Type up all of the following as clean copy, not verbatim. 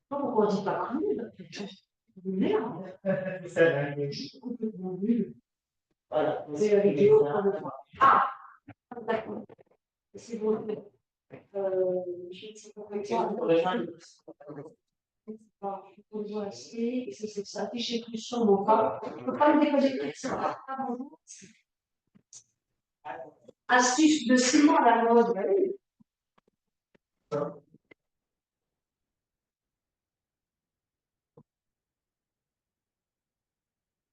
Pourquoi on dit pas commune? Merde. C'est complètement nul. Voilà. C'est la vidéo qu'on le voit. Ah, d'accord. C'est bon. Je ne sais pas quoi. On doit essayer, c'est s'afficher plus sur mon pas. Je ne peux pas le décoller. Astuce de ciment à la mode.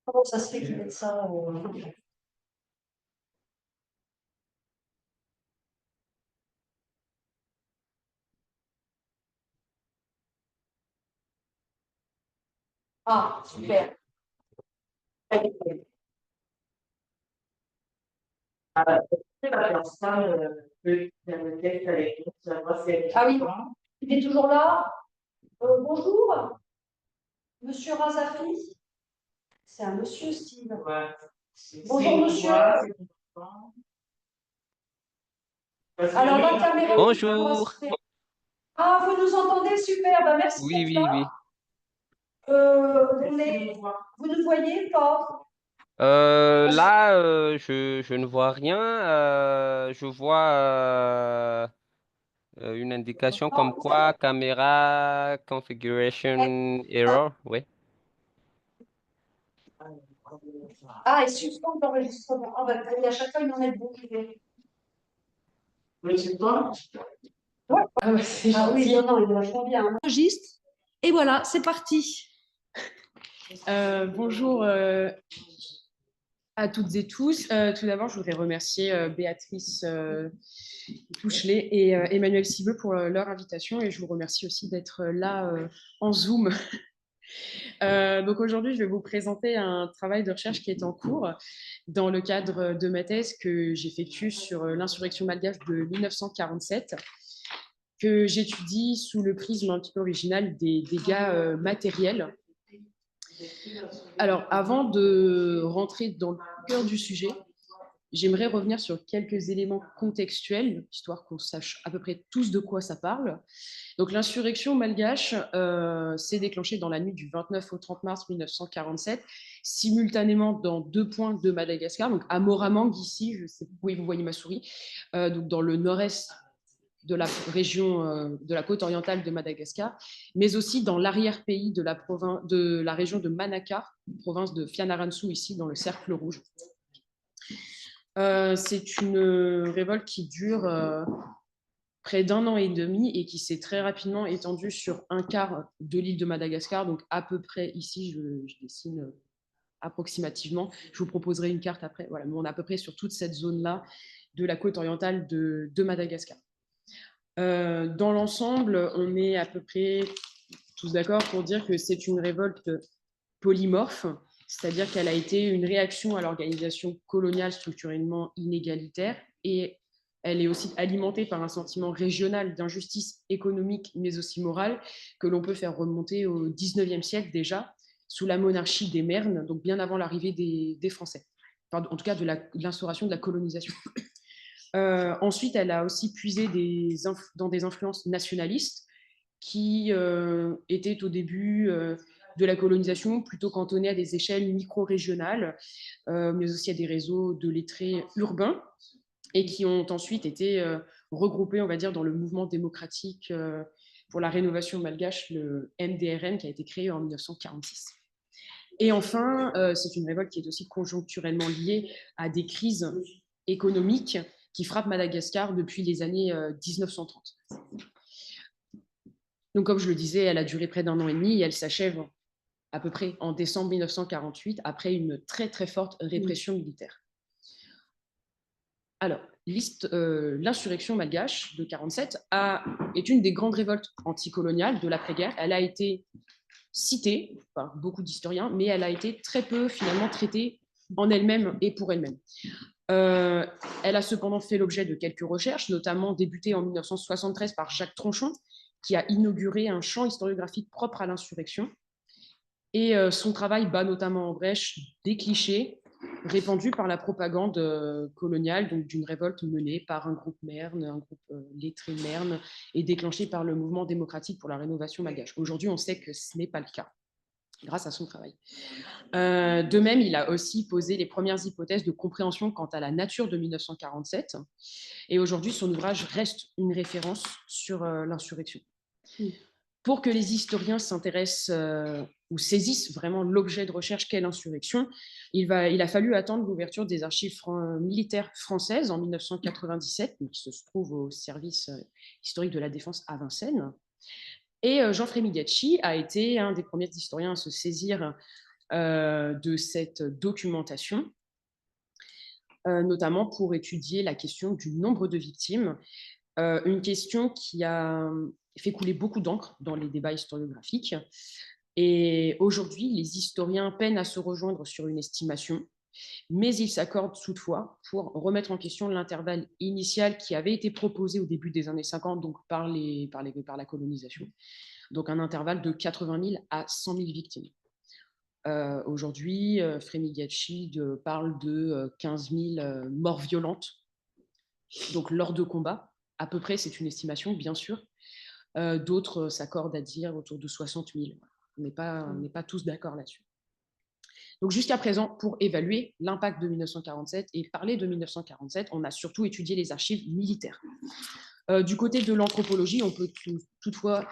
Comment ça se fait qu'ils mettent ça Ah, super. Ah, ah oui, il est toujours là. Bonjour, monsieur Razafi. C'est un monsieur, Steve. Ouais. Bonjour, monsieur. Alors, la caméra, Bonjour. ah, vous nous entendez? Super, ben, merci Oui, d'être oui, là. oui. Vous ne voyez pas? Là, je ne vois rien. Je vois une indication Non, comme quoi caméra configuration error. Oui. ah, et suspendre l'enregistrement. Ah, ben, à chaque fois, il en est bon. Oui, c'est toi? Ouais. Ah, c'est ah oui, non, non, il est vachement bien. Enregistre. Et voilà, c'est parti. Bonjour à toutes et tous. Tout d'abord, je voudrais remercier Béatrice Touchelet et Emmanuel Cibeux pour leur invitation et je vous remercie aussi d'être là en Zoom. Donc aujourd'hui, je vais vous présenter un travail de recherche qui est en cours dans le cadre de ma thèse que j'effectue sur l'insurrection malgache de 1947, que j'étudie sous le prisme un petit peu original des dégâts matériels. Alors, avant de rentrer dans le cœur du sujet, j'aimerais revenir sur quelques éléments contextuels, histoire qu'on sache à peu près tous de quoi ça parle. Donc, l'insurrection malgache s'est déclenchée dans la nuit du 29 au 30 mars 1947, simultanément dans deux points de Madagascar, donc à Moramang, ici, je sais, oui, vous voyez ma souris, donc dans le nord-est de la région de la côte orientale de Madagascar, mais aussi dans l'arrière-pays de la région de Manakar, province de Fianarantsoa, ici dans le Cercle Rouge. C'est une révolte qui dure près d'un an et demi et qui s'est très rapidement étendue sur un quart de l'île de Madagascar, donc à peu près ici, je dessine approximativement. Je vous proposerai une carte après. Voilà, mais on est à peu près sur toute cette zone-là de la côte orientale de Madagascar. Dans l'ensemble, on est à peu près tous d'accord pour dire que c'est une révolte polymorphe, c'est-à-dire qu'elle a été une réaction à l'organisation coloniale structurellement inégalitaire et elle est aussi alimentée par un sentiment régional d'injustice économique mais aussi morale que l'on peut faire remonter au 19e siècle déjà, sous la monarchie des Mernes, donc bien avant l'arrivée des Français, enfin, en tout cas de l'instauration de la colonisation. Ensuite, elle a aussi puisé dans des influences nationalistes qui étaient au début de la colonisation plutôt cantonnées à des échelles micro-régionales, mais aussi à des réseaux de lettrés urbains, et qui ont ensuite été regroupés, on va dire, dans le mouvement démocratique pour la rénovation malgache, le MDRM, qui a été créé en 1946. Et enfin, c'est une révolte qui est aussi conjoncturellement liée à des crises économiques qui frappent Madagascar depuis les années 1930. Donc, comme je le disais, elle a duré près d'un an et demi et elle s'achève à peu près en décembre 1948 après une très très forte répression militaire. Alors, l'insurrection malgache de 47 est une des grandes révoltes anticoloniales de l'après-guerre. Elle a été citée par beaucoup d'historiens, mais elle a été très peu finalement traitée en elle-même et pour elle-même. Elle a cependant fait l'objet de quelques recherches, notamment débutées en 1973 par Jacques Tronchon, qui a inauguré un champ historiographique propre à l'insurrection. Et son travail bat notamment en brèche des clichés répandue par la propagande coloniale, donc d'une révolte menée par un groupe Merne, un groupe lettré Merne, et déclenchée par le mouvement démocratique pour la rénovation malgache. Aujourd'hui, on sait que ce n'est pas le cas, grâce à son travail. De même, il a aussi posé les premières hypothèses de compréhension quant à la nature de 1947. Et aujourd'hui, son ouvrage reste une référence sur l'insurrection. Pour que les historiens s'intéressent ou saisissent vraiment l'objet de recherche qu'est l'insurrection, il a fallu attendre l'ouverture des archives militaires françaises en 1997, qui se trouve au service historique de la défense à Vincennes. Et Jean Frémigacci a été un des premiers historiens à se saisir de cette documentation, notamment pour étudier la question du nombre de victimes, une question qui a fait couler beaucoup d'encre dans les débats historiographiques. Et aujourd'hui, les historiens peinent à se rejoindre sur une estimation, mais ils s'accordent toutefois pour remettre en question l'intervalle initial qui avait été proposé au début des années 50, donc par la colonisation. Donc un intervalle de 80 000 à 100 000 victimes. Aujourd'hui, Frémigacci parle de 15 000 morts violentes, donc lors de combats. À peu près, c'est une estimation, bien sûr. D'autres s'accordent à dire autour de 60 000. On n'est pas tous d'accord là-dessus. Donc jusqu'à présent, pour évaluer l'impact de 1947 et parler de 1947, on a surtout étudié les archives militaires. Du côté de l'anthropologie, on peut toutefois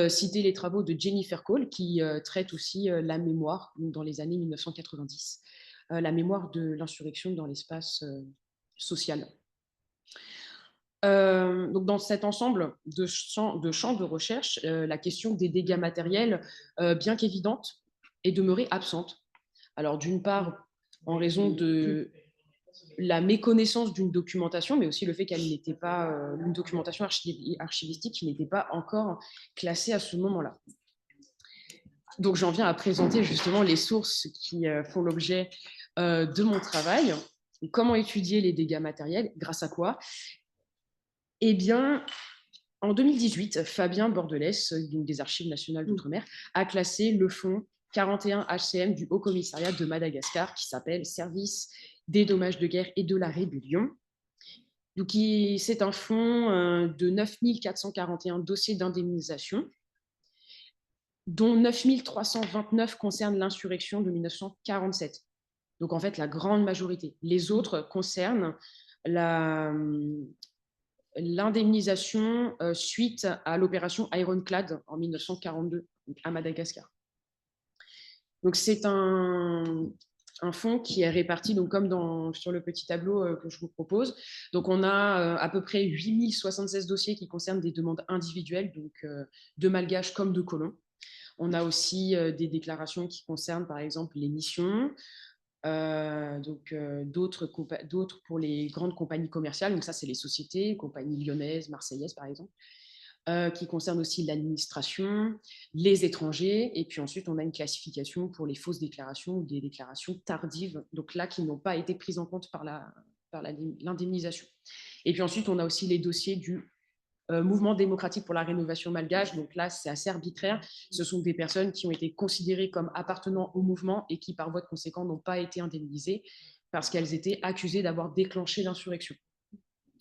citer les travaux de Jennifer Cole, qui traite aussi la mémoire dans les années 1990, la mémoire de l'insurrection dans l'espace social. Donc dans cet ensemble de champs de recherche, la question des dégâts matériels, bien qu'évidente, est demeurée absente. Alors d'une part, en raison de la méconnaissance d'une documentation, mais aussi le fait qu'elle n'était pas une documentation archivistique qui n'était pas encore classée à ce moment-là. Donc j'en viens à présenter justement les sources qui font l'objet de mon travail. Comment étudier les dégâts matériels? Grâce à quoi? Eh bien, en 2018, Fabien Bordelès, d'une des Archives nationales d'outre-mer, a classé le fonds 41 HCM du Haut Commissariat de Madagascar, qui s'appelle Service des dommages de guerre et de la rébellion. Donc, c'est un fonds de 9 441 dossiers d'indemnisation, dont 9 329 concernent l'insurrection de 1947. Donc, en fait, la grande majorité. Les autres concernent l'indemnisation suite à l'opération Ironclad en 1942 à Madagascar. Donc c'est un fonds qui est réparti, donc comme sur le petit tableau que je vous propose. Donc on a à peu près 8076 dossiers qui concernent des demandes individuelles, donc de malgaches comme de colons. On a aussi des déclarations qui concernent par exemple les missions, d'autres pour les grandes compagnies commerciales, donc ça c'est les sociétés, compagnies lyonnaises, marseillaises par exemple, qui concernent aussi l'administration, les étrangers, et puis ensuite on a une classification pour les fausses déclarations ou des déclarations tardives, donc là qui n'ont pas été prises en compte par l'indemnisation. Et puis ensuite on a aussi les dossiers du mouvement démocratique pour la rénovation malgache. Donc là, c'est assez arbitraire. Ce sont des personnes qui ont été considérées comme appartenant au mouvement et qui, par voie de conséquent, n'ont pas été indemnisées parce qu'elles étaient accusées d'avoir déclenché l'insurrection.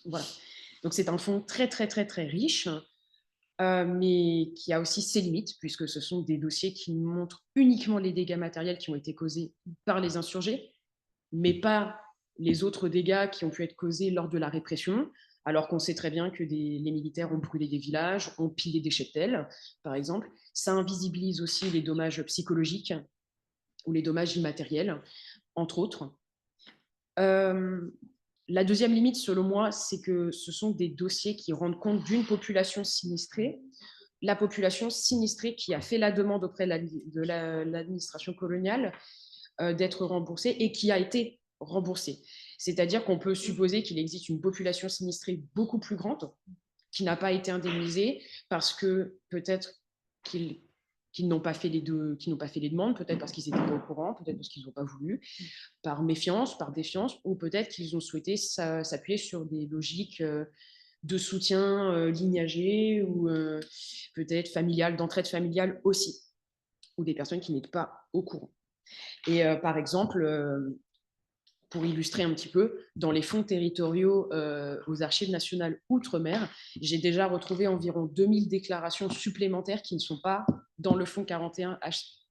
Voilà. Donc c'est un fonds très, très, très, très riche, mais qui a aussi ses limites, puisque ce sont des dossiers qui montrent uniquement les dégâts matériels qui ont été causés par les insurgés, mais pas les autres dégâts qui ont pu être causés lors de la répression, alors qu'on sait très bien que les militaires ont brûlé des villages, ont pillé des cheptels, par exemple. Ça invisibilise aussi les dommages psychologiques ou les dommages immatériels, entre autres. La deuxième limite, selon moi, c'est que ce sont des dossiers qui rendent compte d'une population sinistrée, la population sinistrée qui a fait la demande auprès de l'administration coloniale d'être remboursée et qui a été remboursée. C'est-à-dire qu'on peut supposer qu'il existe une population sinistrée beaucoup plus grande qui n'a pas été indemnisée parce que peut-être qu'ils n'ont pas fait les demandes, peut-être parce qu'ils n'étaient pas au courant, peut-être parce qu'ils n'ont pas voulu, par méfiance, par défiance, ou peut-être qu'ils ont souhaité s'appuyer sur des logiques de soutien lignagé ou peut-être familial, d'entraide familiale aussi, ou des personnes qui n'étaient pas au courant. Et par exemple, pour illustrer un petit peu, dans les fonds territoriaux aux Archives nationales Outre-mer, j'ai déjà retrouvé environ 2000 déclarations supplémentaires qui ne sont pas dans le fonds 41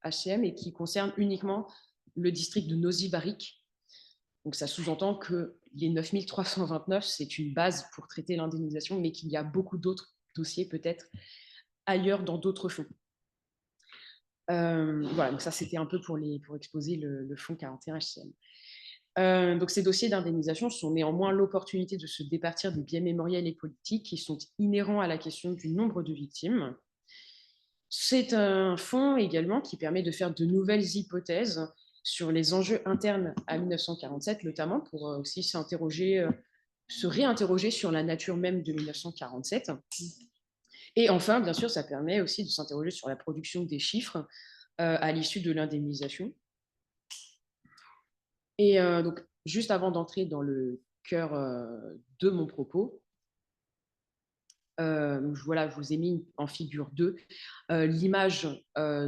HCM et qui concernent uniquement le district de Nosy-Barrique. Donc ça sous-entend que les 9329, c'est une base pour traiter l'indemnisation, mais qu'il y a beaucoup d'autres dossiers peut-être ailleurs dans d'autres fonds. Voilà, donc ça c'était un peu pour exposer le fonds 41 HCM. Donc ces dossiers d'indemnisation sont néanmoins l'opportunité de se départir des biais mémoriels et politiques qui sont inhérents à la question du nombre de victimes. C'est un fonds également qui permet de faire de nouvelles hypothèses sur les enjeux internes à 1947, notamment pour aussi se réinterroger sur la nature même de 1947. Et enfin, bien sûr, ça permet aussi de s'interroger sur la production des chiffres à l'issue de l'indemnisation. Et donc, juste avant d'entrer dans le cœur de mon propos, voilà, je vous ai mis en figure 2 l'image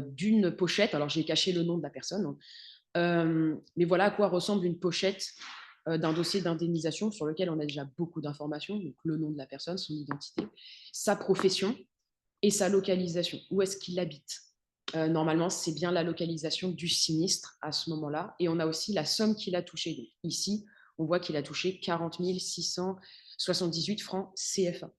d'une pochette. Alors, j'ai caché le nom de la personne, mais voilà à quoi ressemble une pochette d'un dossier d'indemnisation sur lequel on a déjà beaucoup d'informations, donc le nom de la personne, son identité, sa profession et sa localisation. Où est-ce qu'il habite? Normalement, c'est bien la localisation du sinistre à ce moment-là. Et on a aussi la somme qu'il a touchée. Donc, ici, on voit qu'il a touché 40 678 francs CFA.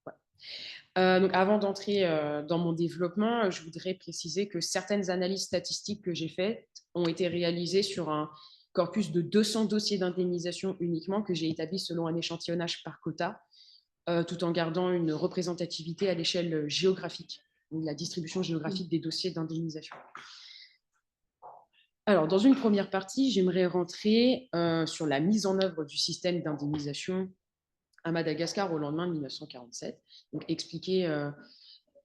Voilà. Donc, avant d'entrer dans mon développement, je voudrais préciser que certaines analyses statistiques que j'ai faites ont été réalisées sur un corpus de 200 dossiers d'indemnisation uniquement que j'ai établi selon un échantillonnage par quota, tout en gardant une représentativité à l'échelle géographique, la distribution géographique des dossiers d'indemnisation. Alors, dans une première partie, j'aimerais rentrer sur la mise en œuvre du système d'indemnisation à Madagascar au lendemain de 1947, donc expliquer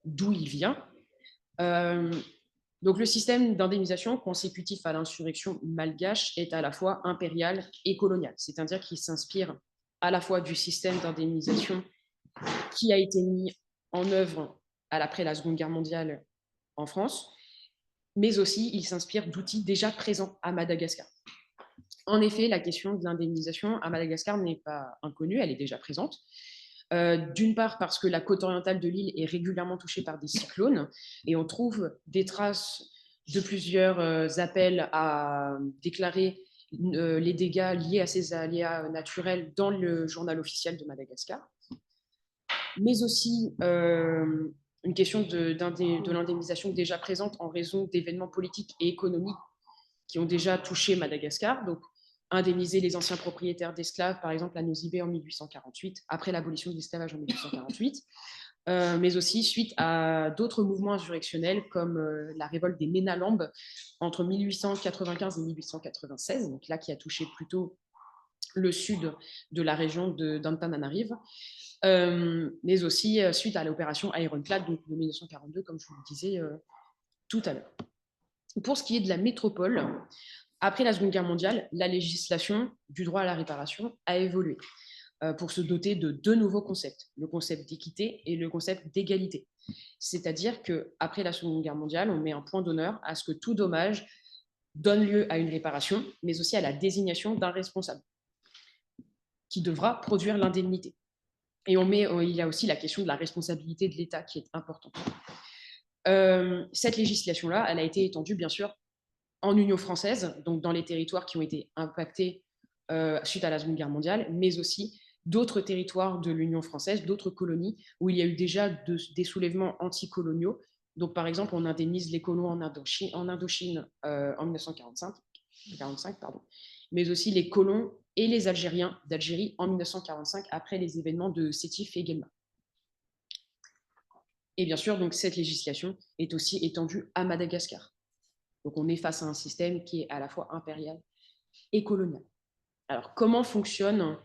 d'où il vient. Donc, le système d'indemnisation consécutif à l'insurrection malgache est à la fois impérial et colonial, c'est-à-dire qu'il s'inspire à la fois du système d'indemnisation qui a été mis en œuvre après la Seconde Guerre mondiale en France, mais aussi il s'inspire d'outils déjà présents à Madagascar. En effet, la question de l'indemnisation à Madagascar n'est pas inconnue, elle est déjà présente. D'une part parce que la côte orientale de l'île est régulièrement touchée par des cyclones et on trouve des traces de plusieurs appels à déclarer les dégâts liés à ces aléas naturels dans le journal officiel de Madagascar, mais aussi une question de l'indemnisation déjà présente en raison d'événements politiques et économiques qui ont déjà touché Madagascar. Donc, indemniser les anciens propriétaires d'esclaves, par exemple à Nosy-Be en 1848, après l'abolition de l'esclavage en 1848, mais aussi suite à d'autres mouvements insurrectionnels comme la révolte des Ménalambes entre 1895 et 1896, donc là qui a touché plutôt le sud de la région d'Antananarive, mais aussi suite à l'opération Ironclad de 1942, comme je vous le disais tout à l'heure. Pour ce qui est de la métropole, après la Seconde Guerre mondiale, la législation du droit à la réparation a évolué pour se doter de 2 nouveaux concepts, le concept d'équité et le concept d'égalité. C'est-à-dire qu'après la Seconde Guerre mondiale, on met un point d'honneur à ce que tout dommage donne lieu à une réparation, mais aussi à la désignation d'un responsable qui devra produire l'indemnité. Et il y a aussi la question de la responsabilité de l'État qui est importante. Cette législation-là, elle a été étendue, bien sûr, en Union française, donc dans les territoires qui ont été impactés suite à la Seconde Guerre mondiale, mais aussi d'autres territoires de l'Union française, d'autres colonies, où il y a eu déjà des soulèvements anticoloniaux. Donc, par exemple, on indemnise les colons en Indochine en 1945, mais aussi les colons et les Algériens d'Algérie en 1945, après les événements de Sétif et Guelma. Et bien sûr, donc, cette législation est aussi étendue à Madagascar. Donc, on est face à un système qui est à la fois impérial et colonial. Alors, comment fonctionne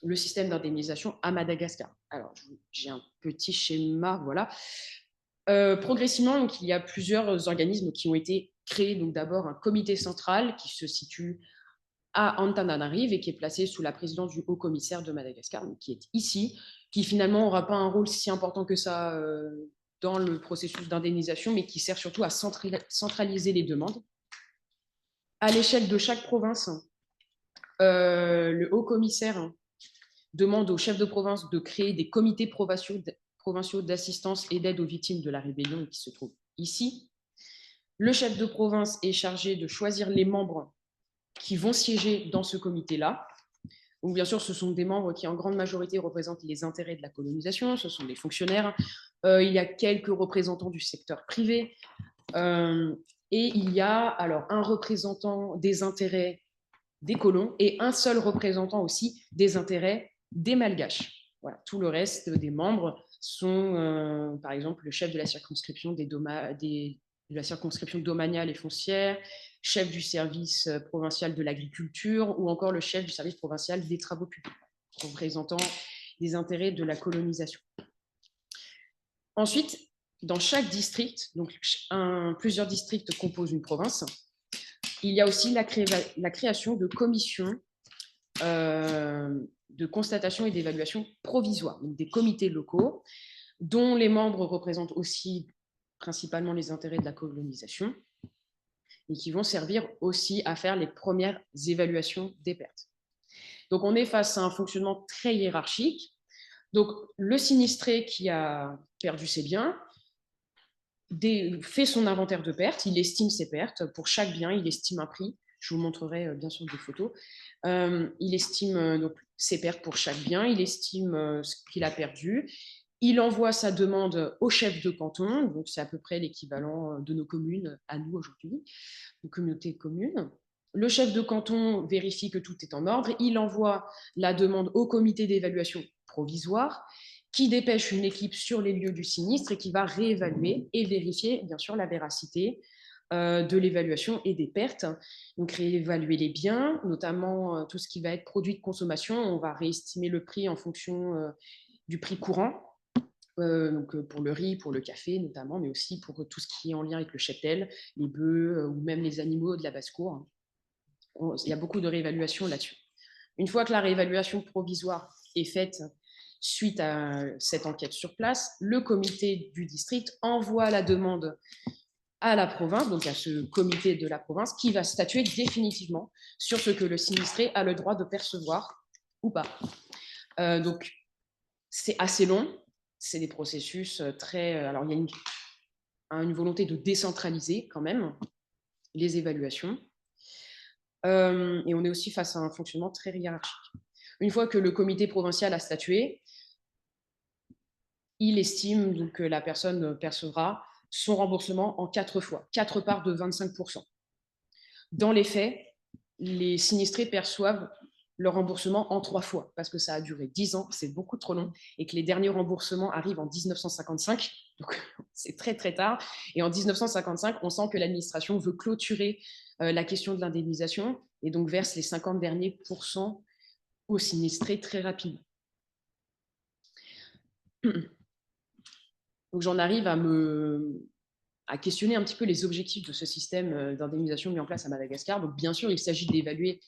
le système d'indemnisation à Madagascar? Alors, j'ai un petit schéma, voilà. Progressivement, donc, il y a plusieurs organismes qui ont été créés. Donc, d'abord, un comité central qui se situe à Antananarive et qui est placé sous la présidence du haut-commissaire de Madagascar, donc, qui est ici, qui finalement n'aura pas un rôle si important que ça dans le processus d'indemnisation, mais qui sert surtout à centraliser les demandes. À l'échelle de chaque province, Le haut commissaire demande aux chefs de province de créer des comités provinciaux d'assistance et d'aide aux victimes de la rébellion qui se trouvent ici. Le chef de province est chargé de choisir les membres qui vont siéger dans ce comité-là. Donc, bien sûr, ce sont des membres qui, en grande majorité, représentent les intérêts de la colonisation. Ce sont des fonctionnaires. Il y a quelques représentants du secteur privé. Et il y a alors un représentant des intérêts des colons et un seul représentant aussi des intérêts des Malgaches. Voilà. Tout le reste des membres sont, par exemple, le chef de la circonscription de la circonscription domaniale et foncière, chef du service provincial de l'agriculture ou encore le chef du service provincial des travaux publics, représentant les intérêts de la colonisation. Ensuite, dans chaque district, donc plusieurs districts composent une province, il y a aussi la création de commissions de constatation et d'évaluation provisoire, donc des comités locaux, dont les membres représentent aussi principalement les intérêts de la colonisation et qui vont servir aussi à faire les premières évaluations des pertes. Donc, on est face à un fonctionnement très hiérarchique. Donc, le sinistré qui a perdu ses biens fait son inventaire de pertes, il estime ses pertes. Pour chaque bien, il estime un prix. Je vous montrerai bien sûr des photos. Il estime donc ses pertes pour chaque bien, il estime ce qu'il a perdu. Il envoie sa demande au chef de canton, donc c'est à peu près l'équivalent de nos communes à nous aujourd'hui, une communauté de communes. Le chef de canton vérifie que tout est en ordre. Il envoie la demande au comité d'évaluation provisoire qui dépêche une équipe sur les lieux du sinistre et qui va réévaluer et vérifier, bien sûr, la véracité de l'évaluation et des pertes. Donc, réévaluer les biens, notamment tout ce qui va être produit de consommation. On va réestimer le prix en fonction du prix courant, donc pour le riz, pour le café notamment, mais aussi pour tout ce qui est en lien avec le cheptel, les bœufs ou même les animaux de la basse-cour. Il y a beaucoup de réévaluation là-dessus. Une fois que la réévaluation provisoire est faite, suite à cette enquête sur place, le comité du district envoie la demande à la province, donc à ce comité de la province, qui va statuer définitivement sur ce que le sinistré a le droit de percevoir ou pas. Donc, c'est assez long, c'est des processus très... alors, il y a une volonté de décentraliser quand même les évaluations. Et on est aussi face à un fonctionnement très hiérarchique. Une fois que le comité provincial a statué, il estime donc que la personne percevra son remboursement en 4 fois, 4 parts de 25%. Dans les faits, les sinistrés perçoivent leur remboursement en 3 fois, parce que ça a duré 10 ans, c'est beaucoup trop long, et que les derniers remboursements arrivent en 1955, donc c'est très très tard. Et en 1955, on sent que l'administration veut clôturer la question de l'indemnisation, et donc verse les 50 derniers pourcents aux sinistrés très rapidement. Donc j'en arrive à questionner un petit peu les objectifs de ce système d'indemnisation mis en place à Madagascar. Donc bien sûr, il s'agit d'évaluer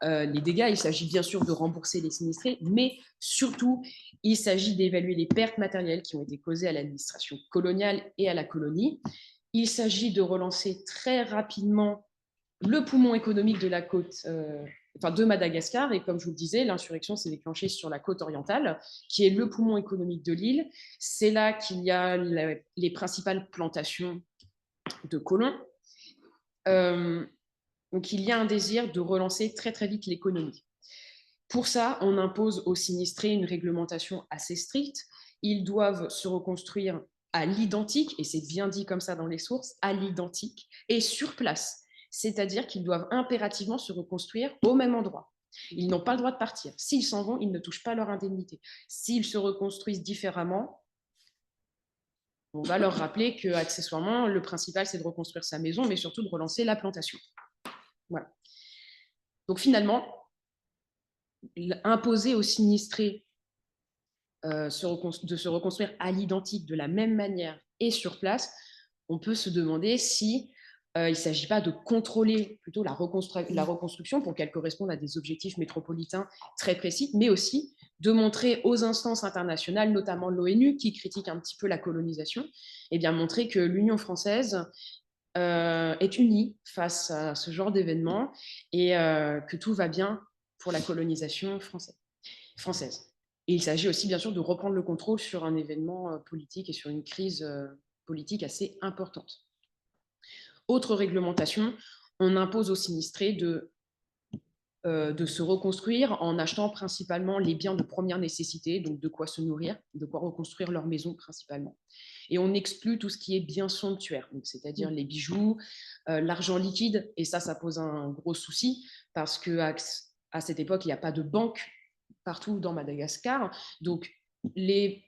les dégâts, il s'agit bien sûr de rembourser les sinistrés, mais surtout, il s'agit d'évaluer les pertes matérielles qui ont été causées à l'administration coloniale et à la colonie. Il s'agit de relancer très rapidement le poumon économique de la côte, de Madagascar. Et comme je vous le disais, l'insurrection s'est déclenchée sur la côte orientale, qui est le poumon économique de l'île. C'est là qu'il y a les principales plantations de colons. Donc, il y a un désir de relancer très, très vite l'économie. Pour ça, on impose aux sinistrés une réglementation assez stricte. Ils doivent se reconstruire à l'identique, et c'est bien dit comme ça dans les sources, à l'identique, et sur place. C'est-à-dire qu'ils doivent impérativement se reconstruire au même endroit. Ils n'ont pas le droit de partir. S'ils s'en vont, ils ne touchent pas leur indemnité. S'ils se reconstruisent différemment, on va leur rappeler qu'accessoirement, le principal, c'est de reconstruire sa maison, mais surtout de relancer la plantation. Voilà. Donc finalement, imposer aux sinistrés de se reconstruire à l'identique de la même manière et sur place, on peut se demander si il ne s'agit pas de contrôler plutôt la reconstruction pour qu'elle corresponde à des objectifs métropolitains très précis, mais aussi de montrer aux instances internationales, notamment l'ONU, qui critique un petit peu la colonisation, et bien montrer que l'Union française est unie face à ce genre d'événement et que tout va bien pour la colonisation française. Et il s'agit aussi, bien sûr, de reprendre le contrôle sur un événement politique et sur une crise politique assez importante. Autre réglementation, on impose aux sinistrés de se reconstruire en achetant principalement les biens de première nécessité, donc de quoi se nourrir, de quoi reconstruire leur maison principalement. Et on exclut tout ce qui est bien somptuaire, c'est-à-dire les bijoux, l'argent liquide, et ça pose un gros souci, parce qu'à cette époque, il n'y a pas de banque partout dans Madagascar, donc les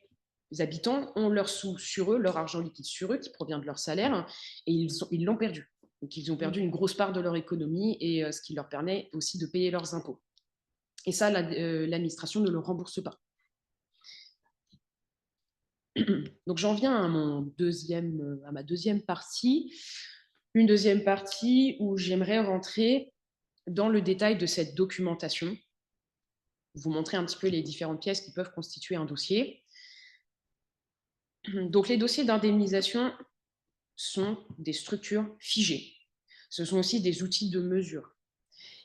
habitants ont leurs sous sur eux, leur argent liquide sur eux, qui provient de leur salaire, et ils l'ont perdu. Donc, ils ont perdu une grosse part de leur économie et ce qui leur permet aussi de payer leurs impôts. Et ça, l'administration ne le rembourse pas. Donc, j'en viens à ma deuxième partie. Une deuxième partie où j'aimerais rentrer dans le détail de cette documentation, vous montrer un petit peu les différentes pièces qui peuvent constituer un dossier. Donc, les dossiers d'indemnisation sont des structures figées. Ce sont aussi des outils de mesure.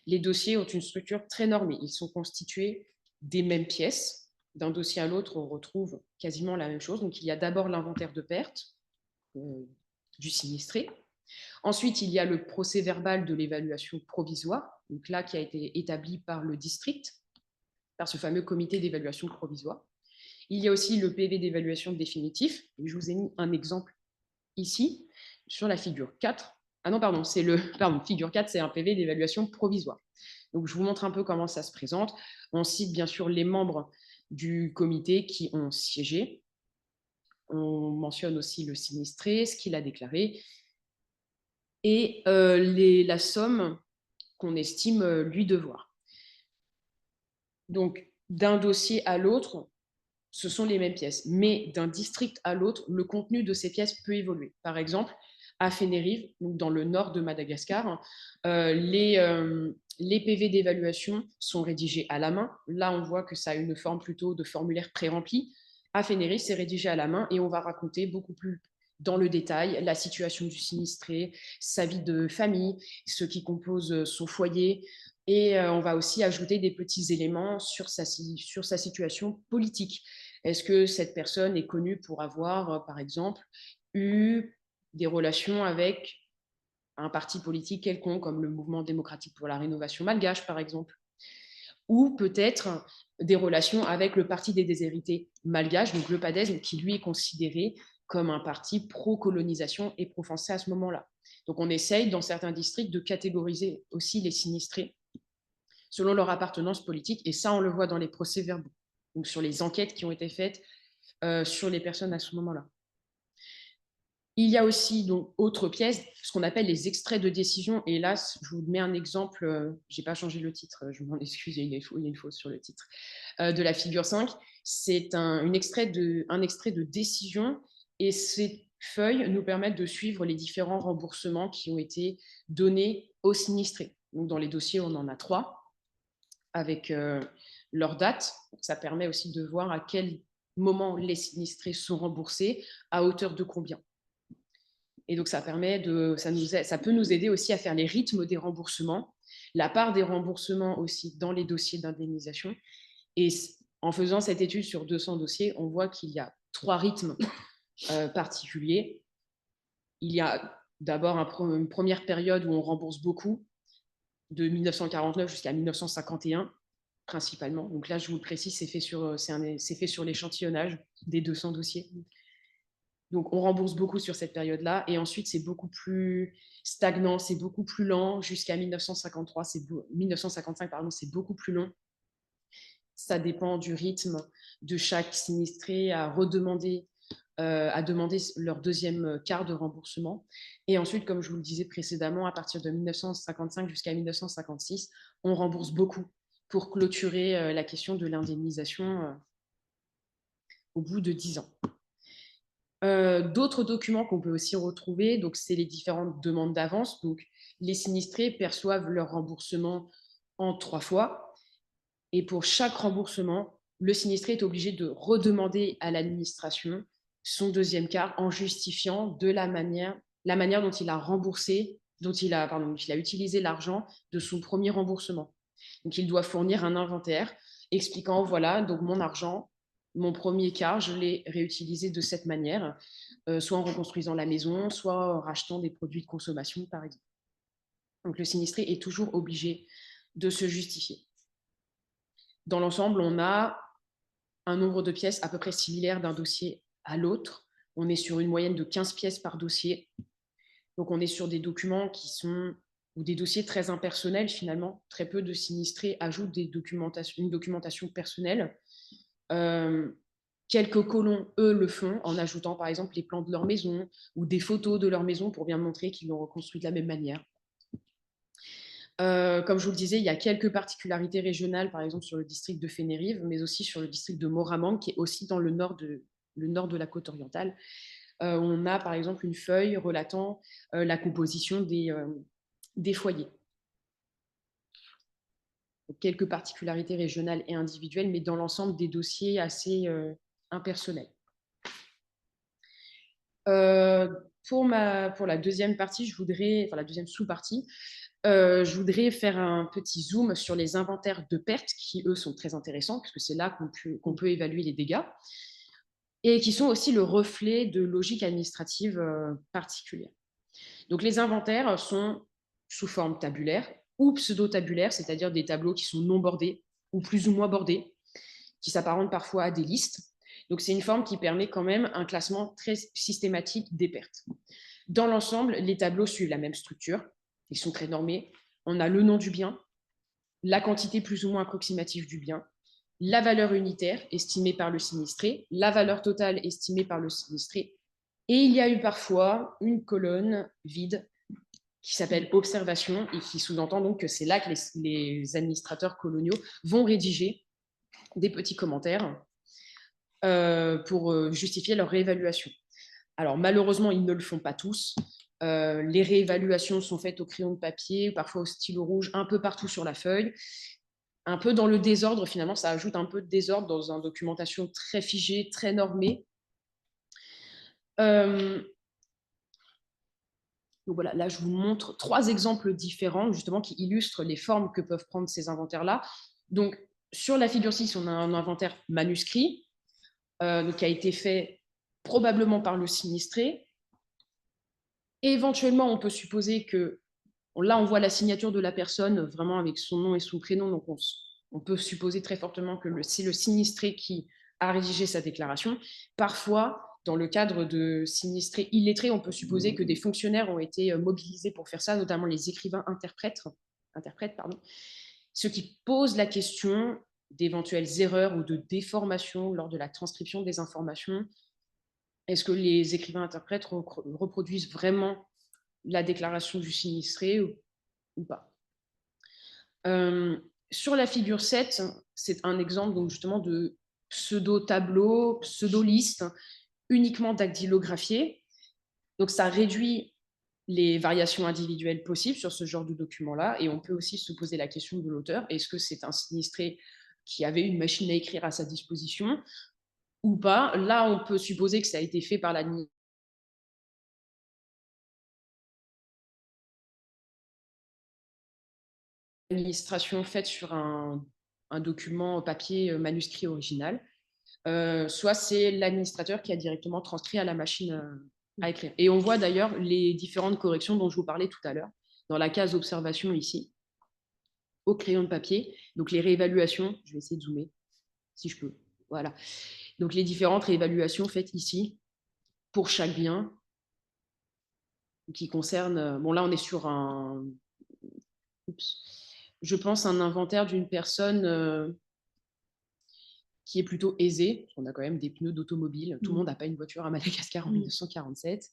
Les dossiers ont une structure très normée. Ils sont constitués des mêmes pièces. D'un dossier à l'autre, on retrouve quasiment la même chose. Donc, il y a d'abord l'inventaire de pertes du sinistré. Ensuite, il y a le procès-verbal de l'évaluation provisoire, donc là, qui a été établi par le district, par ce fameux comité d'évaluation provisoire. Il y a aussi le PV d'évaluation définitif. Et je vous ai mis un exemple ici, sur la figure 4. Ah non, pardon, figure 4, c'est un PV d'évaluation provisoire. Donc, je vous montre un peu comment ça se présente. On cite bien sûr les membres du comité qui ont siégé. On mentionne aussi le sinistré, ce qu'il a déclaré, et la somme qu'on estime lui devoir. Donc, d'un dossier à l'autre, ce sont les mêmes pièces, mais d'un district à l'autre, le contenu de ces pièces peut évoluer. Par exemple, à Fénérive, donc dans le nord de Madagascar, les PV d'évaluation sont rédigés à la main. Là, on voit que ça a une forme plutôt de formulaire pré-rempli. À Fénérive, c'est rédigé à la main et on va raconter beaucoup plus dans le détail la situation du sinistré, sa vie de famille, ce qui compose son foyer, et on va aussi ajouter des petits éléments sur sa situation politique. Est-ce que cette personne est connue pour avoir, par exemple, eu des relations avec un parti politique quelconque, comme le Mouvement démocratique pour la rénovation malgache, par exemple, ou peut-être des relations avec le Parti des déshérités malgaches, donc le PADES, qui lui est considéré comme un parti pro-colonisation et pro-français à ce moment-là. Donc on essaye, dans certains districts, de catégoriser aussi les sinistrés selon leur appartenance politique, et ça, on le voit dans les procès-verbaux, donc sur les enquêtes qui ont été faites sur les personnes à ce moment-là. Il y a aussi donc autre pièce, ce qu'on appelle les extraits de décision. Et là, je vous mets un exemple, je n'ai pas changé le titre, je m'en excuse, il y a une faute sur le titre, de la figure 5. C'est un extrait de décision, et ces feuilles nous permettent de suivre les différents remboursements qui ont été donnés aux sinistrés. Donc, dans les dossiers, on en a 3, avec leur date. Ça permet aussi de voir à quel moment les sinistrés sont remboursés, à hauteur de combien. Et donc, ça peut nous aider aussi à faire les rythmes des remboursements, la part des remboursements aussi dans les dossiers d'indemnisation. Et en faisant cette étude sur 200 dossiers, on voit qu'il y a 3 rythmes particuliers. Il y a d'abord une première période où on rembourse beaucoup, de 1949 jusqu'à 1951, principalement. Donc là, je vous le précise, c'est fait sur l'échantillonnage des 200 dossiers. Donc, on rembourse beaucoup sur cette période-là. Et ensuite, c'est beaucoup plus stagnant, c'est beaucoup plus lent. Jusqu'à 1955, pardon, c'est beaucoup plus long. Ça dépend du rythme de chaque sinistré à demander leur deuxième quart de remboursement. Et ensuite, comme je vous le disais précédemment, à partir de 1955 jusqu'à 1956, on rembourse beaucoup pour clôturer la question de l'indemnisation au bout de 10 ans. D'autres documents qu'on peut aussi retrouver, donc c'est les différentes demandes d'avance. Donc, les sinistrés perçoivent leur remboursement en 3 fois. Et pour chaque remboursement, le sinistré est obligé de redemander à l'administration son deuxième quart en justifiant de la manière dont il a utilisé l'argent de son premier remboursement. Donc, il doit fournir un inventaire expliquant, voilà, donc mon argent, mon premier quart, je l'ai réutilisé de cette manière, soit en reconstruisant la maison, soit en rachetant des produits de consommation, par exemple. Donc, le sinistré est toujours obligé de se justifier. Dans l'ensemble, on a un nombre de pièces à peu près similaire d'un dossier à l'autre. On est sur une moyenne de 15 pièces par dossier. Donc, on est sur des documents qui sont, ou des dossiers très impersonnels finalement. Très peu de sinistrés ajoutent une documentation personnelle. Quelques colons, eux, le font en ajoutant par exemple les plans de leur maison ou des photos de leur maison pour bien montrer qu'ils l'ont reconstruit de la même manière. Comme je vous le disais, il y a quelques particularités régionales, par exemple sur le district de Fénérive, mais aussi sur le district de Moramang, qui est aussi dans le nord de la côte orientale. On a par exemple une feuille relatant la composition des foyers. Donc, quelques particularités régionales et individuelles, mais dans l'ensemble des dossiers assez impersonnels. Pour la deuxième partie, la deuxième sous-partie, je voudrais faire un petit zoom sur les inventaires de pertes qui, eux, sont très intéressants, puisque c'est là qu'on peut évaluer les dégâts, et qui sont aussi le reflet de logiques administratives particulières. Donc, les inventaires sont sous forme tabulaire ou pseudo-tabulaire, c'est-à-dire des tableaux qui sont non bordés ou plus ou moins bordés, qui s'apparentent parfois à des listes. Donc, c'est une forme qui permet quand même un classement très systématique des pertes. Dans l'ensemble, les tableaux suivent la même structure. Ils sont très normés. On a le nom du bien, la quantité plus ou moins approximative du bien, la valeur unitaire estimée par le sinistré, la valeur totale estimée par le sinistré. Et il y a eu parfois une colonne vide qui s'appelle observation et qui sous-entend donc que c'est là que les administrateurs coloniaux vont rédiger des petits commentaires pour justifier leur réévaluation. Alors malheureusement, ils ne le font pas tous. Les réévaluations sont faites au crayon de papier, parfois au stylo rouge, un peu partout sur la feuille. Un peu dans le désordre, finalement, ça ajoute un peu de désordre dans une documentation très figée, très normée. Donc voilà, là, je vous montre 3 exemples différents, justement, qui illustrent les formes que peuvent prendre ces inventaires-là. Donc, sur la figure 6, on a un inventaire manuscrit, donc, qui a été fait probablement par le sinistré. Et éventuellement, on peut supposer que, là, on voit la signature de la personne, vraiment avec son nom et son prénom, donc on peut supposer très fortement que c'est le sinistré qui a rédigé sa déclaration. Parfois, dans le cadre de sinistrés illettrés, on peut supposer que des fonctionnaires ont été mobilisés pour faire ça, notamment les écrivains interprètes, ce qui pose la question d'éventuelles erreurs ou de déformations lors de la transcription des informations. Est-ce que les écrivains interprètes reproduisent vraiment la déclaration du sinistré ou pas? Sur la figure 7, c'est un exemple donc justement de pseudo-tableau, pseudo-liste, uniquement dactylographié. Donc, ça réduit les variations individuelles possibles sur ce genre de document-là. Et on peut aussi se poser la question de l'auteur. Est-ce que c'est un sinistré qui avait une machine à écrire à sa disposition ou pas? Là, on peut supposer que ça a été fait par l'administration faite sur un document papier manuscrit original. Soit c'est l'administrateur qui a directement transcrit à la machine à écrire. Et on voit d'ailleurs les différentes corrections dont je vous parlais tout à l'heure, dans la case observation ici, au crayon de papier. Donc les réévaluations, je vais essayer de zoomer, si je peux. Voilà. Donc les différentes réévaluations faites ici, pour chaque bien, qui concernent... Bon, là, on est sur un... Je pense un inventaire d'une personne... qui est plutôt aisé, parce qu'on a quand même des pneus d'automobile. Tout le monde n'a pas une voiture à Madagascar en 1947.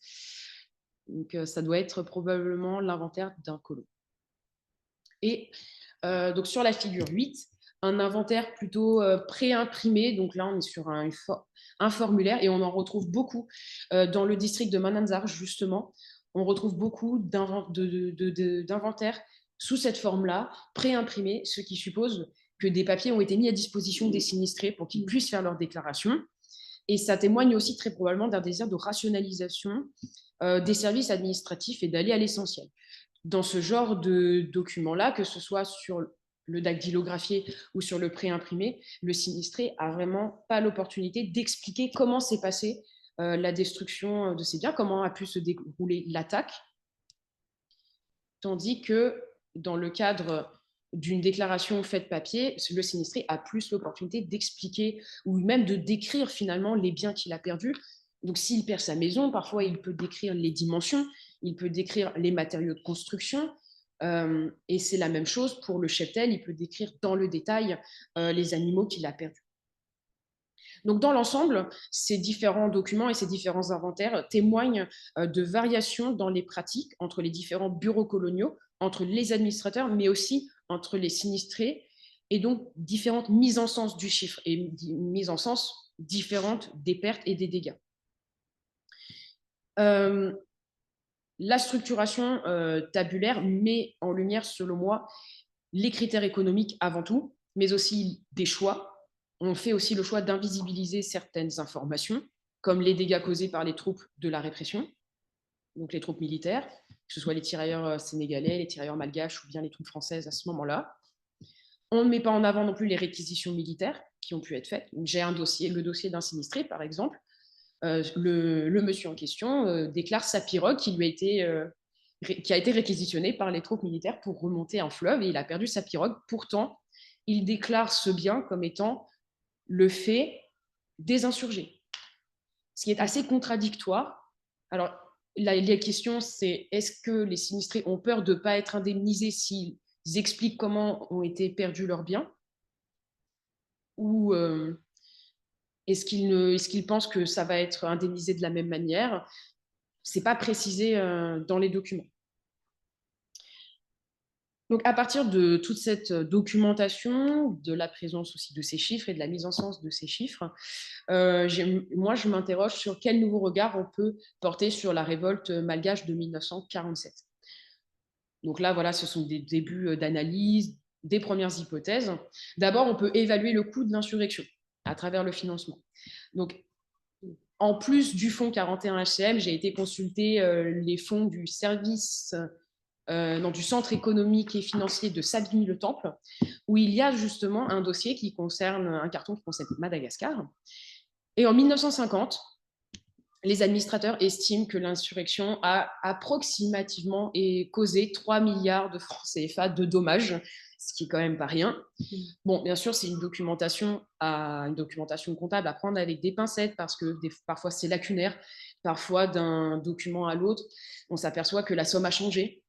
Donc, ça doit être probablement l'inventaire d'un colon. Et donc, sur la figure 8, un inventaire plutôt pré-imprimé. Donc là, on est sur un formulaire et on en retrouve beaucoup dans le district de Mananzar, justement. On retrouve beaucoup d'inventaires sous cette forme-là, pré-imprimés, ce qui suppose que des papiers ont été mis à disposition des sinistrés pour qu'ils puissent faire leur déclaration. Et ça témoigne aussi très probablement d'un désir de rationalisation des services administratifs et d'aller à l'essentiel. Dans ce genre de documents-là, que ce soit sur le dactylographié ou sur le préimprimé, le sinistré n'a vraiment pas l'opportunité d'expliquer comment s'est passée la destruction de ses biens, comment a pu se dérouler l'attaque. Tandis que dans le cadre d'une déclaration faite papier, le sinistré a plus l'opportunité d'expliquer ou même de décrire finalement les biens qu'il a perdus. Donc s'il perd sa maison, parfois il peut décrire les dimensions, il peut décrire les matériaux de construction, et c'est la même chose pour le cheptel, il peut décrire dans le détail les animaux qu'il a perdus. Donc, dans l'ensemble, ces différents documents et ces différents inventaires témoignent de variations dans les pratiques entre les différents bureaux coloniaux, entre les administrateurs, mais aussi entre les sinistrés, et donc différentes mises en sens du chiffre et mises en sens différentes des pertes et des dégâts. La structuration tabulaire met en lumière, selon moi, les critères économiques avant tout, mais aussi des choix. On fait aussi le choix d'invisibiliser certaines informations, comme les dégâts causés par les troupes de la répression, donc les troupes militaires, que ce soit les tirailleurs sénégalais, les tirailleurs malgaches ou bien les troupes françaises à ce moment-là. On ne met pas en avant non plus les réquisitions militaires qui ont pu être faites. J'ai un dossier, le dossier d'un sinistré, par exemple. Le monsieur en question déclare sa pirogue qui a été réquisitionnée par les troupes militaires pour remonter un fleuve, et il a perdu sa pirogue. Pourtant, il déclare ce bien comme étant le fait des insurgés, ce qui est assez contradictoire. Alors, la question, c'est est-ce que les sinistrés ont peur de ne pas être indemnisés s'ils expliquent comment ont été perdus leurs biens, ou est-ce qu'ils pensent que ça va être indemnisé de la même manière? Ce n'est pas précisé dans les documents. Donc, à partir de toute cette documentation, de la présence aussi de ces chiffres et de la mise en sens de ces chiffres, moi, je m'interroge sur quel nouveau regard on peut porter sur la révolte malgache de 1947. Donc là, voilà, ce sont des débuts d'analyse, des premières hypothèses. D'abord, on peut évaluer le coût de l'insurrection à travers le financement. Donc, en plus du fonds 41 HCM, j'ai été consulter les fonds du service du centre économique et financier de Savigny-le-Temple, où il y a justement un dossier qui concerne, un carton qui concerne Madagascar. Et en 1950, les administrateurs estiment que l'insurrection a approximativement causé 3 milliards de francs CFA de dommages, ce qui est quand même pas rien. Bon, bien sûr, c'est une documentation comptable à prendre avec des pincettes, parce que parfois c'est lacunaire, parfois d'un document à l'autre, on s'aperçoit que la somme a changé.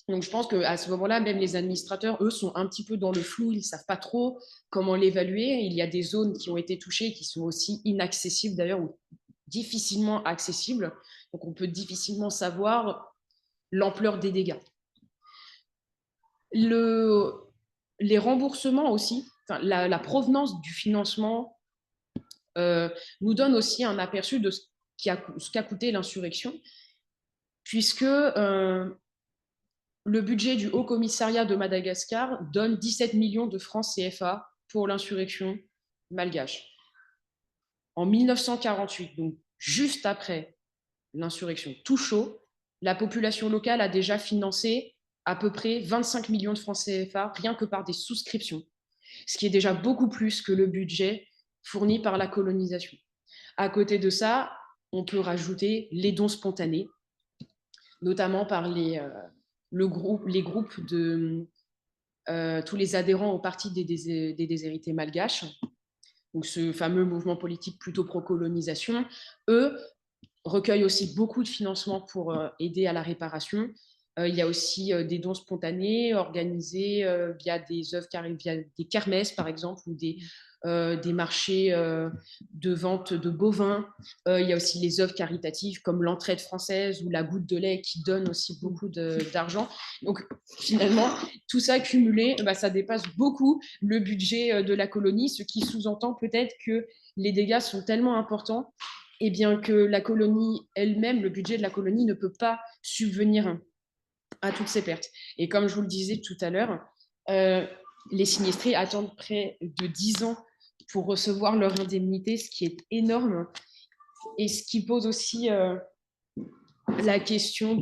Donc, je pense qu'à ce moment-là, même les administrateurs, eux, sont un petit peu dans le flou. Ils ne savent pas trop comment l'évaluer. Il y a des zones qui ont été touchées qui sont aussi inaccessibles, d'ailleurs, ou difficilement accessibles. Donc, on peut difficilement savoir l'ampleur des dégâts. Les remboursements aussi, la provenance du financement nous donne aussi un aperçu de ce qu'a coûté l'insurrection, puisque le budget du Haut Commissariat de Madagascar donne 17 millions de francs CFA pour l'insurrection malgache. En 1948, donc juste après l'insurrection tout chaud, la population locale a déjà financé à peu près 25 millions de francs CFA rien que par des souscriptions, ce qui est déjà beaucoup plus que le budget fourni par la colonisation. À côté de ça, on peut rajouter les dons spontanés, notamment par les groupes de tous les adhérents au Parti des déshérités malgaches, donc ce fameux mouvement politique plutôt pro-colonisation. Eux recueillent aussi beaucoup de financements pour aider à la réparation. Il y a aussi des dons spontanés organisés via des œuvres, via des kermesses, par exemple, ou des marchés de vente de bovins. Il y a aussi les œuvres caritatives comme l'entraide française ou la goutte de lait qui donnent aussi beaucoup d'argent. Donc finalement, tout ça cumulé, ça dépasse beaucoup le budget de la colonie, ce qui sous-entend peut-être que les dégâts sont tellement importants, et bien que la colonie elle-même, le budget de la colonie ne peut pas subvenir à toutes ces pertes. Et comme je vous le disais tout à l'heure, les sinistrés attendent près de 10 ans pour recevoir leur indemnité, ce qui est énorme, et ce qui pose aussi la question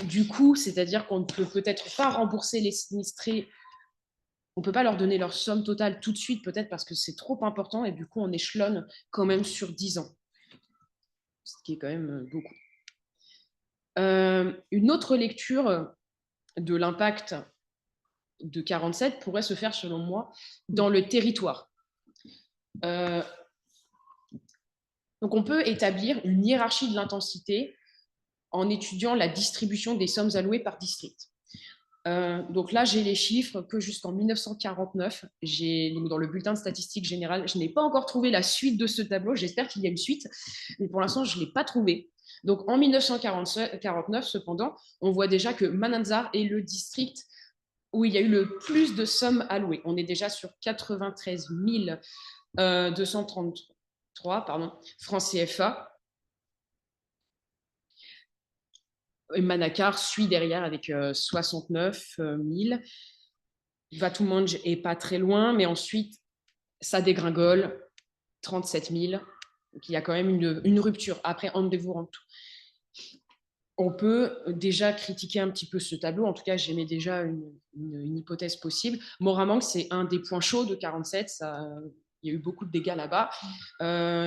du coup, c'est-à-dire qu'on ne peut peut-être pas rembourser les sinistrés, on ne peut pas leur donner leur somme totale tout de suite, peut-être parce que c'est trop important, et du coup, on échelonne quand même sur 10 ans, ce qui est quand même beaucoup. Une autre lecture de l'impact de 47 pourrait se faire, selon moi, dans le territoire. Donc, on peut établir une hiérarchie de l'intensité en étudiant la distribution des sommes allouées par district. Donc là, j'ai les chiffres que jusqu'en 1949, donc dans le bulletin de statistique générale, je n'ai pas encore trouvé la suite de ce tableau. J'espère qu'il y a une suite, mais pour l'instant, je ne l'ai pas trouvé. Donc en 1949, cependant, on voit déjà que Mananzar est le district où il y a eu le plus de sommes allouées. On est déjà sur 93 233 francs CFA. Et Manakar suit derrière avec 69 000. Vatumanj est pas très loin, mais ensuite, ça dégringole, 37 000. Donc, il y a quand même une rupture. Après, Andevurantu. On peut déjà critiquer un petit peu ce tableau. En tout cas, j'aimais déjà une hypothèse possible. Moramang, c'est un des points chauds de 47. Il y a eu beaucoup de dégâts là-bas.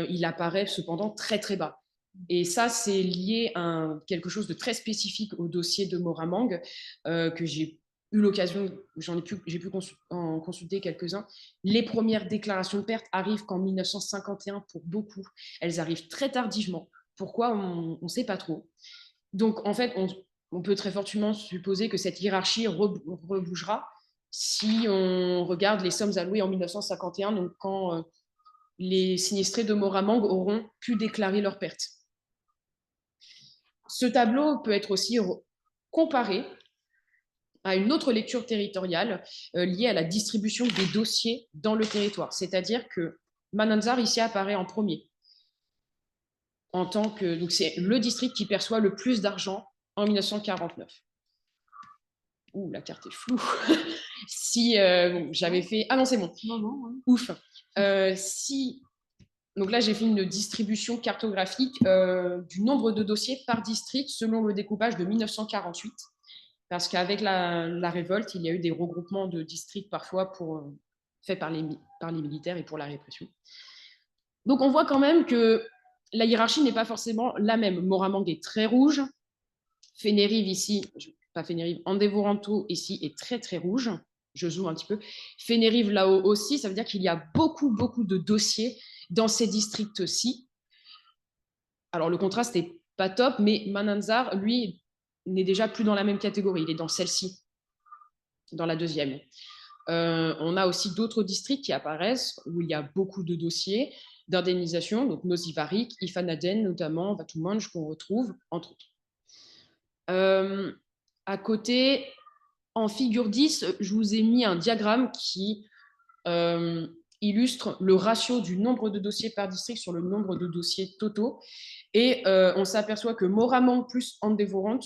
Il apparaît cependant très, très bas. Et ça, c'est lié à quelque chose de très spécifique au dossier de Moramang, que j'ai eu l'occasion, j'ai pu en consulter quelques-uns. Les premières déclarations de perte arrivent qu'en 1951 pour beaucoup. Elles arrivent très tardivement. Pourquoi? On ne sait pas trop. Donc, en fait, on peut très fortement supposer que cette hiérarchie rebougera si on regarde les sommes allouées en 1951, donc quand les sinistrés de Moramang auront pu déclarer leurs pertes. Ce tableau peut être aussi comparé à une autre lecture territoriale liée à la distribution des dossiers dans le territoire. C'est-à-dire que Mananzar ici apparaît en premier. Donc c'est le district qui perçoit le plus d'argent en 1949. Ouh, la carte est floue. Si j'avais fait... Ah non, c'est bon. Non. Ouf. Donc là, j'ai fait une distribution cartographique du nombre de dossiers par district selon le découpage de 1948. Parce qu'avec la révolte, il y a eu des regroupements de districts parfois faits par les militaires et pour la répression. Donc on voit quand même que la hiérarchie n'est pas forcément la même. Moramang est très rouge. Fénérive ici, pas Fénérive, Andevoranto ici est très très rouge. Je zoome un petit peu. Fénérive là-haut aussi, ça veut dire qu'il y a beaucoup de dossiers dans ces districts-ci. Alors le contraste n'est pas top, mais Mananzar, lui, n'est déjà plus dans la même catégorie. Il est dans celle-ci, dans la deuxième. On a aussi d'autres districts qui apparaissent où il y a beaucoup de dossiers d'indemnisation, donc Nosivarik, Ifanaden notamment, Vatumanj qu'on retrouve, entre autres. À côté, en figure 10, je vous ai mis un diagramme qui illustre le ratio du nombre de dossiers par district sur le nombre de dossiers totaux. Et on s'aperçoit que Moramang plus Andevorant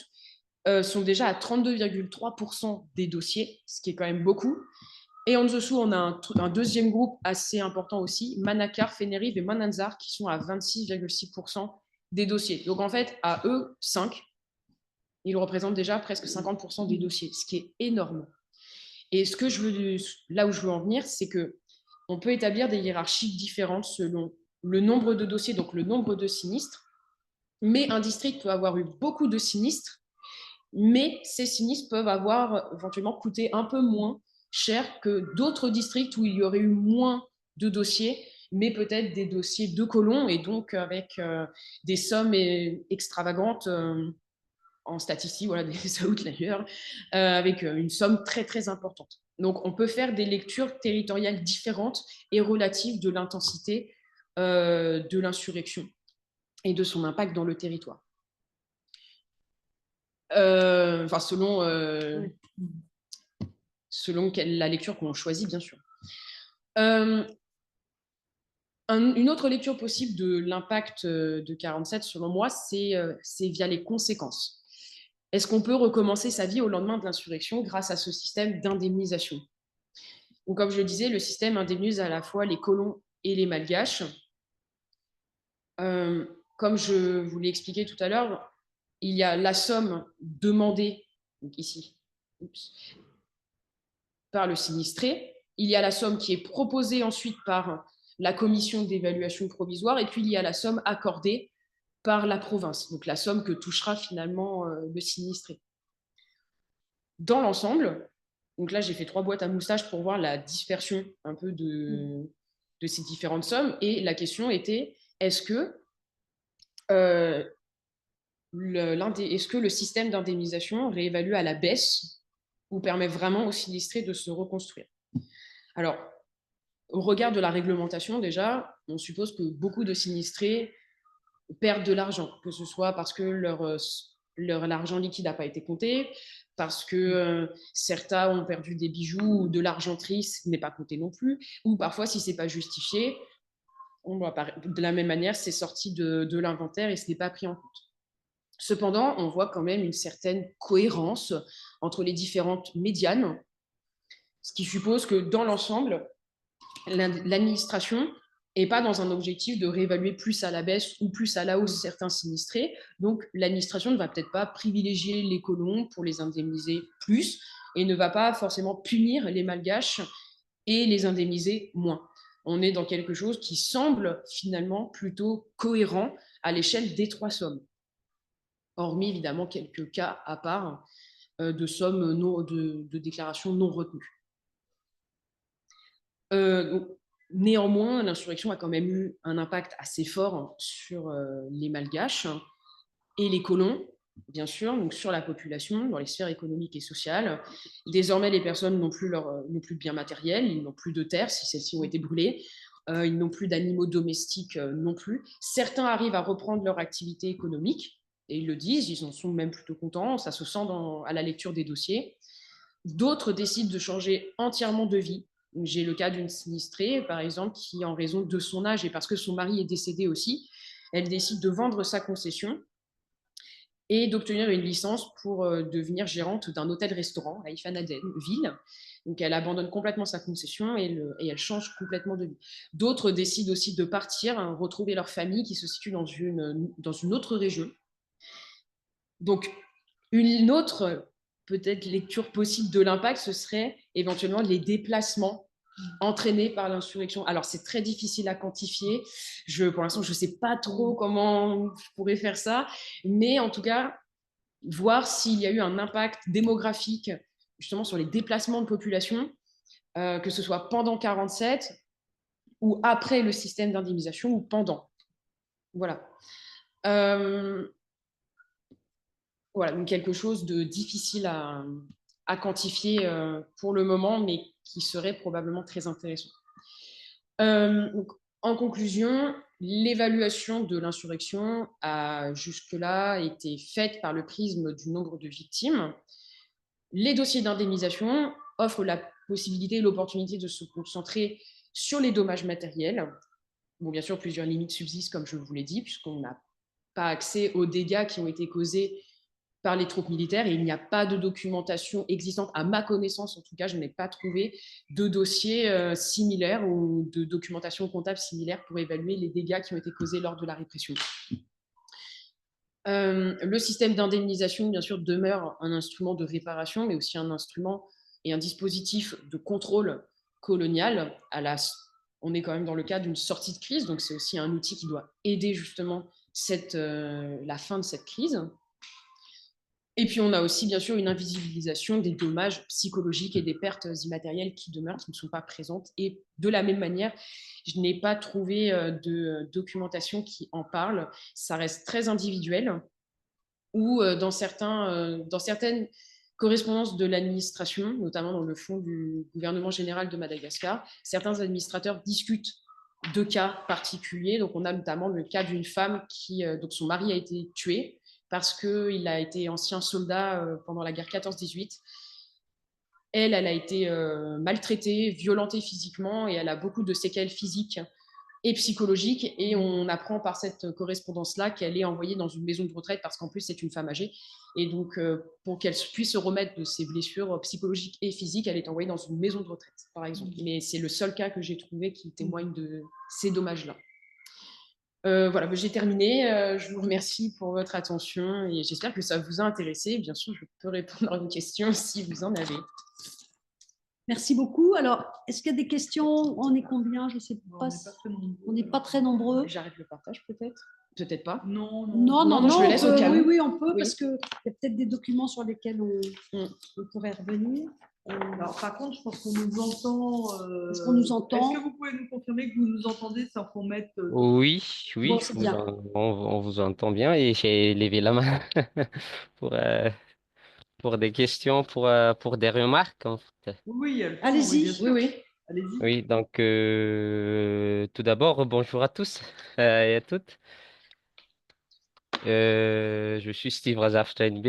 sont déjà à 32,3% des dossiers, ce qui est quand même beaucoup. Et en dessous, on a un deuxième groupe assez important aussi, Manakar, Fénérive et Mananzar, qui sont à 26,6% des dossiers. Donc en fait, à eux, 5, ils représentent déjà presque 50% des dossiers, ce qui est énorme. Et là où je veux en venir, c'est que on peut établir des hiérarchies différentes selon le nombre de dossiers, donc le nombre de sinistres. Mais un district peut avoir eu beaucoup de sinistres, mais ces sinistres peuvent avoir éventuellement coûté un peu moins cher que d'autres districts où il y aurait eu moins de dossiers, mais peut-être des dossiers de colons et donc avec des sommes extravagantes en statistique, voilà, des outliers, avec une somme très très importante. Donc on peut faire des lectures territoriales différentes et relatives de l'intensité de l'insurrection et de son impact dans le territoire. Enfin, selon la lecture qu'on choisit, bien sûr. Une autre lecture possible de l'impact de 47, selon moi, c'est via les conséquences. Est-ce qu'on peut recommencer sa vie au lendemain de l'insurrection grâce à ce système d'indemnisation? Donc, comme je le disais, le système indemnise à la fois les colons et les malgaches. Comme je vous l'ai expliqué tout à l'heure, il y a la somme demandée, donc ici, par le sinistré. Il y a la somme qui est proposée ensuite par la commission d'évaluation provisoire, et puis il y a la somme accordée par la province, donc la somme que touchera finalement le sinistré. Dans l'ensemble, donc là j'ai fait 3 boîtes à moustaches pour voir la dispersion un peu de ces différentes sommes, et la question était, est-ce que le système d'indemnisation réévalue à la baisse ou permet vraiment aux sinistrés de se reconstruire? Alors, au regard de la réglementation, déjà, on suppose que beaucoup de sinistrés perdent de l'argent, que ce soit parce que l'argent liquide n'a pas été compté, parce que certains ont perdu des bijoux ou de l'argenterie, ce n'est pas compté non plus, ou parfois, si ce n'est pas justifié, de la même manière, c'est sorti de l'inventaire et ce n'est pas pris en compte. Cependant, on voit quand même une certaine cohérence entre les différentes médianes, ce qui suppose que dans l'ensemble, l'administration n'est pas dans un objectif de réévaluer plus à la baisse ou plus à la hausse certains sinistrés. Donc, l'administration ne va peut-être pas privilégier les colons pour les indemniser plus et ne va pas forcément punir les malgaches et les indemniser moins. On est dans quelque chose qui semble finalement plutôt cohérent à l'échelle des 3 sommes. Hormis évidemment quelques cas à part de sommes de déclarations non retenues. Donc, néanmoins, l'insurrection a quand même eu un impact assez fort sur les malgaches et les colons, bien sûr, donc sur la population, dans les sphères économiques et sociales. Désormais, les personnes n'ont plus de biens matériels, ils n'ont plus de terres si celles-ci ont été brûlées, ils n'ont plus d'animaux domestiques non plus. Certains arrivent à reprendre leur activité économique, et ils le disent, ils en sont même plutôt contents, ça se sent à la lecture des dossiers. D'autres décident de changer entièrement de vie. J'ai le cas d'une sinistrée, par exemple, qui, en raison de son âge et parce que son mari est décédé aussi, elle décide de vendre sa concession et d'obtenir une licence pour devenir gérante d'un hôtel-restaurant à Ifanaden, ville. Donc elle abandonne complètement sa concession et elle change complètement de vie. D'autres décident aussi de partir, retrouver leur famille qui se situe dans une autre région. Donc une autre peut-être lecture possible de l'impact, ce serait éventuellement les déplacements entraînés par l'insurrection. Alors, c'est très difficile à quantifier. Pour l'instant, je ne sais pas trop comment je pourrais faire ça. Mais en tout cas, voir s'il y a eu un impact démographique justement sur les déplacements de population, que ce soit pendant 1947 ou après le système d'indemnisation ou pendant. Voilà. Voilà, donc quelque chose de difficile à quantifier pour le moment, mais qui serait probablement très intéressant. Donc, en conclusion, l'évaluation de l'insurrection a jusque-là été faite par le prisme du nombre de victimes. Les dossiers d'indemnisation offrent la possibilité et l'opportunité de se concentrer sur les dommages matériels. Bon, bien sûr, plusieurs limites subsistent, comme je vous l'ai dit, puisqu'on n'a pas accès aux dégâts qui ont été causés par les troupes militaires et il n'y a pas de documentation existante, à ma connaissance en tout cas, je n'ai pas trouvé de dossier similaire ou de documentation comptable similaire pour évaluer les dégâts qui ont été causés lors de la répression. Le système d'indemnisation, bien sûr, demeure un instrument de réparation, mais aussi un instrument et un dispositif de contrôle colonial. On est quand même dans le cadre d'une sortie de crise, donc c'est aussi un outil qui doit aider justement la fin de cette crise. Et puis, on a aussi, bien sûr, une invisibilisation des dommages psychologiques et des pertes immatérielles qui demeurent, qui ne sont pas présentes. Et de la même manière, je n'ai pas trouvé de documentation qui en parle. Ça reste très individuel, ou dans certaines correspondances de l'administration, notamment dans le fond du gouvernement général de Madagascar, certains administrateurs discutent de cas particuliers. Donc, on a notamment le cas d'une femme dont son mari a été tué parce qu'il a été ancien soldat pendant la guerre 14-18. Elle a été maltraitée, violentée physiquement, et elle a beaucoup de séquelles physiques et psychologiques. Et on apprend par cette correspondance-là qu'elle est envoyée dans une maison de retraite parce qu'en plus, c'est une femme âgée. Et donc, pour qu'elle puisse se remettre de ses blessures psychologiques et physiques, elle est envoyée dans une maison de retraite, par exemple. Mais c'est le seul cas que j'ai trouvé qui témoigne de ces dommages-là. Voilà, bah, j'ai terminé. Je vous remercie pour votre attention et j'espère que ça vous a intéressé. Bien sûr, je peux répondre à vos questions si vous en avez. Merci beaucoup. Alors, est-ce qu'il y a des questions? On est combien? Je ne sais pas. On n'est pas très nombreux. J'arrête le partage peut-être? Peut-être pas. Non, je le laisse au cas oui, où. oui, on peut, Oui. parce qu'il y a peut-être des documents sur lesquels on pourrait revenir. Alors, par contre, je pense qu'on nous entend. Est-ce qu'on nous entend? Est-ce que vous pouvez nous confirmer que vous nous entendez sans qu'on mette. Oui, oui, Bon, c'est bien. on vous entend bien et j'ai levé la main pour, euh, pour des questions, pour des remarques, en fait. Oui, il y a le temps, Allez-y. bien sûr. Oui, oui. Allez-y. Oui, donc tout d'abord, bonjour à tous et à toutes. Je suis Steve Razaf-Steinbe,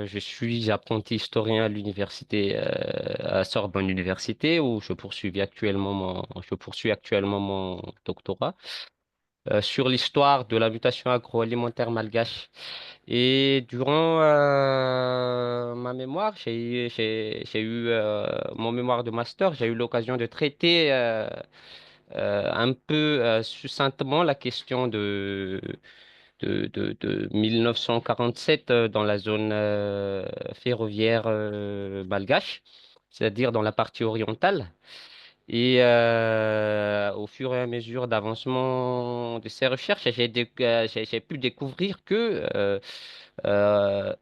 je suis apprenti historien à l'université, à Sorbonne Université, où je poursuis actuellement mon doctorat sur l'histoire de la mutation agroalimentaire malgache. Et durant ma mémoire, j'ai eu mon mémoire de master, j'ai eu l'occasion de traiter un peu succinctement la question de 1947 dans la zone ferroviaire malgache, c'est-à-dire dans la partie orientale. Et au fur et à mesure d'avancement de ces recherches, j'ai pu découvrir que euh,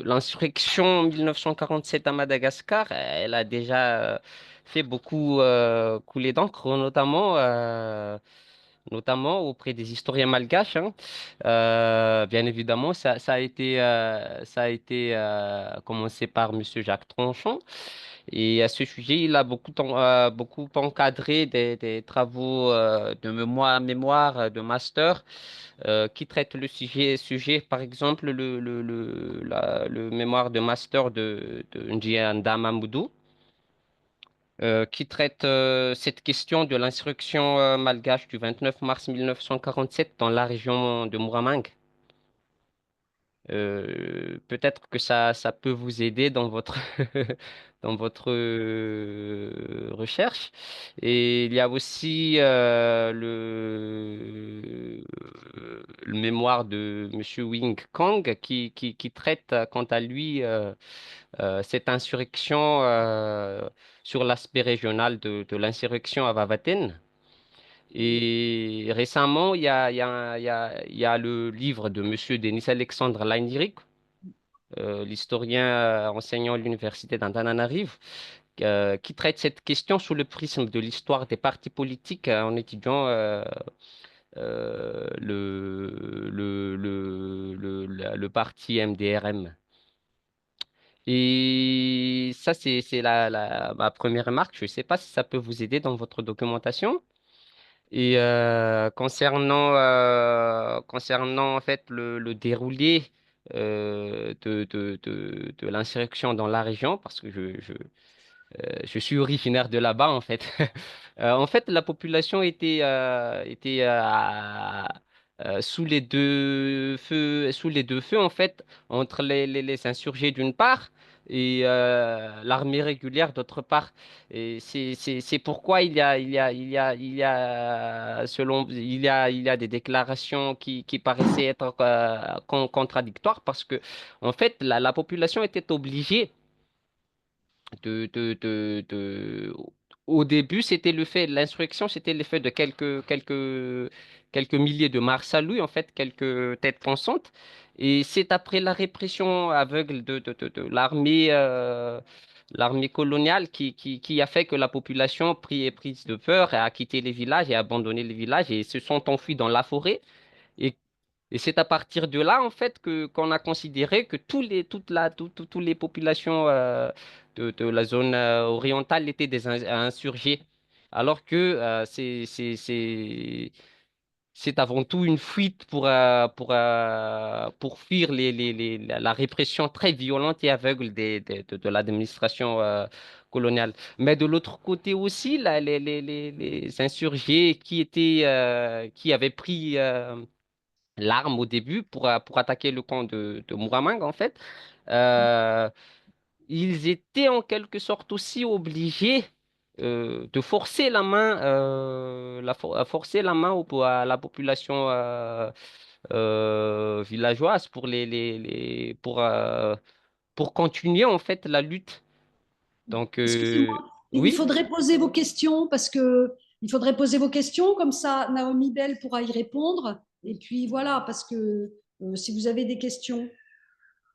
l'insurrection 1947 à Madagascar, elle a déjà fait beaucoup couler d'encre, notamment auprès des historiens malgaches, hein. Bien évidemment, ça a été commencé par Monsieur Jacques Tronchon. Et à ce sujet, il a beaucoup encadré des travaux de mémoire, de master, qui traitent sujet, par exemple, le mémoire de master de Njianda Mamoudou, qui traite cette question de l'insurrection malgache du 29 mars 1947 dans la région de Muramang. Peut-être que ça peut vous aider dans votre, dans votre recherche. Et il y a aussi le mémoire de Monsieur Wing Kang qui traite, quant à lui, cette insurrection sur l'aspect régional de l'insurrection à Vavaten. Et récemment, il y a le livre de Monsieur Denis Alexandre Leiniric, l'historien enseignant à l'université d'Antananarive, qui traite cette question sous le prisme de l'histoire des partis politiques en étudiant le parti MDRM. Et ça, c'est ma première remarque. Je ne sais pas si ça peut vous aider dans votre documentation. Et concernant en fait le déroulé de l'insurrection dans la région, parce que je suis originaire de là-bas en fait. En fait, la population était sous les deux feux en fait, entre les insurgés d'une part et l'armée régulière d'autre part. Et c'est pourquoi il y a des déclarations qui paraissaient être contradictoires parce que en fait la population était obligée de... Au début, l'insurrection, c'était le fait de quelques milliers de Marsalouis, en fait, quelques têtes pensantes. Et c'est après la répression aveugle de l'armée coloniale qui a fait que la population est prise de peur et a quitté les villages et a abandonné les villages et se sont enfuis dans la forêt. Et et c'est à partir de là, en fait, qu'on a considéré que toutes les populations de la zone orientale étaient des insurgés. Alors que c'est avant tout une fuite pour fuir la répression très violente et aveugle de l'administration coloniale. Mais de l'autre côté aussi, les insurgés qui avaient pris l'arme au début pour attaquer le camp de Muramang, en fait, euh, ils étaient en quelque sorte aussi obligés de forcer la main, forcer la main à la population villageoise pour pour continuer en fait la lutte. Donc, Excusez-moi, il oui. faudrait poser vos questions parce que il faudrait poser vos questions, comme ça Naomi Bell pourra y répondre. Et puis voilà, parce que si vous avez des questions.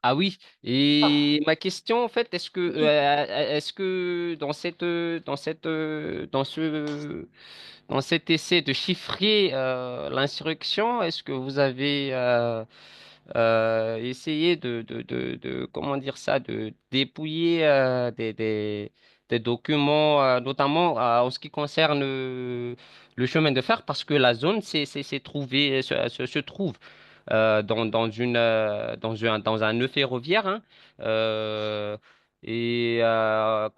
Ah oui, Ah, et ma question en fait, ok. est-ce que dans cet essai de chiffrer l'insurrection, est-ce que vous avez essayé comment dire ça, de dépouiller des documents, notamment en ce qui concerne le chemin de fer, parce que la zone c'est trouvé, se trouve dans un nœud ferroviaire, hein. Euh,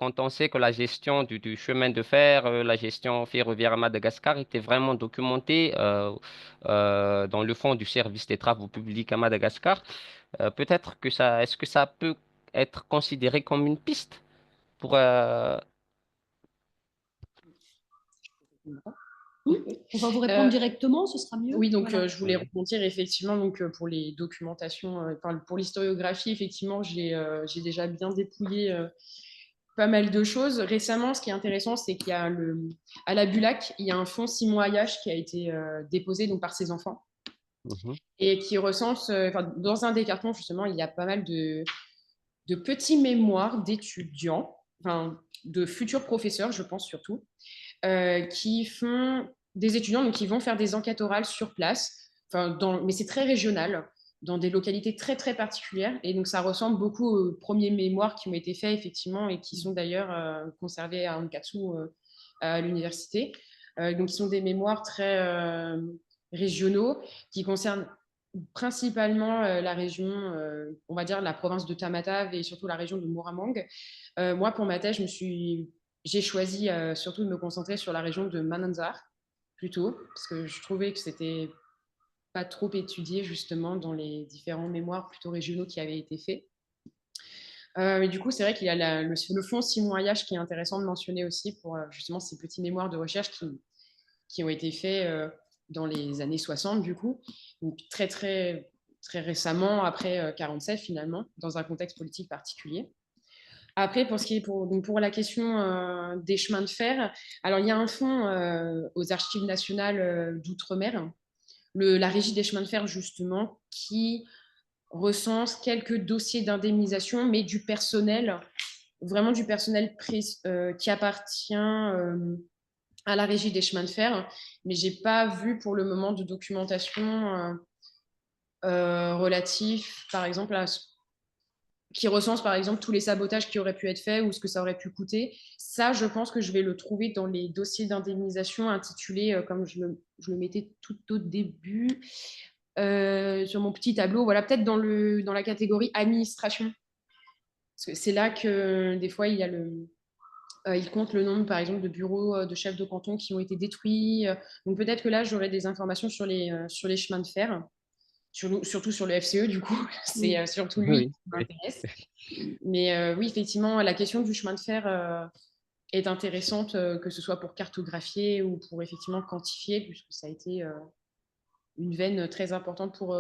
Quand on sait que la gestion du chemin de fer, la gestion ferroviaire à Madagascar était vraiment documentée dans le fond du service des travaux publics à Madagascar, peut-être que est-ce que ça peut être considéré comme une piste pour, Oui, on va vous répondre directement, ce sera mieux. Oui, donc Voilà. je voulais rebondir effectivement donc, pour les documentations, enfin, pour l'historiographie, effectivement, j'ai déjà bien dépouillé pas mal de choses. Récemment, ce qui est intéressant, c'est qu'il y a à la Bulac, il y a un fonds Simoyage qui a été déposé donc, par ses enfants Mhm, et qui recense, dans un des cartons, justement, il y a pas mal de petits mémoires d'étudiants, enfin, de futurs professeurs, je pense surtout, qui font des étudiants donc, qui vont faire des enquêtes orales sur place, mais c'est très régional, dans des localités très très particulières. Et donc ça ressemble beaucoup aux premiers mémoires qui ont été faits effectivement et qui sont d'ailleurs conservés à Ankatsu à l'université. Donc ils sont des mémoires très régionaux qui concernent principalement la région, on va dire la province de Tamatave et surtout la région de Muramang. Moi, pour ma thèse, j'ai choisi surtout de me concentrer sur la région de Mananzar, plutôt, parce que je trouvais que c'était pas trop étudié justement dans les différents mémoires plutôt régionaux qui avaient été faits. Mais du coup, c'est vrai qu'il y a le fonds Simoyage qui est intéressant de mentionner aussi pour justement ces petits mémoires de recherche qui ont été faits dans les années 60, du coup, donc très, très, très récemment, après 47 finalement, dans un contexte politique particulier. Après, pour ce qui est donc pour la question des chemins de fer, alors il y a un fonds aux Archives nationales d'outre-mer, la Régie des chemins de fer justement, qui recense quelques dossiers d'indemnisation, mais du personnel, vraiment du personnel qui appartient à la Régie des chemins de fer, mais j'ai pas vu pour le moment de documentation relatif, par exemple, qui recense par exemple tous les sabotages qui auraient pu être faits ou ce que ça aurait pu coûter. Ça, je pense que je vais le trouver dans les dossiers d'indemnisation intitulés, comme je le mettais tout au début, sur mon petit tableau, voilà, peut-être dans la catégorie administration. Parce que c'est là que des fois, il compte le nombre, par exemple, de bureaux de chefs de canton qui ont été détruits. Donc peut-être que là, j'aurai des informations sur les chemins de fer, surtout sur le FCE, du coup. C'est surtout lui oui, qui m'intéresse. Mais oui, effectivement, la question du chemin de fer est intéressante, que ce soit pour cartographier ou pour effectivement quantifier, puisque ça a été une veine très importante pour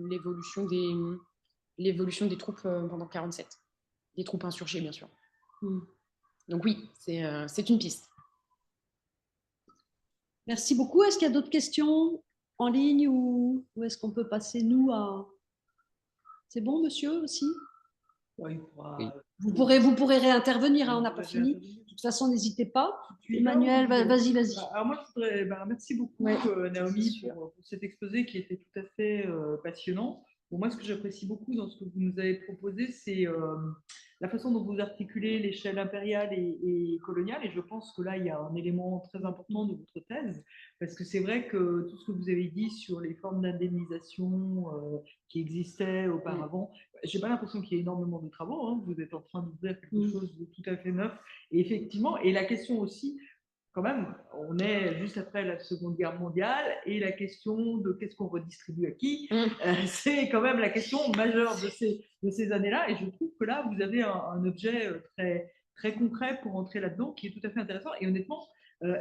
l'évolution des troupes pendant 47, des troupes insurgées, bien sûr. Donc oui, c'est une piste. Merci beaucoup. Est-ce qu'il y a d'autres questions en ligne ou est-ce qu'on peut passer, nous, à... C'est bon, monsieur, aussi? Ouais, il pourra- oui. Vous pourrez réintervenir, hein, on n'a pas Ouais, fini. réintervenir. De toute façon, n'hésitez pas. Puis là, Emmanuel, vas-y, vas-y. Alors moi, je voudrais, merci beaucoup Ouais, Naomi sûr. pour cet exposé qui était tout à fait passionnant. Bon, moi, ce que j'apprécie beaucoup dans ce que vous nous avez proposé, c'est la façon dont vous articulez l'échelle impériale et coloniale. Et je pense que là, il y a un élément très important de votre thèse, parce que c'est vrai que tout ce que vous avez dit sur les formes d'indemnisation qui existaient auparavant, j'ai pas l'impression qu'il y ait énormément de travaux, hein. Vous êtes en train d'ouvrir quelque chose de tout à fait neuf. Et effectivement, et la question aussi, quand même, on est juste après la Seconde Guerre mondiale et la question de qu'est-ce qu'on redistribue à qui, c'est quand même la question majeure de ces années-là. Et je trouve que là, vous avez un objet très, très concret pour entrer là-dedans, qui est tout à fait intéressant. Et honnêtement,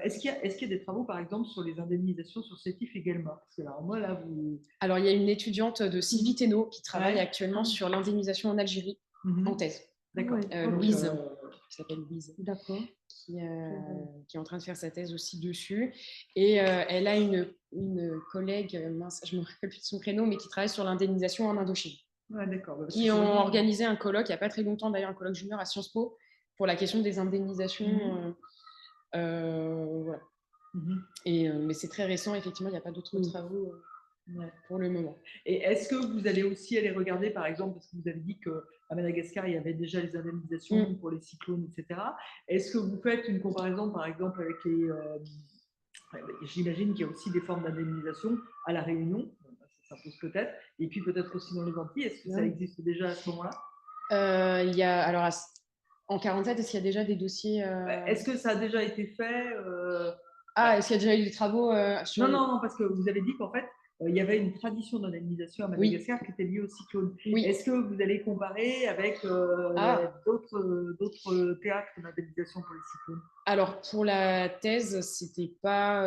est-ce qu'il y a des travaux, par exemple, sur les indemnisations sur CETIF également? Parce que alors, moi, là, vous... Alors, il y a une étudiante de Sylvie Thénault qui travaille Ouais. actuellement sur l'indemnisation en Algérie en thèse. D'accord. Louise, qui s'appelle Louise, D'accord. qui est en train de faire sa thèse aussi dessus. Et elle a une collègue, mince, je ne me rappelle plus de son prénom, mais qui travaille sur l'indemnisation en Indochine. Ouais, d'accord. Bah, Qui ont organisé un colloque, il n'y a pas très longtemps d'ailleurs, un colloque junior à Sciences Po, pour la question des indemnisations. Voilà. Mais c'est très récent, effectivement, il n'y a pas d'autres travaux pour le moment. Et est-ce que vous allez aussi aller regarder, par exemple, parce que vous avez dit qu'à Madagascar, il y avait déjà les indemnisations pour les cyclones, etc. Est-ce que vous faites une comparaison, par exemple, avec les... j'imagine qu'il y a aussi des formes d'indemnisation à La Réunion, ça s'impose peut-être, et puis peut-être aussi dans les Antilles. Est-ce que ça existe déjà à ce moment-là? Il y a, alors, en 47, est-ce qu'il y a déjà des dossiers Est-ce que ça a déjà été fait est-ce qu'il y a déjà eu des travaux sur... Non, parce que vous avez dit qu'en fait, il y avait une tradition d'indemnisation à Madagascar qui était liée au cyclone. Oui. Est-ce que vous allez comparer avec d'autres théâtres d'indemnisation pour les cyclones? Alors, pour la thèse, c'était pas...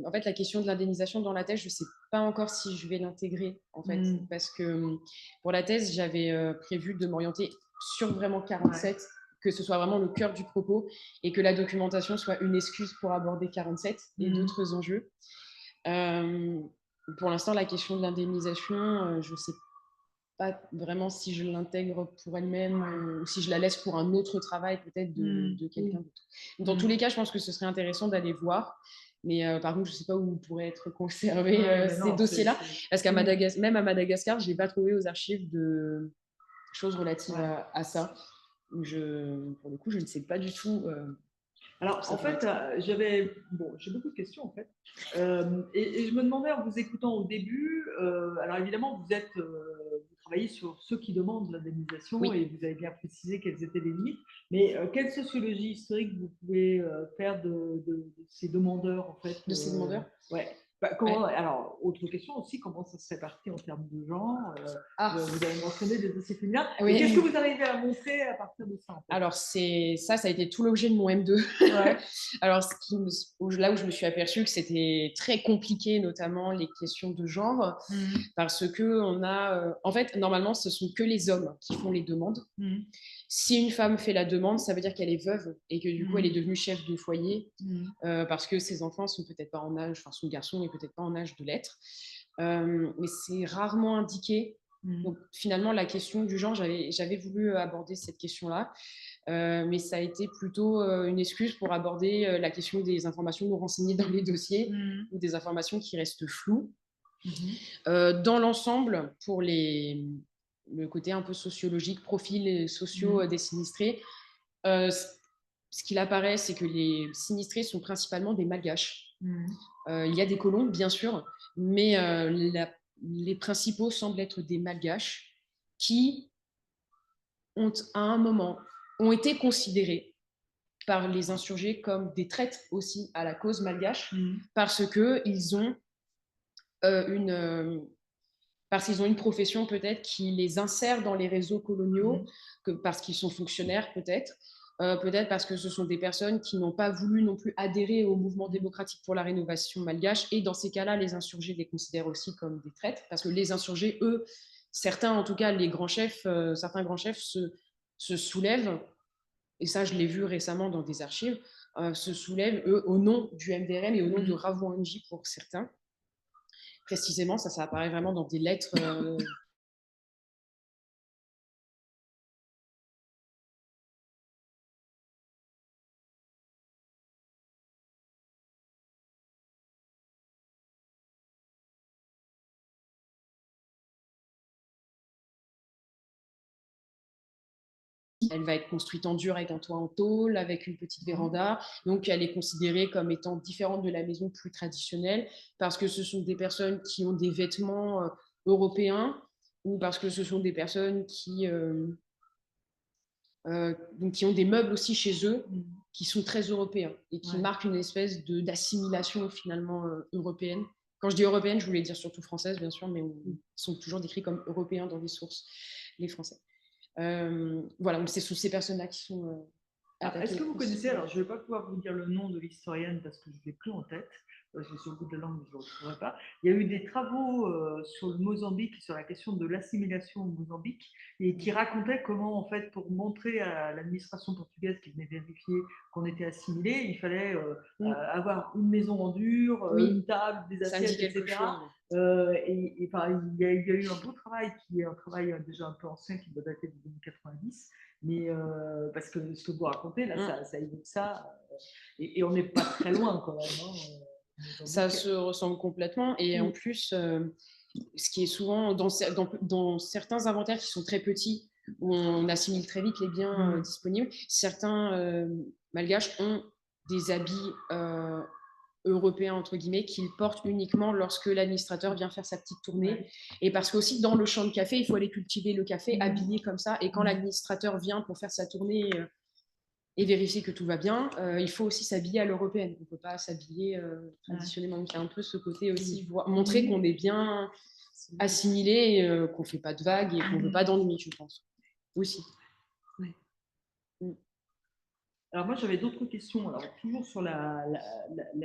En fait, la question de l'indemnisation dans la thèse, je ne sais pas encore si je vais l'intégrer, en fait. Parce que pour la thèse, j'avais prévu de m'orienter sur vraiment 47, que ce soit vraiment le cœur du propos, et que la documentation soit une excuse pour aborder 47 et d'autres enjeux. Pour l'instant, la question de l'indemnisation, je ne sais pas vraiment si je l'intègre pour elle-même ou si je la laisse pour un autre travail peut-être de quelqu'un d'autre. Dans tous les cas, je pense que ce serait intéressant d'aller voir. Mais par contre, je ne sais pas où pourraient être conservés ces dossiers-là. Parce qu'à même à Madagascar, je n'ai pas trouvé aux archives de choses relatives à ça. Pour le coup, je ne sais pas du tout. Alors, en fait, j'ai beaucoup de questions, en fait. Et je me demandais, en vous écoutant au début, alors évidemment, vous travaillez sur ceux qui demandent l'indemnisation et vous avez bien précisé quelles étaient les limites. Mais quelle sociologie historique vous pouvez faire de ces demandeurs, en fait? De ces demandeurs? Ouais. Alors, autre question aussi, comment ça se répartit en termes de genre? Vous avez mentionné des dossiers féminins. Oui. Qu'est-ce que vous arrivez à montrer à partir de ça, en fait? Alors, ça a été tout l'objet de mon M2. Alors, là où je me suis aperçue que c'était très compliqué, notamment les questions de genre, parce que en fait, normalement, ce sont que les hommes qui font les demandes. Si une femme fait la demande, ça veut dire qu'elle est veuve et que du coup, elle est devenue chef de foyer parce que ses enfants sont peut-être pas en âge, enfin, son garçon n'est peut-être pas en âge de l'être. Mais c'est rarement indiqué. Donc, finalement, la question du genre, j'avais voulu aborder cette question-là, mais ça a été plutôt une excuse pour aborder la question des informations non renseignées dans les dossiers ou des informations qui restent floues. Dans l'ensemble, pour le côté un peu sociologique, profils sociaux des sinistrés, ce qu'il apparaît, c'est que les sinistrés sont principalement des malgaches. Il y a des colons, bien sûr, mais les principaux semblent être des malgaches qui à un moment, ont été considérés par les insurgés comme des traîtres aussi à la cause malgache parce qu'ils ont une profession peut-être qui les insère dans les réseaux coloniaux, parce qu'ils sont fonctionnaires peut-être, peut-être parce que ce sont des personnes qui n'ont pas voulu non plus adhérer au mouvement démocratique pour la rénovation malgache, et dans ces cas-là, les insurgés les considèrent aussi comme des traîtres, parce que les insurgés, eux, certains, en tout cas les grands chefs, certains grands chefs se soulèvent, et ça je l'ai vu récemment dans des archives, se soulèvent, eux, au nom du MDRM et au nom de Ravoanji pour certains. Précisément, ça apparaît vraiment dans des lettres. Elle va être construite en dur avec un toit en tôle, avec une petite véranda. Donc, elle est considérée comme étant différente de la maison plus traditionnelle parce que ce sont des personnes qui ont des vêtements européens ou parce que ce sont des personnes qui ont des meubles aussi chez eux qui sont très européens et qui marquent une espèce d'assimilation finalement européenne. Quand je dis européenne, je voulais dire surtout française, bien sûr, mais ils sont toujours décrits comme européens dans les sources, les Français. Voilà, donc ce sont ces personnes-là qui sont attaquer Est-ce que vous le connaissez, consul. alors je ne vais pas pouvoir vous dire le nom de l'historienne parce que je ne l'ai plus en tête, je l'ai sur le bout de la langue, mais je ne le retrouverai pas. Il y a eu des travaux sur le Mozambique, sur la question de l'assimilation au Mozambique, et qui racontait comment, en fait, pour montrer à l'administration portugaise qui venait vérifier qu'on était assimilé, il fallait avoir une maison en dur, Oui. une table, des Ça me dit assiettes, quelque etc. chose. Enfin, il y a eu un beau travail qui est un travail déjà un peu ancien qui doit dater de 1990, mais parce que ce que vous racontez là, ça évoque ça, et on n'est pas très loin quand même. Ça se ressemble complètement. Et en Mm. plus, ce qui est souvent dans certains inventaires qui sont très petits, où on assimile très vite les biens disponibles, certains malgaches ont des habits européens, entre guillemets, qu'ils portent uniquement lorsque l'administrateur vient faire sa petite tournée. Ouais. Et parce qu'aussi, dans le champ de café, il faut aller cultiver le café habillé comme ça. Et quand l'administrateur vient pour faire sa tournée et vérifier que tout va bien, il faut aussi s'habiller à l'européenne. On ne peut pas s'habiller traditionnellement. Donc, il y a un peu ce côté aussi, montrer qu'on est bien assimilé, qu'on ne fait pas de vagues et qu'on ne veut pas d'ennuis, je pense. Aussi. Ouais. Alors moi, j'avais d'autres questions, alors toujours sur la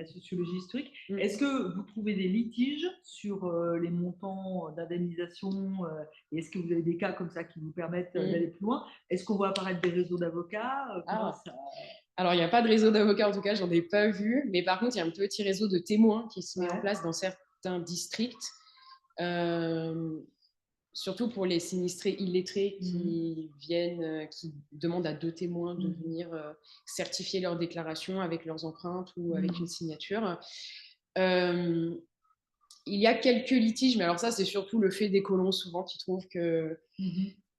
sociologie historique. Est-ce que vous trouvez des litiges sur les montants d'indemnisation et est-ce que vous avez des cas comme ça qui vous permettent d'aller plus loin? Est-ce qu'on voit apparaître des réseaux d'avocats? Alors, il n'y a pas de réseau d'avocats, en tout cas, j'en ai pas vu. Mais par contre, il y a un petit réseau de témoins qui se met en place dans certains districts. Surtout pour les sinistrés illettrés qui viennent, qui demandent à 2 témoins de venir certifier leur déclaration avec leurs empreintes ou avec une signature. Il y a quelques litiges, mais alors ça, c'est surtout le fait des colons souvent qui trouvent que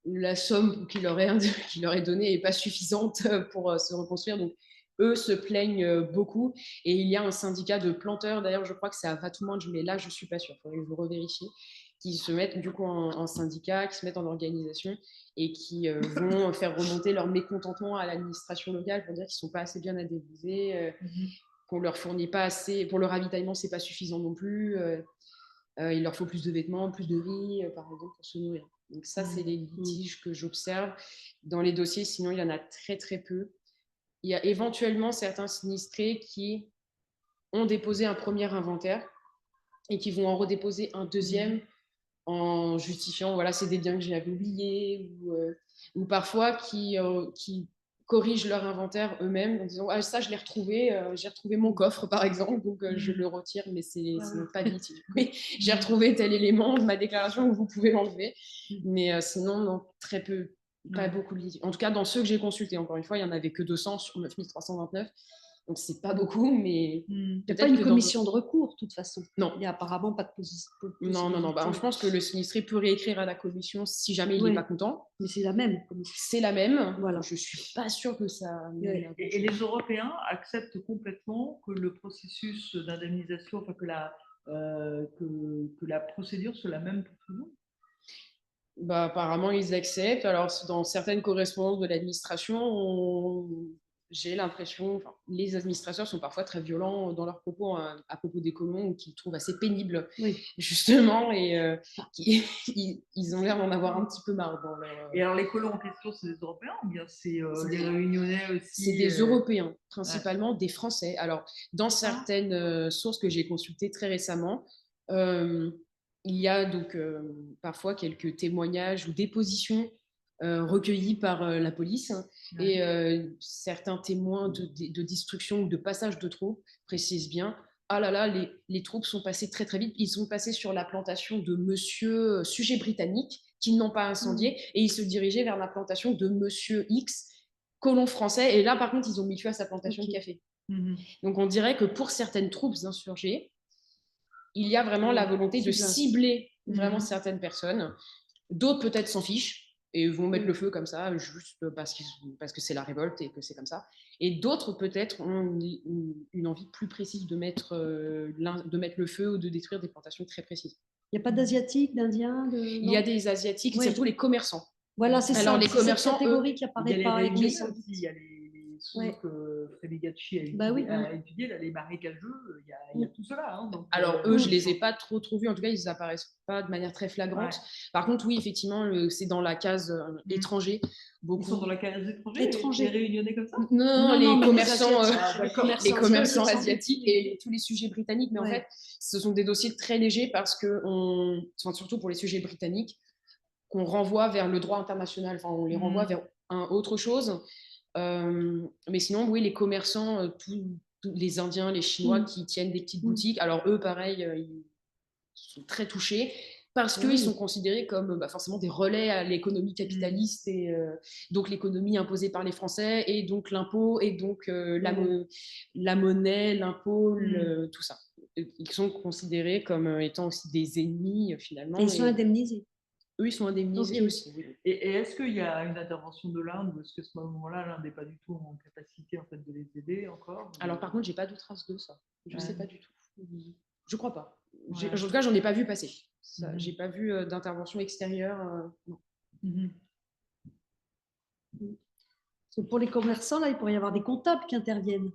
la somme qu'il leur est donnée n'est pas suffisante pour se reconstruire. Donc, eux se plaignent beaucoup. Et il y a un syndicat de planteurs, d'ailleurs, je crois que c'est à Vatoumange, mais là, je ne suis pas sûre, il faudrait que je revérifie, qui se mettent du coup en syndicat, qui se mettent en organisation et qui vont faire remonter leur mécontentement à l'administration locale pour dire qu'ils ne sont pas assez bien indemnisés, qu'on ne leur fournit pas assez, pour le ravitaillement, ce n'est pas suffisant non plus. Il leur faut plus de vêtements, plus de riz, par exemple, pour se nourrir. Donc ça, c'est les litiges que j'observe dans les dossiers. Sinon, il y en a très, très peu. Il y a éventuellement certains sinistrés qui ont déposé un premier inventaire et qui vont en redéposer un deuxième en justifiant, voilà, c'est des biens que j'avais oubliés, ou parfois qui corrigent leur inventaire eux-mêmes en disant ça, je l'ai retrouvé, j'ai retrouvé mon coffre, par exemple, donc je le retire, mais c'est pas de litige. Mais j'ai retrouvé tel élément de ma déclaration, vous pouvez l'enlever. Mais sinon, non, très peu, pas beaucoup de litiges. En tout cas, dans ceux que j'ai consultés, encore une fois, il n'y en avait que 200 sur 9329. Donc, c'est pas beaucoup, mais il n'y a pas une commission de recours, de toute façon. Non. Il n'y a apparemment pas de position. Non. Bah, je pense que le sinistré peut réécrire à la commission si jamais il n'est pas content. Mais c'est la même. C'est la même. Voilà. Je ne suis pas sûre que ça... Et les Européens acceptent complètement que le processus d'indemnisation, enfin que la procédure soit la même pour tout le monde? Bah, apparemment, ils acceptent. Alors, dans certaines correspondances de l'administration, j'ai l'impression, les administrateurs sont parfois très violents dans leurs propos à propos des colons ou qu'ils trouvent assez pénibles, justement, et ils ont l'air d'en avoir un petit peu marre. Et alors, les colons en question, c'est des Européens ou bien c'est des Réunionnais aussi? C'est des Européens, principalement des Français. Alors, dans certaines sources que j'ai consultées très récemment, il y a donc parfois quelques témoignages ou dépositions recueillis par la police et certains témoins de destruction ou de passage de troupes précisent bien ah là là, les troupes sont passées très très vite, ils sont passés sur la plantation de monsieur sujet britannique qu'ils n'ont pas incendié et ils se dirigeaient vers la plantation de monsieur X colon français et là par contre ils ont mis feu à sa plantation de café. Donc on dirait que pour certaines troupes insurgées il y a vraiment la volonté de cibler vraiment certaines personnes. D'autres peut-être s'en fichent et vont mettre le feu comme ça, juste parce que c'est la révolte et que c'est comme ça. Et d'autres peut-être ont une envie plus précise de mettre le feu ou de détruire des plantations très précises. Il n'y a pas d'Asiatiques, d'Indiens Il y a des Asiatiques, surtout les commerçants. Voilà, c'est ça. Alors les commerçants, cette catégorie qui apparaît pas. Il y a les sources Ouais. que Frémigacci a Bah oui. étudiées, là, les marécageux, il y a tout cela. Hein, donc, Alors, eux, je les ai pas trop vus. En tout cas, ils apparaissent pas de manière très flagrante. Ouais. Par contre, oui, effectivement, c'est dans la case étranger. Ils sont dans la case étrangère, Étrangers. les réunionnais comme ça? Non, les mais commerçants, Asiatiques, les commerçants asiatiques. asiatiques et tous les sujets britanniques. Mais en Ouais. fait, ce sont des dossiers très légers parce que, surtout pour les sujets britanniques, qu'on renvoie vers le droit international. Enfin, on les renvoie vers autre chose. Mais sinon, oui, les commerçants, tous les Indiens, les Chinois qui tiennent des petites boutiques, alors eux, pareil, ils sont très touchés parce qu'ils sont considérés comme forcément des relais à l'économie capitaliste et donc l'économie imposée par les Français et donc l'impôt et donc la monnaie, l'impôt, tout ça. Ils sont considérés comme étant aussi des ennemis finalement. Et ils sont indemnisés. Eux, ils sont indemnisés Ok. aussi. Oui. Et est-ce qu'il y a une intervention de l'Inde ou est-ce que à ce moment-là, l'Inde n'est pas du tout en capacité en fait, de les aider encore? Alors par contre, j'ai pas de traces de ça. Je Ouais. sais pas du tout. Je crois pas. Ouais. En tout cas, j'en ai pas vu passer. J'ai pas vu d'intervention extérieure. Non. Parce que pour les commerçants, là, il pourrait y avoir des comptables qui interviennent.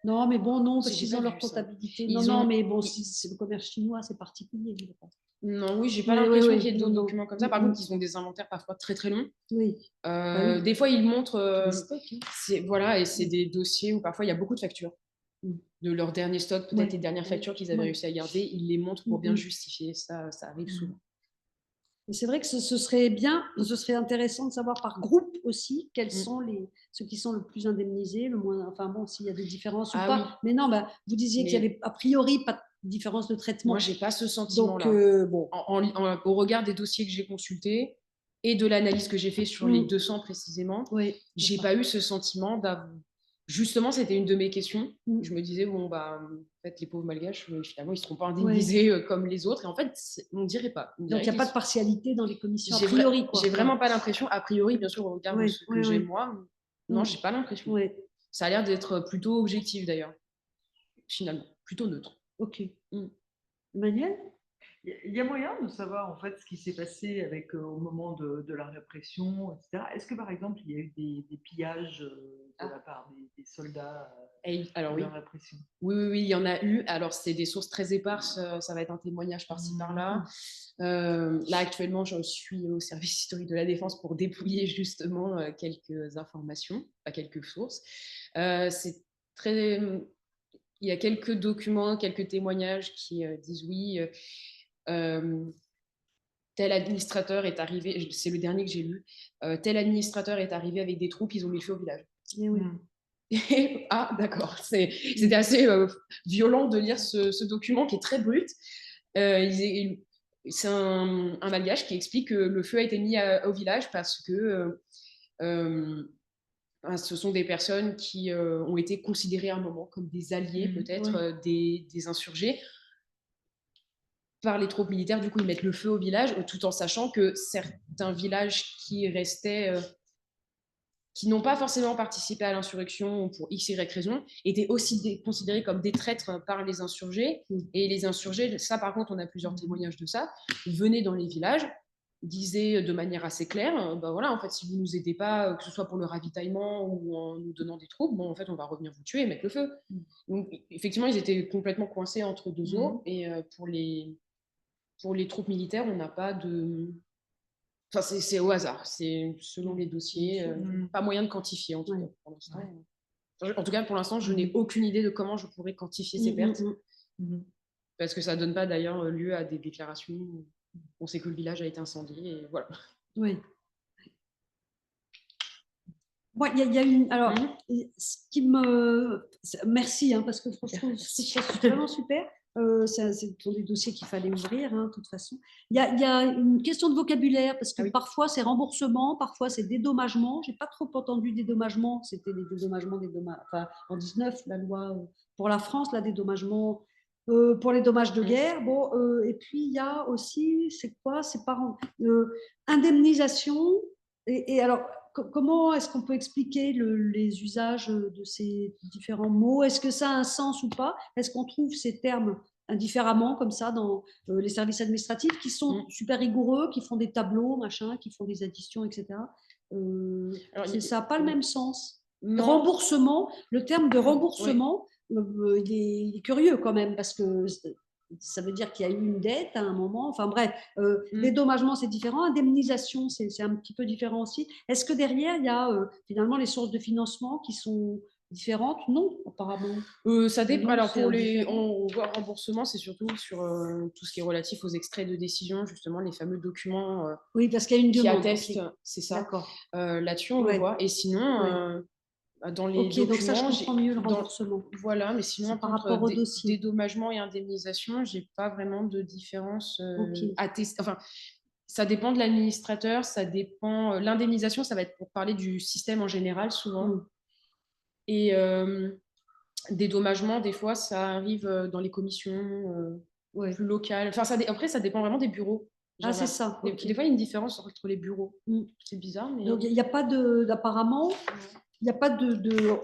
Non, mais bon, non, parce J'ai qu'ils pas ont leur vu ça. comptabilité. Ils non, ont- mais bon, si c'est le commerce chinois, c'est particulier. Je pense. Non, oui, j'ai pas Oui, l'impression oui, qu'il y ait oui. d'autres Non, non. documents comme ça. Par contre, ils ont des inventaires parfois très très longs. Oui. Bah oui. Des fois, ils montrent. Les stocks, hein. Voilà, et c'est des dossiers où parfois il y a beaucoup de factures de leur dernier stock, peut-être les dernières factures qu'ils avaient réussi à garder. Ils les montrent pour bien justifier. Ça arrive souvent. Mais c'est vrai que ce serait bien, ce serait intéressant de savoir par groupe aussi quels sont ceux qui sont le plus indemnisés, le moins. Enfin bon, s'il y a des différences ou pas. Oui. Mais non, vous disiez qu'il y avait a priori pas de différence de traitement. Moi, j'ai pas ce sentiment-là. Donc, au regard des dossiers que j'ai consultés et de l'analyse que j'ai fait sur les 200 précisément, j'ai pas eu ce sentiment d'avoir. Justement, c'était une de mes questions. Je me disais, bon, en fait, les pauvres malgaches, finalement, ils ne seront pas indemnisés comme les autres. Et en fait, on ne dirait pas. Donc, il n'y a pas de partialité dans les commissions, a J'ai priori. J'ai vraiment pas l'impression, a priori, bien sûr, au regard de ce que j'ai moi. Non, j'ai pas l'impression. Ça a l'air d'être plutôt objectif, d'ailleurs, finalement. Plutôt neutre. Ok. Emmanuel ? Il y a moyen de savoir en fait ce qui s'est passé avec au moment de la répression, etc. Est-ce que par exemple il y a eu des pillages de la part des soldats de la répression? Oui, il y en a eu. Alors c'est des sources très éparses, ça va être un témoignage par-ci par-là. Là actuellement, je suis au service historique de la défense pour dépouiller justement quelques informations, pas quelques sources. C'est très. Il y a quelques documents, quelques témoignages qui disent oui. Tel administrateur est arrivé, c'est le dernier que j'ai lu, tel administrateur est arrivé avec des troupes, ils ont mis le feu au village. Ah, d'accord. C'était assez violent de lire ce document qui est très brut. C'est un malgache qui explique que le feu a été mis au village parce que ce sont des personnes qui ont été considérées à un moment comme des alliés, peut-être, des insurgés. Par les troupes militaires, du coup, ils mettent le feu au village, tout en sachant que certains villages qui restaient, qui n'ont pas forcément participé à l'insurrection pour x, y raison, étaient aussi considérés comme des traîtres par les insurgés. Et les insurgés, ça par contre, on a plusieurs témoignages de ça, venaient dans les villages, disaient de manière assez claire, voilà, en fait, si vous nous aidez pas, que ce soit pour le ravitaillement ou en nous donnant des troupes, en fait, on va revenir vous tuer et mettre le feu. Donc, effectivement, ils étaient complètement coincés entre deux eaux. Et pour les troupes militaires, on n'a pas de. Enfin, c'est au hasard, c'est selon les dossiers, pas moyen de quantifier en tout cas pour l'instant. En tout cas, pour l'instant, je n'ai aucune idée de comment je pourrais quantifier ces pertes, parce que ça ne donne pas d'ailleurs lieu à des déclarations. On sait que le village a été incendié et voilà. Oui. Bon, il y a une. Alors, ce qui me. Merci, parce que franchement, c'est vraiment super. C'est des dossiers qu'il fallait ouvrir, de toute façon. Il y a une question de vocabulaire, parce que parfois c'est remboursement, parfois c'est dédommagement. Je n'ai pas trop entendu dédommagement, c'était des dédommagements, enfin, en 19, la loi pour la France, là, dédommagement pour les dommages de guerre. Bon, et puis il y a aussi, c'est quoi? C'est indemnisation. Et alors, comment est-ce qu'on peut expliquer les usages de ces différents mots? Est-ce que ça a un sens ou pas? Est-ce qu'on trouve ces termes indifféremment, comme ça, dans les services administratifs, qui sont super rigoureux, qui font des tableaux, machin, qui font des additions, etc. Ça n'a pas le même sens. Non. Remboursement, le terme de remboursement, il est curieux quand même, parce que ça veut dire qu'il y a eu une dette à un moment. Enfin bref, dédommagement, c'est différent. Indemnisation, c'est un petit peu différent aussi. Est-ce que derrière, il y a finalement les sources de financement qui sont différentes? Non, apparemment. Ça dépend. Non, Alors, c'est pour indifférent. on voit remboursement, c'est surtout sur tout ce qui est relatif aux extraits de décision, justement, les fameux documents Oui, parce qu'il y a une qui demande. attestent, Ok. c'est ça. D'accord. Là-dessus, on le Ouais. voit. Et sinon, Ouais. dans les Ok, donc ça, je documents, comprends mieux le remboursement. voilà, mais sinon, C'est par entre rapport au dossier. dédommagement et indemnisation, j'ai pas vraiment de différence Ok. Enfin, ça dépend de l'administrateur, ça dépend. L'indemnisation, ça va être pour parler du système en général, souvent. Mm. Et dédommagement, des fois, ça arrive dans les commissions Ouais. plus locales. Enfin, après, ça dépend vraiment des bureaux. Ah, c'est ça. Des, Ok. des fois, il y a une différence entre les bureaux. Mm. C'est bizarre, mais. Donc, il n'y a pas apparemment, il n'y a pas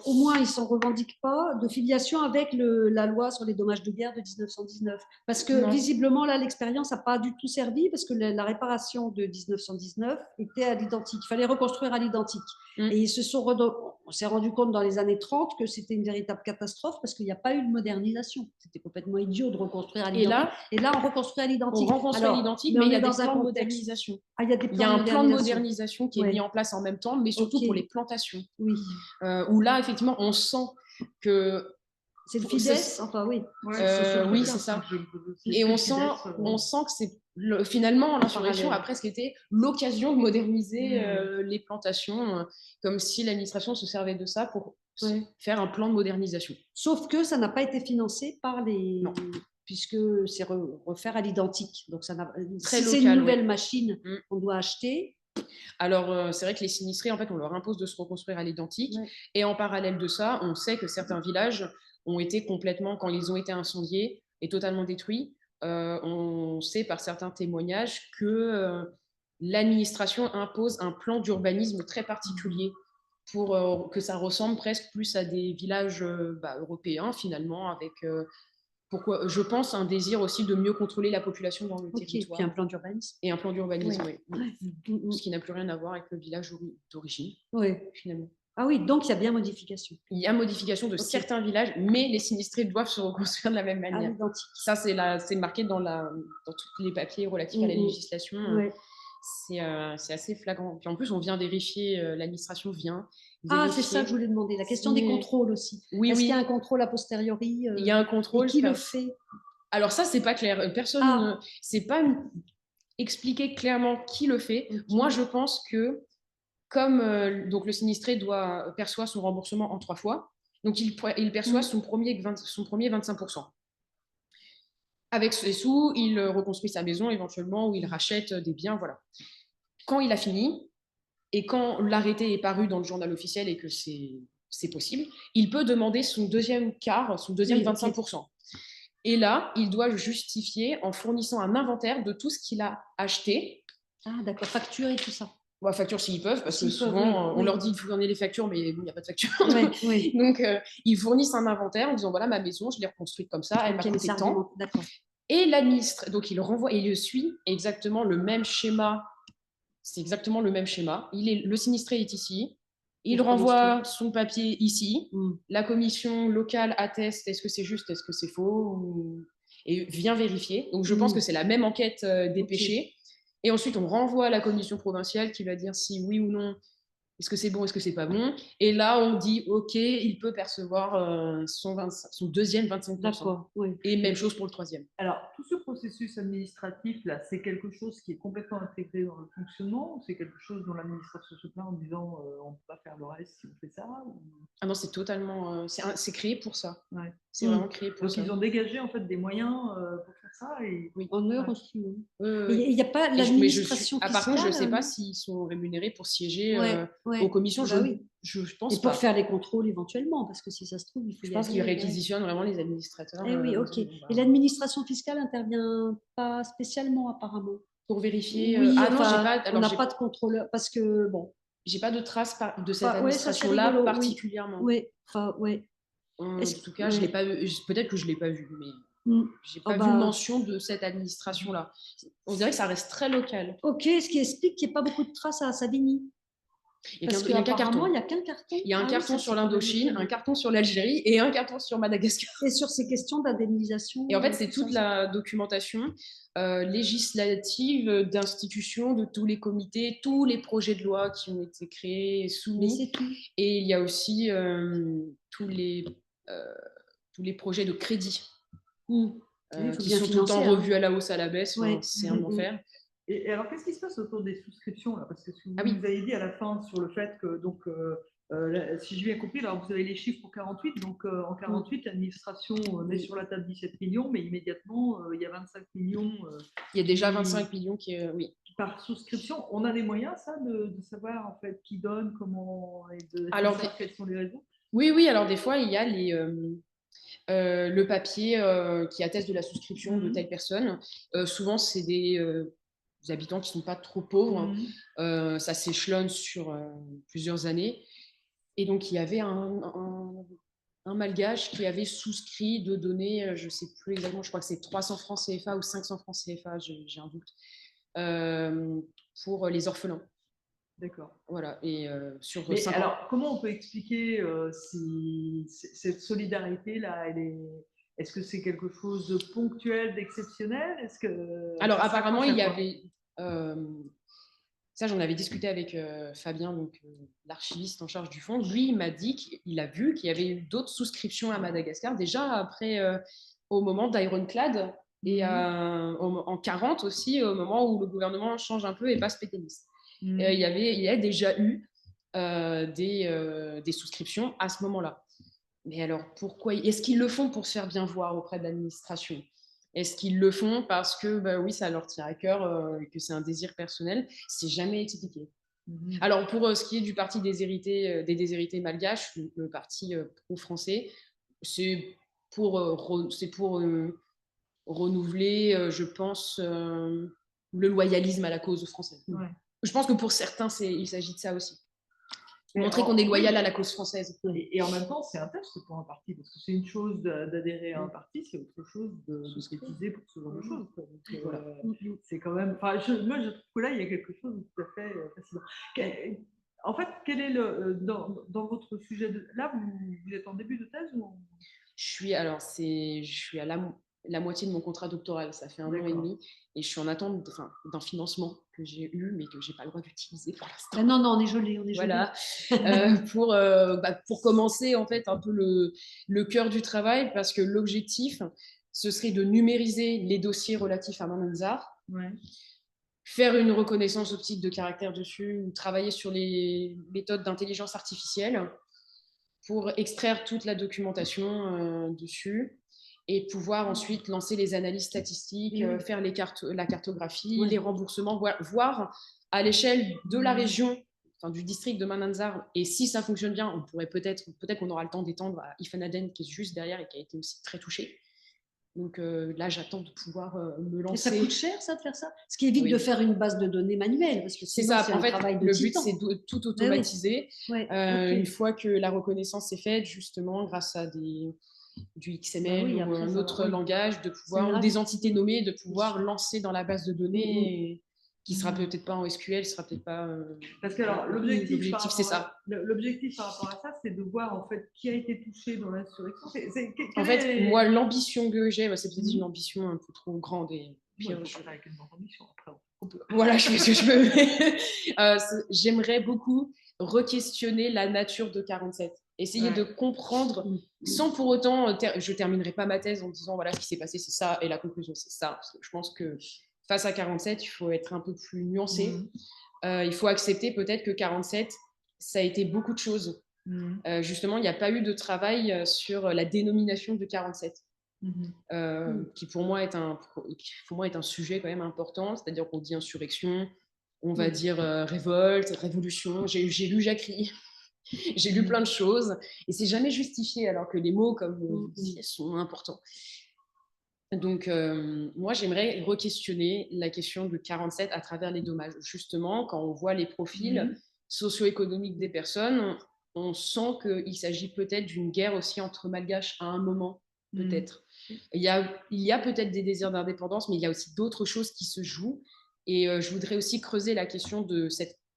au moins ils ne s'en revendiquent pas, de filiation avec la loi sur les dommages de guerre de 1919. Parce que Non. visiblement, là, l'expérience n'a pas du tout servi, parce que la réparation de 1919 était à l'identique. Il fallait reconstruire à l'identique. Et ils on s'est rendu compte dans les années 30 que c'était une véritable catastrophe, parce qu'il n'y a pas eu de modernisation. C'était complètement idiot de reconstruire à l'identique. Et là, on reconstruit à l'identique. On reconstruit à l'identique, mais il y a des plans de modernisation. Ah, il y a des Il y a un plan de modernisation. modernisation qui est mis en place en même temps, mais surtout Ok. pour les plantations. Oui. Où là, effectivement, on sent que. C'est le FIDES, enfin oui. Oui, c'est ça. Et on sent que c'est finalement l'insurrection a presque été l'occasion de moderniser les plantations, comme si l'administration se servait de ça pour faire un plan de modernisation. Sauf que ça n'a pas été financé par les. Non. Puisque c'est refaire à l'identique. Donc ça Très c'est local, une nouvelle machine Mm. qu'on doit acheter. Alors, c'est vrai que les sinistrés, en fait, on leur impose de se reconstruire à l'identique. Ouais. Et en parallèle de ça, on sait que certains villages ont été complètement, quand ils ont été incendiés et totalement détruits, on sait par certains témoignages que l'administration impose un plan d'urbanisme très particulier pour que ça ressemble presque plus à des villages européens, finalement, avec... pourquoi, je pense, un désir aussi de mieux contrôler la population dans le territoire. Puis un plan d'urbanisme. Et un plan d'urbanisme, Ouais. oui. Ce qui n'a plus rien à voir avec le village d'origine, finalement. Ah oui, donc il y a bien modification. Il y a modification de certains villages, mais les sinistrés doivent se reconstruire de la même manière. À l'identique. Ça, c'est marqué dans tous les papiers relatifs à la législation. C'est assez flagrant. Puis en plus, on vient vérifier, l'administration vient vérifier. Ah, c'est ça que je voulais demander, la question des contrôles aussi. Oui, Est-ce qu'il y a un contrôle a posteriori Il y a un contrôle. Et qui le fait? Alors ça, c'est pas clair. Personne, c'est pas expliqué clairement qui le fait. Okay. Moi, je pense que comme donc le sinistré perçoit son remboursement en 3 fois, donc il perçoit son premier 25%. Avec ces sous, il reconstruit sa maison éventuellement, ou il rachète des biens, voilà. Quand il a fini, et quand l'arrêté est paru dans le journal officiel et que c'est possible, il peut demander son deuxième quart, son deuxième 25%. Et là, il doit justifier en fournissant un inventaire de tout ce qu'il a acheté. Ah, d'accord, facture et tout ça. Bah, facture s'ils peuvent, parce que souvent, on leur dit qu'il faut donner les factures, mais il n'y a pas de facture. Donc, ils fournissent un inventaire en disant, voilà, ma maison, je l'ai reconstruite comme ça, elle m'a coûté tant. Et donc, il renvoie, et il suit exactement le même schéma. C'est exactement le même schéma. Le sinistré est ici. Il renvoie son papier ici. La commission locale atteste, est-ce que c'est juste, est-ce que c'est faux, et vient vérifier. Donc, je pense que c'est la même enquête dépêchée. Et ensuite, on renvoie à la commission provinciale qui va dire si oui ou non, est-ce que c'est bon, est-ce que c'est pas bon. Et là, on dit, OK, il peut percevoir son deuxième 25%. D'accord, oui. Et même chose pour le troisième. Alors, tout ce processus administratif-là, c'est quelque chose qui est complètement intégré dans le fonctionnement, ou c'est quelque chose dont l'administration se plaint en disant on ne peut pas faire le reste si on fait ça ou... Ah non, c'est totalement... c'est créé pour ça. Ouais. C'est vraiment créé pour donc, ça. Donc, ils ont dégagé en fait des moyens pour faire ça et... Oui. En heure aussi. Il n'y a pas l'administration fiscale. Par contre, je ne sais pas s'ils sont rémunérés pour siéger aux commissions. Je pense et pour faire les contrôles éventuellement, parce que si ça se trouve, il faut. Je pense qu'ils réquisitionnent vraiment les administrateurs. Oui, ok. Et l'administration fiscale n'intervient pas spécialement apparemment. Pour vérifier. Oui, on n'a pas de contrôleur parce que bon. J'ai pas de traces de cette administration-là particulièrement. Oui. En tout cas, je l'ai pas vu. Peut-être que je l'ai pas vu, mais j'ai pas vu mention de cette administration-là. On dirait que ça reste très local. Ok, ce qui explique qu'il n'y ait pas beaucoup de traces à Savigny. Il Parce y a qu'un qu'apparemment, carton. il n'y a qu'un carton. Il y a un Ah oui, carton ça, sur c'est quand même l'Indochine, un étonnant. carton sur l'Algérie et un carton sur Madagascar. Et sur ces questions d'indemnisation. Et en fait, c'est tout ça, toute la documentation législative d'institutions, de tous les comités, tous les projets de loi qui ont été créés, Mais soumis. c'est tout. Et il y a aussi tous les projets de crédit Oui, il faut qui bien sont tout le temps financer, hein. revus à la hausse, à la baisse. Enfin, Ouais. c'est un enfer. Et alors, qu'est-ce qui se passe autour des souscriptions là? Parce que ce que vous Ah oui. nous avez dit à la fin sur le fait que, donc, si j'ai bien compris, alors vous avez les chiffres pour 48, donc en 48, l'administration met sur la table 17 millions, mais immédiatement, il y a 25 millions Il y a déjà 25 millions qui. Oui. par souscription. On a les moyens, ça, de savoir en fait qui donne, comment, et de Alors, savoir quelles sont les raisons. Oui, alors des fois, il y a le papier qui atteste de la souscription de telle personne. Souvent, c'est des habitants qui ne sont pas trop pauvres. Ça s'échelonne sur plusieurs années. Et donc, il y avait un malgache qui avait souscrit de donner, je ne sais plus exactement, je crois que c'est 300 francs CFA ou 500 francs CFA, j'ai un doute, pour les orphelins. D'accord. Voilà, et sur Mais 5 ans. alors, comment on peut expliquer cette solidarité-là, est-ce que c'est quelque chose de ponctuel, d'exceptionnel? Alors, apparemment, il y avait. Ça, j'en avais discuté avec Fabien, donc l'archiviste en charge du fonds. Lui, il m'a dit qu'il a vu qu'il y avait eu d'autres souscriptions à Madagascar, déjà après, au moment d'Ironclad, et en 40 aussi, au moment où le gouvernement change un peu et passe pétainiste. Il y a déjà eu des souscriptions à ce moment-là. Mais alors, pourquoi est-ce qu'ils le font pour se faire bien voir auprès de l'administration? Est-ce qu'ils le font parce que, bah oui, ça leur tient à cœur et que c'est un désir personnel? C'est jamais expliqué. Alors, pour ce qui est du parti des déshérités malgaches, le parti pro-français, c'est pour renouveler, je pense, le loyalisme à la cause française. Ouais. Je pense que pour certains, il s'agit de ça aussi. Mais Montrer qu'on est loyal à la cause française. Et en même temps, c'est un test pour un parti, parce que c'est une chose d'adhérer à un parti, c'est autre chose de cotiser pour ce genre de choses. Donc, Voilà. c'est quand même. Moi, je trouve que là, il y a quelque chose de tout à fait fascinant. En fait, quel est dans votre sujet là, vous êtes en début de thèse ou Je suis à la moitié de mon contrat doctoral, ça fait 1 an et demi, et je suis en attente d'un financement que j'ai eu, mais que j'ai pas le droit d'utiliser pour l'instant. Ah non, on est gelé, Voilà, pour commencer en fait un peu le cœur du travail, parce que l'objectif, ce serait de numériser les dossiers relatifs à Mananzar, faire une reconnaissance optique de caractère dessus, ou travailler sur les méthodes d'intelligence artificielle pour extraire toute la documentation dessus et pouvoir ensuite lancer les analyses statistiques, faire la cartographie, les remboursements, voir à l'échelle de la région, enfin, du district de Mananzar. Et si ça fonctionne bien, on pourrait peut-être qu'on aura le temps d'étendre à Ifanaden, qui est juste derrière et qui a été aussi très touché. Donc là, j'attends de pouvoir me lancer. Et ça coûte cher, ça, de faire ça? Ce qui évite de faire une base de données manuelle. Parce que c'est sinon, ça. En fait, le but, titan. c'est de tout automatiser. Une fois que la reconnaissance est faite, justement, grâce à du XML ou un autre langage, de pouvoir, ou des entités nommées, de pouvoir lancer dans la base de données, qui sera peut-être pas en SQL, sera peut-être pas. Parce que alors, l'objectif, c'est ça. L'objectif par rapport à ça, c'est de voir en fait qui a été touché dans l'insurrection. En fait, moi, l'ambition que j'ai, c'est peut-être une ambition un peu trop grande et pire. Avec une grande ambition, après. Voilà, je fais ce que je peux. J'aimerais beaucoup re-questionner la nature de 47. Essayer de comprendre, sans pour autant, je ne terminerai pas ma thèse en disant voilà, ce qui s'est passé, c'est ça, et la conclusion, c'est ça. Parce que je pense que face à 47, il faut être un peu plus nuancé. Il faut accepter peut-être que 47, ça a été beaucoup de choses. Justement, il n'y a pas eu de travail sur la dénomination de 47. Qui pour moi est un sujet quand même important, c'est-à-dire qu'on dit insurrection, on va dire révolte, révolution. J'ai lu Jacquerie, j'ai lu plein de choses, et c'est jamais justifié, alors que les mots, comme vous dites, sont importants. Donc, moi, j'aimerais re-questionner la question de 47 à travers les dommages. Justement, quand on voit les profils socio-économiques des personnes, on sent qu'il s'agit peut-être d'une guerre aussi entre malgaches à un moment, peut-être. Il y a peut-être des désirs d'indépendance, mais il y a aussi d'autres choses qui se jouent. Et je voudrais aussi creuser la question de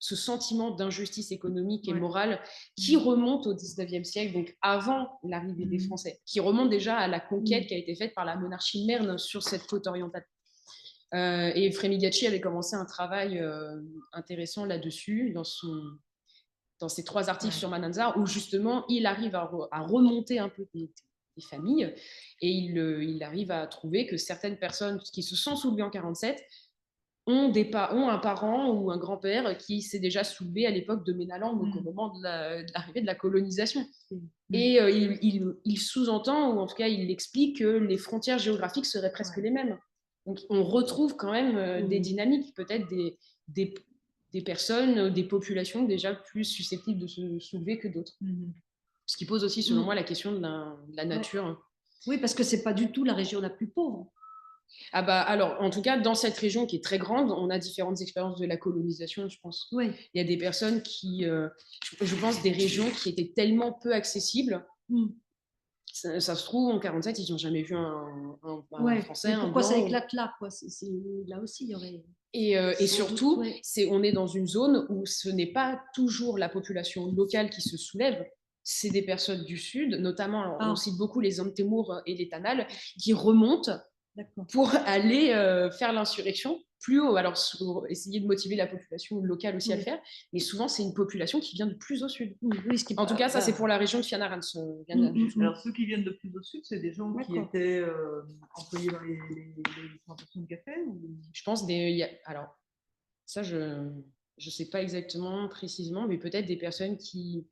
ce sentiment d'injustice économique et Ouais. morale qui remonte au 19e siècle, donc avant l'arrivée des Français, qui remonte déjà à la conquête qui a été faite par la monarchie merne sur cette côte orientale. Et Frémigacci avait commencé un travail intéressant là-dessus, dans ses 3 articles sur Mananzar, où justement il arrive à remonter un peu des familles, et il arrive à trouver que certaines personnes qui se sont soulevées en 47 ont un parent ou un grand-père qui s'est déjà soulevé à l'époque de Ménaland, donc au moment de l'arrivée de la colonisation. Et il sous-entend, ou en tout cas il explique, que les frontières géographiques seraient presque les mêmes. Donc on retrouve quand même des dynamiques, peut-être des personnes, des populations déjà plus susceptibles de se soulever que d'autres. Ce qui pose aussi, selon moi, la question de la nature. Oui, parce que c'est pas du tout la région la plus pauvre. Ah bah, alors, en tout cas, dans cette région qui est très grande, on a différentes expériences de la colonisation, je pense. Oui. Il y a des personnes qui, je pense, des régions qui étaient tellement peu accessibles. Ça se trouve, en 47, ils n'ont jamais vu un Français, mais un pourquoi ça Blanc. éclate là, quoi là aussi, il y aurait... Et surtout, ouais. on est dans une zone où ce n'est pas toujours la population locale qui se soulève, c'est des personnes du Sud, notamment, alors, on cite beaucoup les Amtemour et les Tanal, qui remontent pour aller faire l'insurrection plus haut. Alors, essayer de motiver la population locale aussi à le faire, mais souvent, c'est une population qui vient de plus au sud. Oui, en tout cas, ça, c'est pour la région de Fianarantsoa. Alors, ceux qui viennent de plus au sud, c'est des gens qui étaient employés dans les plantations de café ou... Je pense alors, ça, je ne sais pas exactement précisément, mais peut-être des personnes qui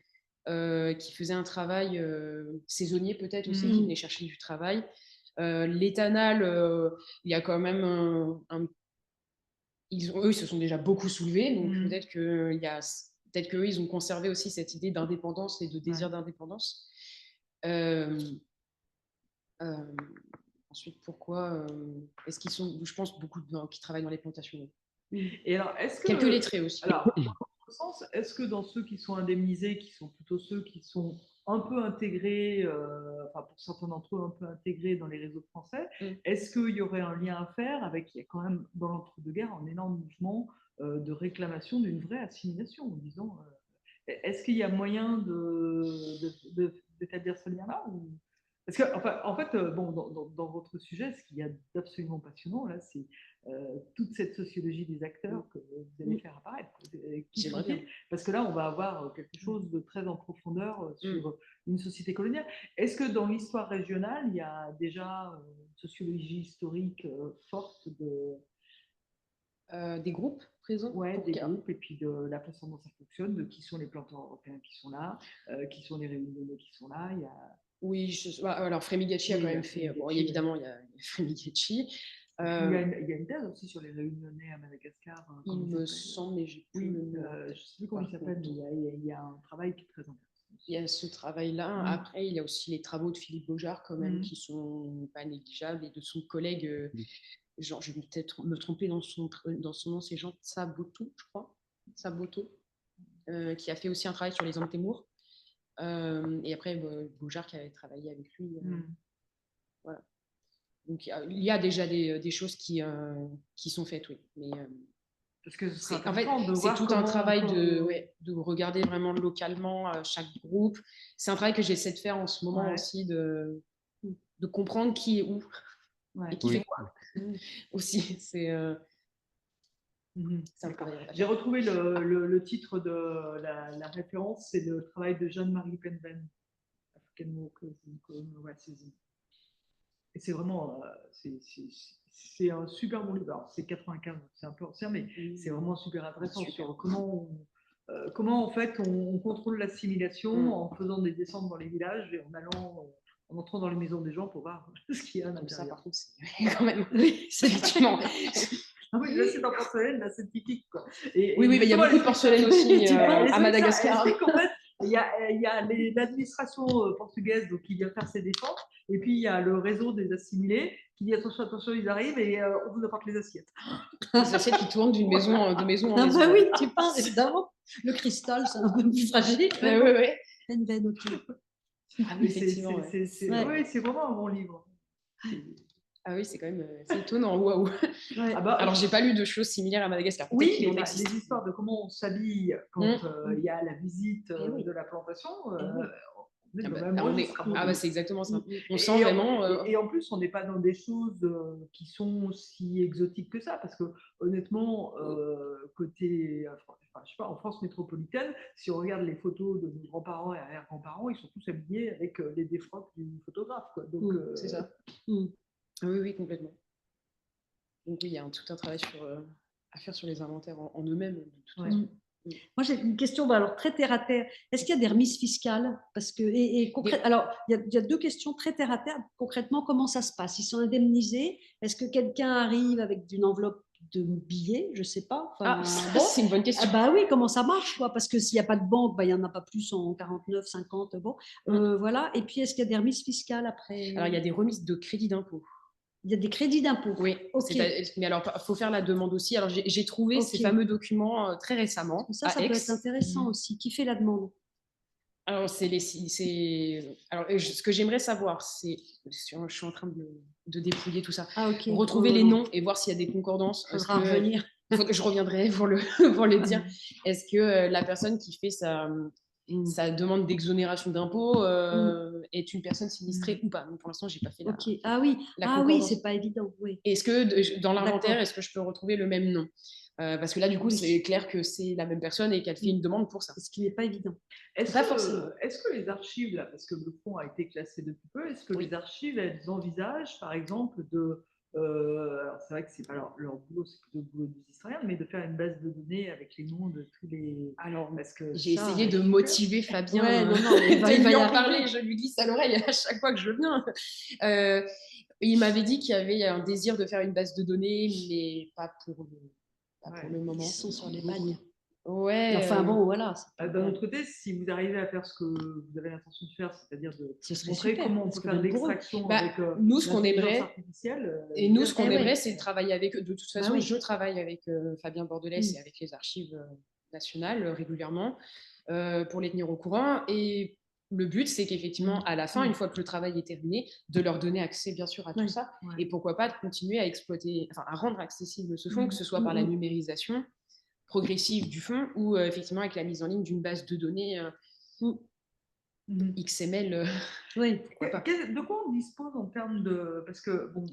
faisaient un travail saisonnier, peut-être aussi, qui venaient chercher du travail. L'éthanol, il y a quand même eux, ils se sont déjà beaucoup soulevés, donc peut-être qu'eux, ils ont conservé aussi cette idée d'indépendance et de désir d'indépendance. Ensuite, pourquoi est-ce qu'ils sont, je pense, beaucoup de gens qui travaillent dans les plantations. Et alors, quelques lettrés aussi. Alors, dans ce sens, est-ce que dans ceux qui sont indemnisés, qui sont plutôt ceux qui sont un peu intégrés, enfin pour certains d'entre eux un peu intégrés dans les réseaux français, est-ce qu'il y aurait un lien à faire avec, il y a quand même dans l'entre-deux-guerres un énorme mouvement de réclamation d'une vraie assimilation, en disant, est-ce qu'il y a moyen d'établir ce lien-là ou... Parce que, enfin, en fait, bon, dans votre sujet, ce qu'il y a d'absolument passionnant, là, c'est toute cette sociologie des acteurs que vous allez faire apparaître. J'aimerais bien. Parce que là, on va avoir quelque chose de très en profondeur sur une société coloniale. Est-ce que dans l'histoire régionale, il y a déjà une sociologie historique forte des groupes présents? Ouais, des groupes, et puis de la façon dont ça fonctionne, de qui sont les planteurs européens qui sont là, qui sont les réunionnais qui sont là. Il y a... Oui, alors Frémigacci a quand même fait. Bon, évidemment, il y a Frémigacci. Il y a une thèse aussi sur les réunionnais à Madagascar. Il me semble, mais j'ai plus le nom. Je ne sais plus comment il s'appelle, mais il y a un travail qui est très intéressant. Il y a ce travail-là. Après, il y a aussi les travaux de Philippe Beaujard, quand même, qui sont pas négligeables, et de son collègue, je vais peut-être me tromper dans son nom, c'est Jean Saboto, je crois, qui a fait aussi un travail sur les Amtemour. Et après, Beaujard qui avait travaillé avec lui. Voilà. Donc, il y a déjà des choses qui sont faites, oui. Mais, parce que en fait, c'est tout un travail de regarder vraiment localement chaque groupe. C'est un travail que j'essaie de faire en ce moment aussi, de comprendre qui est où et qui fait quoi. Aussi, c'est J'ai retrouvé le titre de la référence, c'est le travail de Jeanne-Marie Penven, africaine saisie. Et c'est vraiment, c'est un super bon livre. Alors, c'est 95, c'est un peu ancien, mais c'est vraiment super intéressant sur comment en fait on contrôle l'assimilation en faisant des descentes dans les villages et en entrant dans les maisons des gens pour voir ce qu'il y a à l'intérieur. Ça, par contre, c'est quand même. C'est effectivement. Ah oui, là c'est en porcelaine, là c'est typique, quoi. Oui, il y a beaucoup de porcelaine aussi à Madagascar. Il y a l'administration portugaise donc, qui vient faire ses défenses, et puis il y a le réseau des assimilés qui dit attention, ils arrivent et on vous apporte les assiettes. Les assiettes qui tournent d'une maison en maison. Ah bah oui, tu parles évidemment. Le cristal, c'est un peu plus fragile. Oui. Penven, ok. Ah, oui, c'est vraiment un bon livre. Ah oui, c'est quand même c'est étonnant, waouh. Ouais. Ah bah, Alors, j'ai pas lu de choses similaires à Madagascar. Peut-être oui, qu'il en mais existe. les histoires de comment on s'habille quand il y a la visite Eh oui. de la plantation, Eh oui. on est Ah dans bah, le même on est... registre, à mon ah bah, avis. c'est exactement ça. Mm, mm. On sent vraiment. Et en plus, on n'est pas dans des choses qui sont si exotiques que ça, parce que honnêtement, côté, enfin, je sais pas, en France métropolitaine, si on regarde les photos de nos grands-parents et arrière-grands-parents, ils sont tous habillés avec les défroques du photographe, quoi. Donc, C'est ça. Mm. Ah oui, oui, complètement. Donc oui, il y a tout un travail à faire sur les inventaires en eux-mêmes, de toute ouais. façon. Moi, j'ai une question, alors très terre à terre. Est-ce qu'il y a des remises fiscales? Parce que, alors, il y a deux questions très terre à terre. Concrètement, comment ça se passe? Ils sont indemnisés? Est-ce que quelqu'un arrive avec une enveloppe de billets? Je ne sais pas. Enfin, Ah, bon. c'est une bonne question. Ah bah oui, comment ça marche, quoi? Parce que s'il n'y a pas de banque, bah, il n'y en a pas plus en 49, 50. Bon, voilà. Et puis, est-ce qu'il y a des remises fiscales après? Alors, il y a des remises de crédit d'impôt. Il y a des crédits d'impôt. Oui, Ok. mais alors, il faut faire la demande aussi. Alors, j'ai trouvé Ok. ces fameux documents très récemment Ça à peut Aix. être intéressant aussi. Qui fait la demande? Alors, ce que j'aimerais savoir, c'est, je suis en train de dépouiller tout ça, Ah, ok. retrouver les noms et voir s'il y a des concordances. Il faudra revenir. Il faut que je reviendrai pour le dire. Est-ce que la personne qui fait sa demande d'exonération d'impôt est une personne sinistrée ou pas? Donc, pour l'instant, je n'ai pas fait Ok. Ah oui. la Ah oui, concordance. c'est pas évident. Oui. Est-ce que dans l'inventaire, D'accord. est-ce que je peux retrouver le même nom? Parce que là, du coup, Oui. c'est clair que c'est la même personne et qu'elle fait une demande pour ça. Ce qui n'est pas évident. Pas forcément. Est-ce que les archives, là, parce que le fonds a été classé depuis peu, est-ce que Oui. les archives, elles envisagent, par exemple, de. Alors c'est vrai que c'est pas leur boulot, c'est plutôt le boulot des historiens, mais de faire une base de données avec les noms de tous les. Alors, parce que j'ai ça, essayé de motiver Fabien Ouais, non, il va y en arriver. parler. Je lui glisse à l'oreille à chaque fois que je viens. Il m'avait dit qu'il y avait un désir de faire une base de données, mais pas pour le moment. Ils sont sur les bagnes. Ouais. Enfin bon, voilà. D'un autre côté, si vous arrivez à faire ce que vous avez l'intention de faire, c'est-à-dire de Ce serait montrer super, comment on parce peut que faire de même pour eux. l'extraction Bah, avec nous, ce qu'on l'intelligence aimerait, artificielle. et nous, ce qu'on Eh aimerait, ouais. c'est de travailler avec eux. De toute façon, oui. je travaille avec Fabien Bordelès et avec les archives nationales régulièrement pour les tenir au courant. Et le but, c'est qu'effectivement, à la fin, une fois que le travail est terminé, de leur donner accès, bien sûr, à tout ça. Ouais. Et pourquoi pas de continuer à exploiter, enfin, à rendre accessible ce fonds, que ce soit par la numérisation progressive du fonds ou effectivement avec la mise en ligne d'une base de données XML. Oui. De quoi on dispose en termes de. Parce que, bon,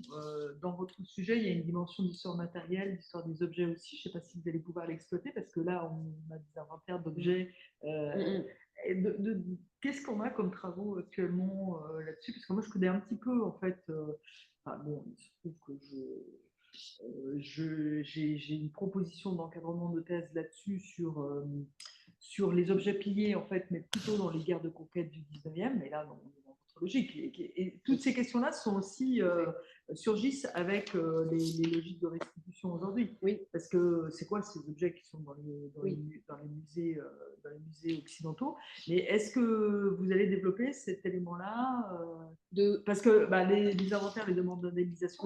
dans votre sujet, il y a une dimension d'histoire matérielle, d'histoire des objets aussi. Je ne sais pas si vous allez pouvoir l'exploiter, parce que là, on a des inventaires d'objets. Qu'est-ce qu'on a comme travaux actuellement là-dessus? Parce que moi, je connais un petit peu, en fait. Enfin, bon, il se trouve que j'ai une proposition d'encadrement de thèse là-dessus sur les objets pillés, en fait, mais plutôt dans les guerres de conquête du 19e, mais là, dans votre logique. Et toutes ces questions-là sont aussi, surgissent avec les logiques de restitution aujourd'hui. Oui. Parce que c'est quoi ces objets qui sont dans les musées occidentaux? Mais est-ce que vous allez développer cet élément-là Parce que les inventaires, les demandes d'indemnisation,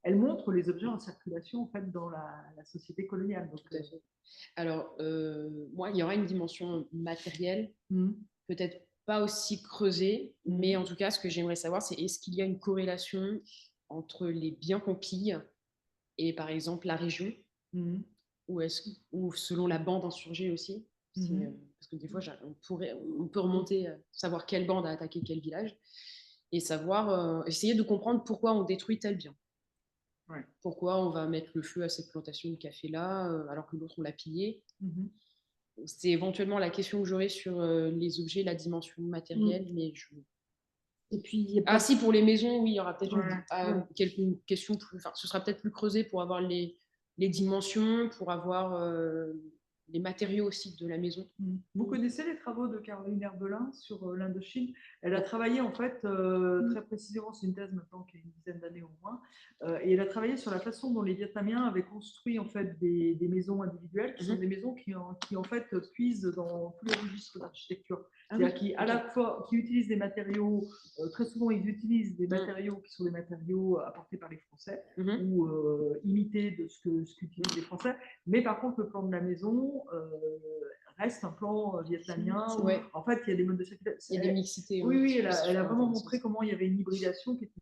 elles montrent les objets en circulation en fait, dans la société coloniale. Donc, alors, moi, il y aura une dimension matérielle, peut-être pas aussi creusée, mais en tout cas, ce que j'aimerais savoir, c'est est-ce qu'il y a une corrélation entre les biens qu'on pille et, par exemple, la région, ou selon la bande insurgée aussi, parce que des fois, on peut remonter, savoir quelle bande a attaqué quel village, et savoir, essayer de comprendre pourquoi on détruit tel bien. Ouais. Pourquoi on va mettre le feu à cette plantation de café là alors que l'autre on l'a pillé. C'est éventuellement la question que j'aurais sur les objets, la dimension matérielle, mais Et puis, si, pour les maisons, oui, il y aura peut-être quelques questions plus. Enfin, ce sera peut-être plus creusé pour avoir les dimensions, pour avoir les matériaux aussi de la maison. Vous connaissez les travaux de Caroline Herbelin sur l'Indochine? Elle a travaillé en fait très précisément, c'est une thèse maintenant qui a une dizaine d'années au moins, et elle a travaillé sur la façon dont les Vietnamiens avaient construit en fait des maisons individuelles qui sont des maisons qui en fait puisent dans tous les registres d'architecture. C'est-à-dire qui à la fois qui utilisent des matériaux, très souvent ils utilisent des matériaux qui sont des matériaux apportés par les Français ou imités de ce qu'utilisent les Français, mais par contre le plan de la maison reste un plan vietnamien. En fait, il y a des modes de circulation. Il y a des mixités. Oui, elle a vraiment montré comment il y avait une hybridation qui était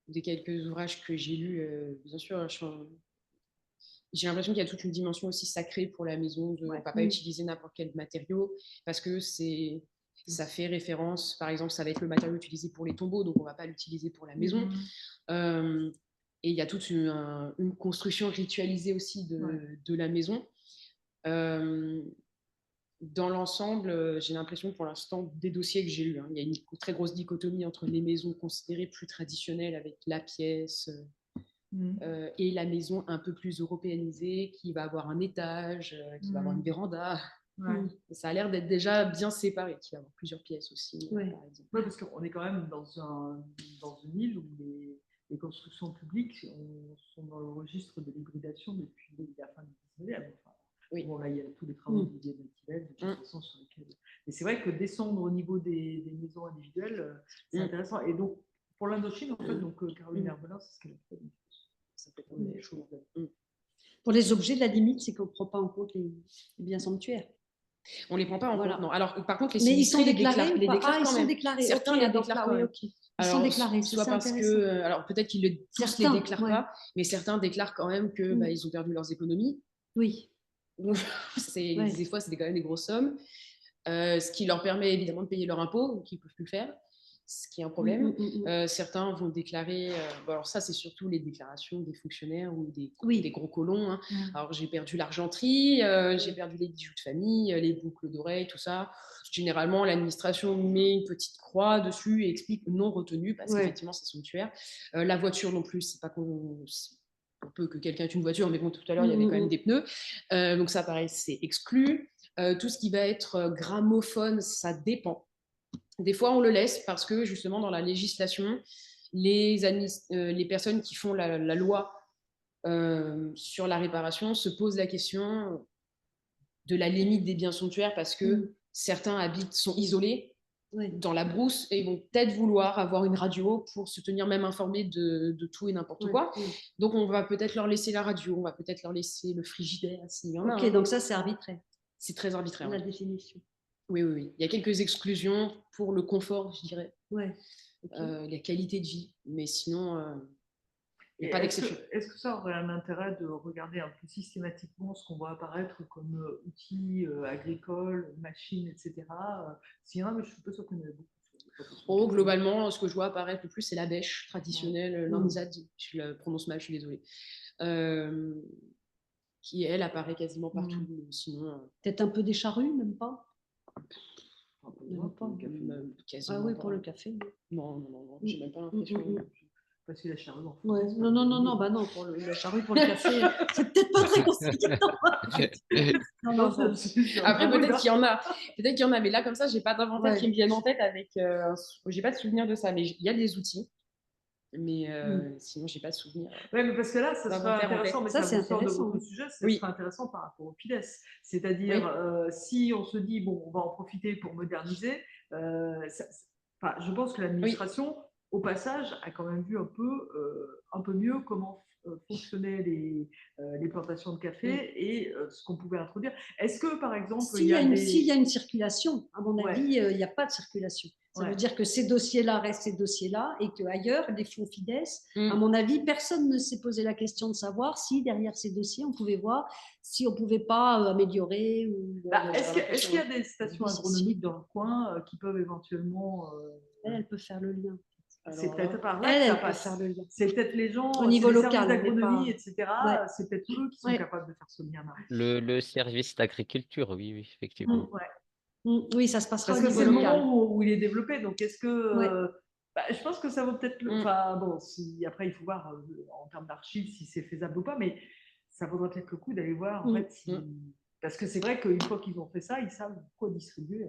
des quelques ouvrages que j'ai lus, bien sûr, j'ai l'impression qu'il y a toute une dimension aussi sacrée pour la maison. On ne va pas utiliser n'importe quel matériau parce que ça fait référence, par exemple, ça va être le matériau utilisé pour les tombeaux, donc on ne va pas l'utiliser pour la maison. Et il y a toute une construction ritualisée aussi de la maison. Dans l'ensemble, j'ai l'impression que pour l'instant, des dossiers que j'ai lus, il y a une très grosse dichotomie entre les maisons considérées plus traditionnelles avec la pièce et la maison un peu plus européanisée qui va avoir un étage, qui va avoir une véranda. Ça a l'air d'être déjà bien séparé, qui va avoir plusieurs pièces aussi, par exemple. Parce qu'on est quand même dans une île où les constructions publiques sont dans le registre de l'hybridation depuis la fin du 19e. Bon, là, il y a tous les travaux de Didier Mathilel, de toute façon, sur lesquels... Mais c'est vrai que descendre au niveau des maisons individuelles, c'est intéressant. Et donc, pour l'Indochine, en fait, donc, Caroline Herbelin, c'est ce qu'elle a fait. Ça peut être des choses. Pour les objets, la limite, c'est qu'on ne prend pas en compte les biens sanctuaires. On ne les prend pas en compte, non. Alors, par contre, mais ils sont déclarés les déclarent ils quand sont même. déclarés. Certains les déclarent quand même. Ils sont déclarés, soit parce que, alors peut-être qu'ils ne tous les déclarent pas, mais certains déclarent quand même que ils ont perdu leurs économies. Oui. Donc, des fois, c'est quand même des grosses sommes, ce qui leur permet évidemment de payer leur impôt, qu'ils ne peuvent plus le faire, ce qui est un problème. Certains vont déclarer, alors ça, c'est surtout les déclarations des fonctionnaires ou des gros colons. Alors, j'ai perdu l'argenterie, j'ai perdu les bijoux de famille, les boucles d'oreilles, tout ça. Généralement, l'administration met une petite croix dessus et explique non retenu, parce qu'effectivement, c'est sanctuaire. La voiture non plus, c'est pas qu'on... On peut que quelqu'un ait une voiture, mais bon, tout à l'heure, il y avait quand même des pneus. Donc ça, pareil, c'est exclu. Tout ce qui va être gramophone, ça dépend. Des fois, on le laisse parce que, justement, dans la législation, les personnes qui font la loi sur la réparation se posent la question de la limite des biens sanctuaires parce que certains sont isolés dans la brousse et ils vont peut-être vouloir avoir une radio pour se tenir même informés de tout et n'importe quoi. Donc, on va peut-être leur laisser la radio, on va peut-être leur laisser le frigidaire s'il y en a. Ok, donc ça, c'est arbitraire. C'est très arbitraire. La définition. Oui. Il y a quelques exclusions pour le confort, je dirais. La qualité de vie. Mais sinon, il n'y a pas d'exception. Est-ce que ça aurait un intérêt de regarder un peu systématiquement ce qu'on voit apparaître comme outils agricoles, machines, etc. S'il y en a, mais je suis pas sûre qu'il y en ait beaucoup. Globalement, ce que je vois apparaître le plus, c'est la bêche traditionnelle, l'anzad, je la prononce mal, je suis désolée. Qui, elle, apparaît quasiment partout. Sinon, peut-être un peu des charrues, même pas. Quasiment pour le café. Non, j'ai même pas l'impression. Passer la charrue. Non, bah non, pour la charrue pour le café, c'est peut-être pas très conséquent. Après, peut-être qu'il y en a, mais là, comme ça, j'ai pas d'inventaire qui me viennent en tête avec. J'ai pas de souvenir de ça, mais il y a des outils. Mais sinon, j'ai pas de souvenir. Mais parce que là, ça serait intéressant, mais ça c'est intéressant. De votre sujet, ça serait intéressant par rapport au FIDES. C'est-à-dire, si on se dit, bon, on va en profiter pour moderniser, je pense que l'administration, au passage, a quand même vu un peu mieux comment fonctionnaient les plantations de café et ce qu'on pouvait introduire. Est-ce que, par exemple, s'il y a une circulation, à mon avis, il n'y a pas de circulation. Ça veut dire que ces dossiers-là restent ces dossiers-là et qu'ailleurs, les fonds FIDES, à mon avis, personne ne s'est posé la question de savoir si derrière ces dossiers, on pouvait voir si on ne pouvait pas améliorer. Est-ce qu'il y a des stations agronomiques dans le coin qui peuvent éventuellement… Elle peut faire le lien. C'est peut-être par là que ça passe. C'est peut-être les gens au niveau local, d'agronomie, etc. C'est peut-être eux qui sont capables de faire ce lien-là. Le service d'agriculture, oui, effectivement. Oui, ça se passera au niveau local. Parce que c'est le moment où il est développé. Donc, est-ce que… je pense que ça vaut peut-être… Enfin, bon, après, il faut voir en termes d'archives si c'est faisable ou pas, mais ça vaudrait peut-être le coup d'aller voir, en fait, parce que c'est vrai qu'une fois qu'ils ont fait ça, ils savent quoi distribuer.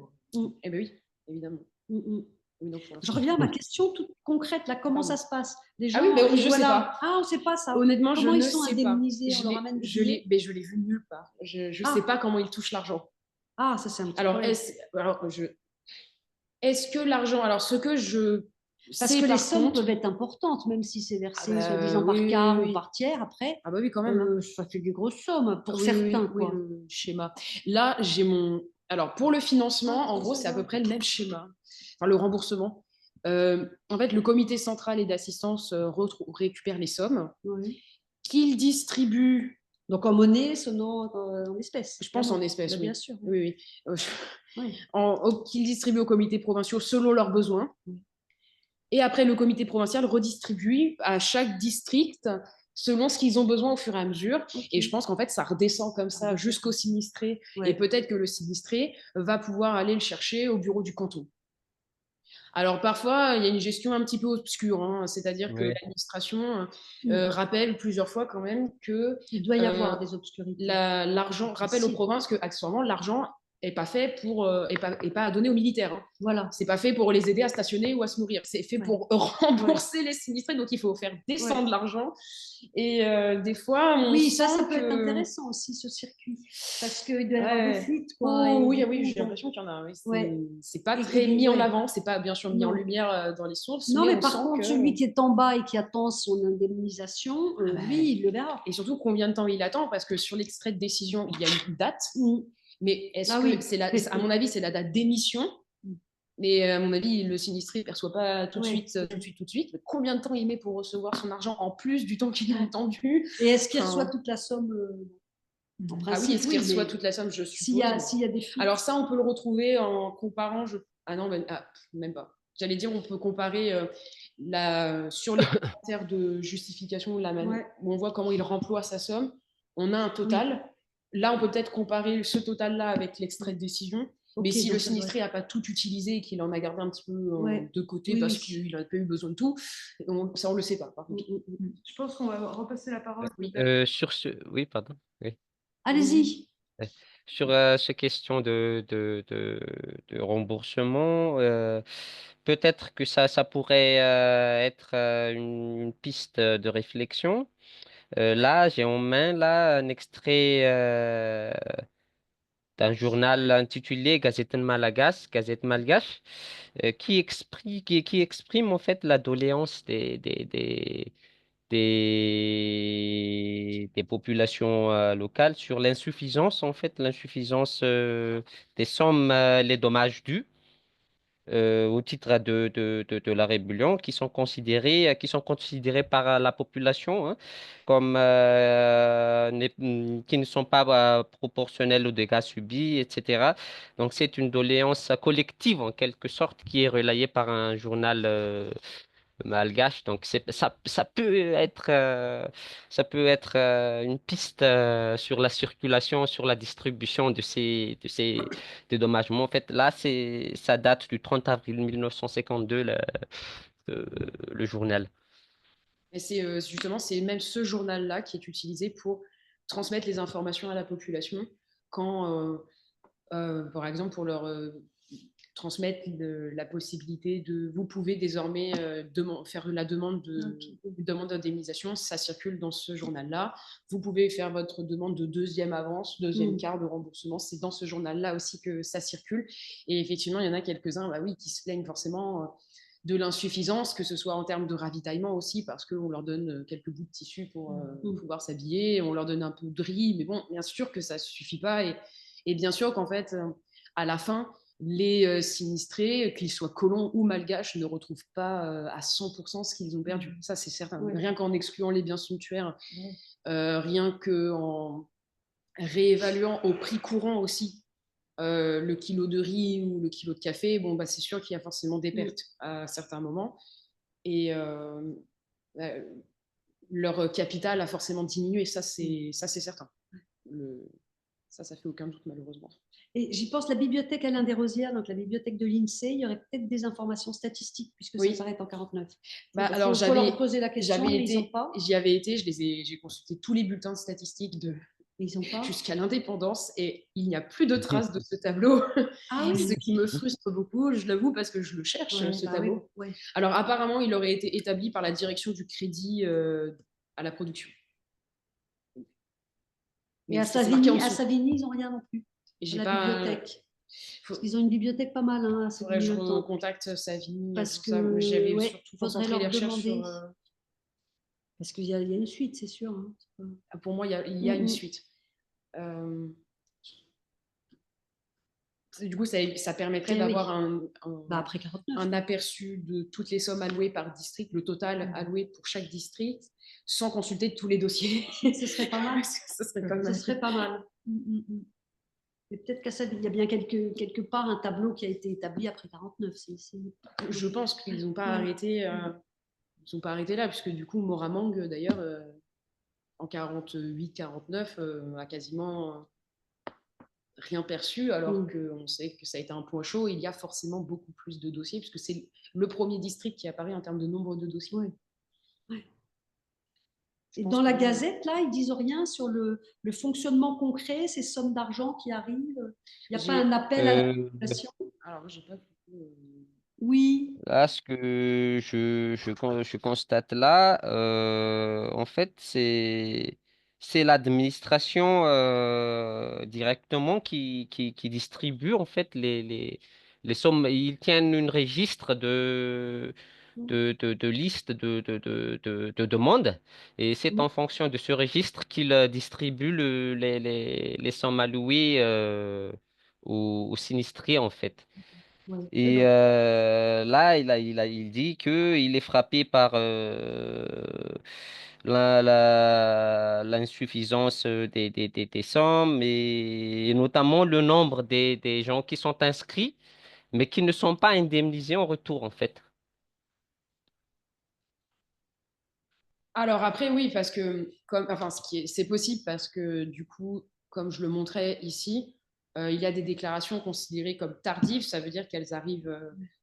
Eh bien oui, évidemment. Je reviens à ma question toute concrète, là, comment ça se passe? Les gens, je sais pas. Ah, on ne sait pas ça. Honnêtement, comment je ils ne sont sais indemnisés? pas. Je l'ai vu nulle part. Je ne sais pas comment ils touchent l'argent. Ah, ça c'est un petit peu. Est-ce que l'argent… Alors, ce que je… Parce que les sommes peuvent être importantes, même si c'est versé soi-disant par quart ou par tiers après. Ah bah oui, quand même. Ça fait des grosses sommes pour certains. Oui, le schéma. Là, j'ai mon… Alors, pour le financement, en gros, c'est à peu près le même schéma. Enfin, le remboursement. En fait, le comité central et d'assistance récupère les sommes Oui. qu'il distribue. Donc en monnaie, sonnant en espèces. Je pense en clairement. espèces, Bah, oui. bien sûr. Oui, oui. Oui. Qu'ils distribuent aux comités provinciaux selon leurs besoins. Et après, le comité provincial redistribue à chaque district selon ce qu'ils ont besoin au fur et à mesure. Ok. Et je pense qu'en fait, ça redescend comme ça jusqu'au sinistré. Ouais. Et peut-être que le sinistré va pouvoir aller le chercher au bureau du canton. Alors parfois, il y a une gestion un petit peu obscure, hein, c'est-à-dire que Oui. l'administration rappelle plusieurs fois quand même que Il doit y avoir des obscurités. l'argent rappelle aux provinces que accessoirement l'argent est pas fait pour est pas à donner aux militaires. Hein. Voilà. C'est pas fait pour les aider à stationner ou à se nourrir. C'est fait pour rembourser les sinistrés. Donc il faut faire descendre l'argent. Et des fois, on Oui, sent ça peut être que... intéressant aussi, ce circuit. Parce qu'il doit y avoir des fuites. Quoi, Oh, et oui, du oui, coup, j'ai l'impression qu'il y en a. Oui. Ouais. C'est pas Et très mis en ouais. avant, c'est pas bien sûr mis en Non. lumière dans les sources. Non, mais on par sent contre, que... celui qui est en bas et qui attend son indemnisation, lui, il le verra. Et surtout, combien de temps il attend? Parce que sur l'extrait de décision, il y a une date. Mais est-ce Ah que oui. c'est à mon avis, c'est la date d'émission? Mais à mon avis, le sinistré ne perçoit pas tout de suite, tout de suite. Mais combien de temps il met pour recevoir son argent en plus du temps qu'il a attendu? Et est-ce qu'il reçoit toute la somme en principe, Ah oui, est-ce qu'il reçoit mais toute la somme, je suppose. s'il y a des fuites. Alors ça, on peut le retrouver en comparant... Ah non, même pas. J'allais dire, on peut comparer sur les commentaires de justification où on voit comment il remploie sa somme. On a un total. Oui. Là, on peut peut-être comparer ce total-là avec l'extrait de décision. Mais si le sinistré n'a pas tout utilisé et qu'il en a gardé un petit peu de côté parce qu'il n'a pas eu besoin de tout, ça, on ne le sait pas. Par contre. Je pense qu'on va repasser la parole. Sur ce... Oui, pardon. Oui. Allez-y. Sur ces questions de remboursement, peut-être que ça pourrait être une piste de réflexion. Là, j'ai en main là, un extrait d'un journal intitulé Gazette Malgache, qui exprime en fait la doléance des populations locales sur l'insuffisance, en fait, l'insuffisance des sommes, les dommages dus au titre de la rébellion qui sont considérés par la population hein, comme qui ne sont pas proportionnels aux dégâts subis, etc. Donc c'est une doléance collective en quelque sorte qui est relayée par un journal malgache. Donc ça peut être une piste sur la circulation, sur la distribution de ces dédommagements. En fait, là, ça date du 30 avril 1952, le journal. Et justement, c'est même ce journal-là qui est utilisé pour transmettre les informations à la population quand, par exemple, pour leur transmettre la possibilité vous pouvez désormais faire la demande d'indemnisation, ça circule dans ce journal-là. Vous pouvez faire votre demande de deuxième avance, deuxième quart de remboursement, c'est dans ce journal-là aussi que ça circule. Et effectivement, il y en a quelques-uns qui se plaignent forcément de l'insuffisance, que ce soit en termes de ravitaillement aussi, parce qu'on leur donne quelques bouts de tissu pour pouvoir s'habiller, on leur donne un peu de riz, mais bon, bien sûr que ça ne suffit pas. Et bien sûr qu'en fait, à la fin, les sinistrés, qu'ils soient colons ou malgaches, ne retrouvent pas à 100% ce qu'ils ont perdu. Ça, c'est certain. Rien qu'en excluant les biens somptuaires, rien qu'en réévaluant au prix courant aussi le kilo de riz ou le kilo de café, c'est sûr qu'il y a forcément des pertes à certains moments. Et leur capital a forcément diminué, ça c'est certain. Ça fait aucun doute malheureusement. Et j'y pense, la bibliothèque Alain Desrosières, donc la bibliothèque de l'INSEE, il y aurait peut-être des informations statistiques puisque ça s'arrête en 49. Alors faut leur poser la question, mais ils n'ont pas. J'y avais été, j'ai consulté tous les bulletins de statistiques jusqu'à l'indépendance et il n'y a plus de traces de ce tableau. Ce qui me frustre beaucoup, je l'avoue, parce que je le cherche, ce tableau. Alors apparemment, il aurait été établi par la direction du crédit à la production. Et à Savigny, ils n'ont rien non plus. Bibliothèque. Parce qu'ils ont une bibliothèque pas mal. Hein, faudrait que je recontacte Savigny. Parce que j'avais surtout concentré les recherches sur... Parce qu'il y a une suite, c'est sûr. Hein. Pour moi, il y a une suite. Du coup, ça permettrait Eh oui. d'avoir Bah, après 49. un aperçu de toutes les sommes allouées par district, le total alloué pour chaque district, sans consulter tous les dossiers. Ce serait pas mal. Ce serait pas Ce mal. serait pas mal. Et peut-être qu'il y a bien quelque part un tableau qui a été établi après 49. Je pense qu'ils n'ont pas Ouais. arrêté. Ils n'ont pas arrêté là, puisque du coup, Moramang, d'ailleurs, en 48-49, a quasiment rien perçu, alors qu'on sait que ça a été un point chaud. Il y a forcément beaucoup plus de dossiers, puisque c'est le premier district qui apparaît en termes de nombre de dossiers. Ouais. Et dans la Gazette, là, ils disent rien sur le fonctionnement concret, ces sommes d'argent qui arrivent. Il n'y a pas un appel à la population. Alors, j'ai pas. Oui. Là, ce que je constate là, en fait, c'est l'administration directement qui distribue en fait les sommes. Ils tiennent une registre de listes de demandes et c'est en fonction de ce registre qu'ils distribuent les sommes allouées aux sinistrés en fait. Ouais. Et là, il dit qu'il est frappé par l'insuffisance des sommes et notamment le nombre des gens qui sont inscrits, mais qui ne sont pas indemnisés en retour, en fait. Alors après, oui, parce que, enfin, c'est possible parce que du coup, comme je le montrais ici, il y a des déclarations considérées comme tardives, ça veut dire qu'elles arrivent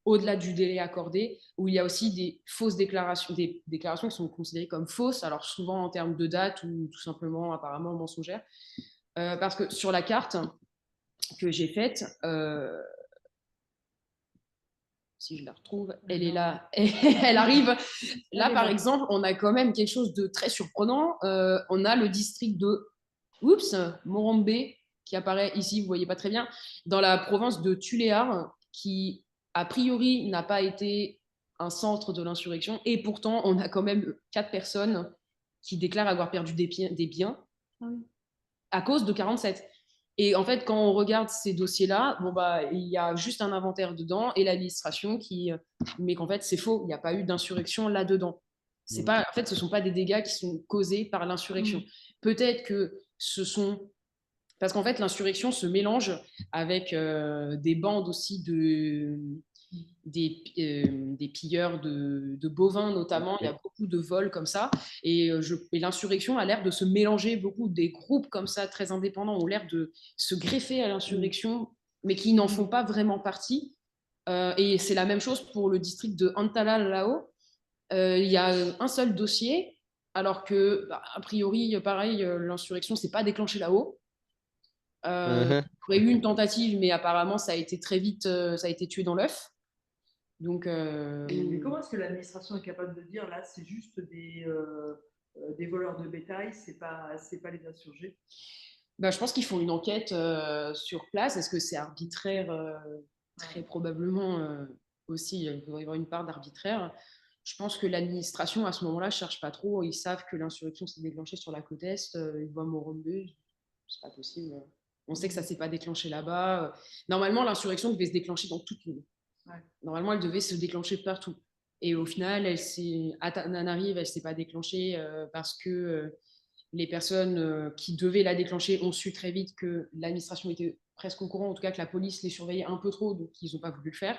au-delà du délai accordé, où il y a aussi des fausses déclarations, des déclarations qui sont considérées comme fausses, alors souvent en termes de date ou tout simplement apparemment mensongères. Parce que sur la carte que j'ai faite, si je la retrouve, elle est là, elle arrive. Là, par exemple, on a quand même quelque chose de très surprenant. On a le district de Morambe, qui apparaît ici, vous ne voyez pas très bien, dans la province de Tuléar, qui, a priori, n'a pas été un centre de l'insurrection. Et pourtant, on a quand même 4 personnes qui déclarent avoir perdu des biens à cause de 47. Et en fait, quand on regarde ces dossiers-là, bon bah, il y a juste un inventaire dedans et l'administration mais qu'en fait, c'est faux. Il n'y a pas eu d'insurrection là-dedans. C'est pas, en fait, ce ne sont pas des dégâts qui sont causés par l'insurrection. Peut-être que ce sont. Parce qu'en fait, l'insurrection se mélange avec des bandes aussi des pilleurs de bovins notamment. Il y a beaucoup de vols comme ça. Et l'insurrection a l'air de se mélanger beaucoup. Des groupes comme ça, très indépendants, ont l'air de se greffer à l'insurrection, mais qui n'en font pas vraiment partie. Et c'est la même chose pour le district de Antala là-haut. Il y a un seul dossier, alors que, a priori, pareil, l'insurrection s'est pas déclenchée là-haut. Il y aurait eu une tentative, mais apparemment, ça a été très vite, ça a été tué dans l'œuf. Donc, mais comment est-ce que l'administration est capable de dire là, c'est juste des voleurs de bétail, c'est pas les insurgés? Bah, je pense qu'ils font une enquête sur place. Est-ce que c'est arbitraire? Très probablement aussi, il doit y avoir une part d'arbitraire. Je pense que l'administration, à ce moment-là, ne cherche pas trop. Ils savent que l'insurrection s'est déclenchée sur la côte Est. Ils voient Morombe. C'est pas possible. On sait que ça ne s'est pas déclenché là-bas. Normalement, l'insurrection devait se déclencher dans toute l'île. Normalement, elle devait se déclencher partout. Et au final, à Tananarive, elle ne s'est pas déclenchée parce que les personnes qui devaient la déclencher ont su très vite que l'administration était presque au courant, en tout cas que la police les surveillait un peu trop, donc ils n'ont pas voulu le faire.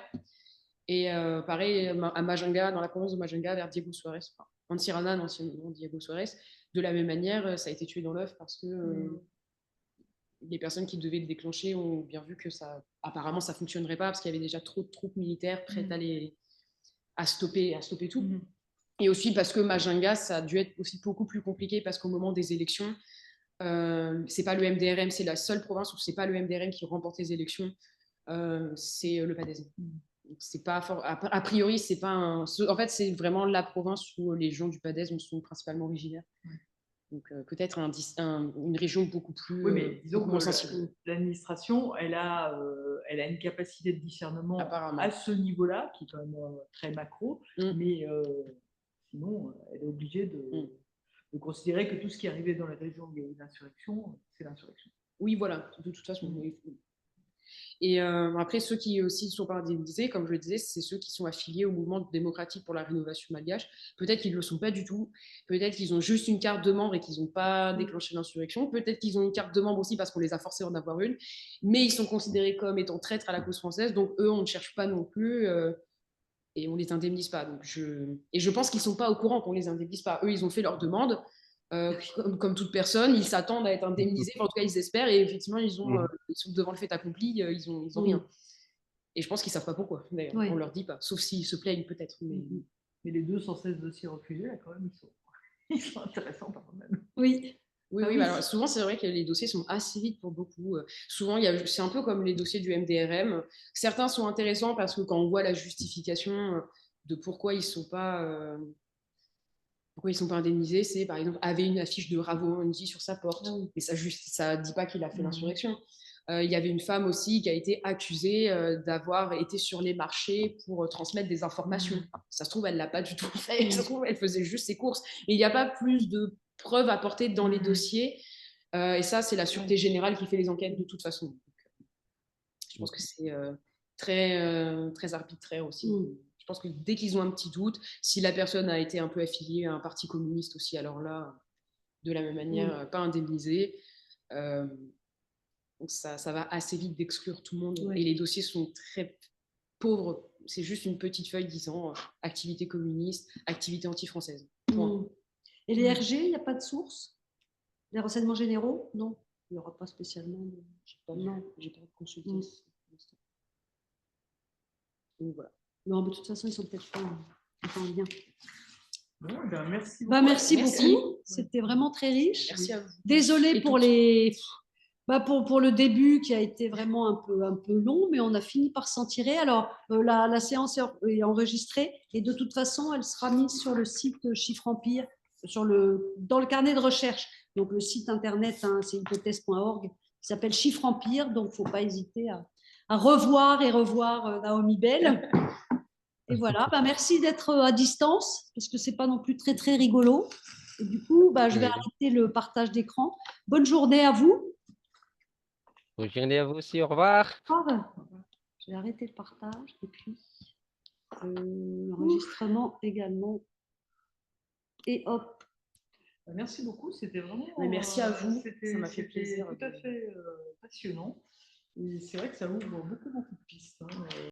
Et pareil, à Majanga, dans la province de Majanga, vers Diego Suarez, enfin, Antirana, anciennement Diego Suarez, de la même manière, ça a été tué dans l'œuf parce que les personnes qui devaient le déclencher ont bien vu que apparemment, ça ne fonctionnerait pas parce qu'il y avait déjà trop de troupes militaires prêtes à stopper tout. Et aussi parce que Majanga, ça a dû être aussi beaucoup plus compliqué parce qu'au moment des élections, c'est pas le MDRM, c'est la seule province où c'est pas le MDRM qui remporte les élections, c'est le PADES. C'est pas a priori, c'est pas en fait, c'est vraiment la province où les gens du PADES sont principalement originaires. Donc peut-être une région beaucoup plus. Oui, mais disons moins que sensible. l'administration, elle a une capacité de discernement à ce niveau-là, qui est quand même très macro, mais sinon, elle est obligée de considérer que tout ce qui est arrivé dans la région où il y a eu l'insurrection, c'est l'insurrection. Oui, voilà, de toute façon. Et après, ceux qui aussi ne sont pas indemnisés, comme je le disais, c'est ceux qui sont affiliés au mouvement démocratique pour la rénovation malgache. Peut-être qu'ils ne le sont pas du tout. Peut-être qu'ils ont juste une carte de membre et qu'ils n'ont pas déclenché l'insurrection. Peut-être qu'ils ont une carte de membre aussi parce qu'on les a forcés à en avoir une. Mais ils sont considérés comme étant traîtres à la cause française. Donc, eux, on ne cherche pas non plus et on ne les indemnise pas. Donc, et je pense qu'ils ne sont pas au courant qu'on ne les indemnise pas. Eux, ils ont fait leur demande. Comme toute personne, ils s'attendent à être indemnisés, enfin, en tout cas ils espèrent, et effectivement ils sont devant le fait accompli, ils ont rien. Et je pense qu'ils ne savent pas pourquoi, d'ailleurs, on ne leur dit pas, sauf s'ils se plaignent peut-être. Mais les 216 dossiers refusés, là quand même, ils sont intéressants par eux-mêmes. Oui. Oui, alors, souvent c'est vrai que les dossiers sont assez vite pour beaucoup. Souvent, c'est un peu comme les dossiers du MDRM. Certains sont intéressants parce que quand on voit la justification de pourquoi ils ne sont pas... Pourquoi ils ne sont pas indemnisés, c'est par exemple avait une affiche de Ravo Mundi sur sa porte, mais ça ne dit pas qu'il a fait l'insurrection. Il y avait une femme aussi qui a été accusée d'avoir été sur les marchés pour transmettre des informations. Ça se trouve, elle ne l'a pas du tout fait, ça se trouve, elle faisait juste ses courses. Et il n'y a pas plus de preuves apportées dans les dossiers. Et ça, c'est la Sûreté Générale qui fait les enquêtes de toute façon. Donc, je pense que c'est très arbitraire aussi. Je pense que dès qu'ils ont un petit doute, si la personne a été un peu affiliée à un parti communiste aussi, alors là, de la même manière, pas indemnisée. Donc ça va assez vite d'exclure tout le monde. Et les dossiers sont très pauvres. C'est juste une petite feuille disant activité communiste, activité anti-française. Et les RG, il n'y a pas de source? Les renseignements généraux? Non, il n'y aura pas spécialement. Non, j'ai pas consulté. Donc voilà. Non, mais de toute façon, ils sont peut-être pas en lien. Bon, merci beaucoup. Merci beaucoup. C'était vraiment très riche. Merci à vous. Désolée pour pour le début qui a été vraiment un peu long, mais on a fini par s'en tirer. Alors, la séance est enregistrée et de toute façon, elle sera mise sur le site Chiffre Empire, dans le carnet de recherche. Donc, le site internet, c'est hypothèse.org, qui s'appelle Chiffre Empire. Donc, il ne faut pas hésiter à revoir Naomi Bell. Et voilà, merci d'être à distance, parce que ce n'est pas non plus très, très rigolo. Et du coup, je vais arrêter le partage d'écran. Bonne journée à vous. Bonne journée à vous aussi, au revoir. Je vais arrêter le partage et puis l'enregistrement également. Et hop. Merci beaucoup, c'était vraiment... merci à vous, ça m'a fait plaisir. Tout à fait passionnant. Et c'est vrai que ça ouvre beaucoup de pistes.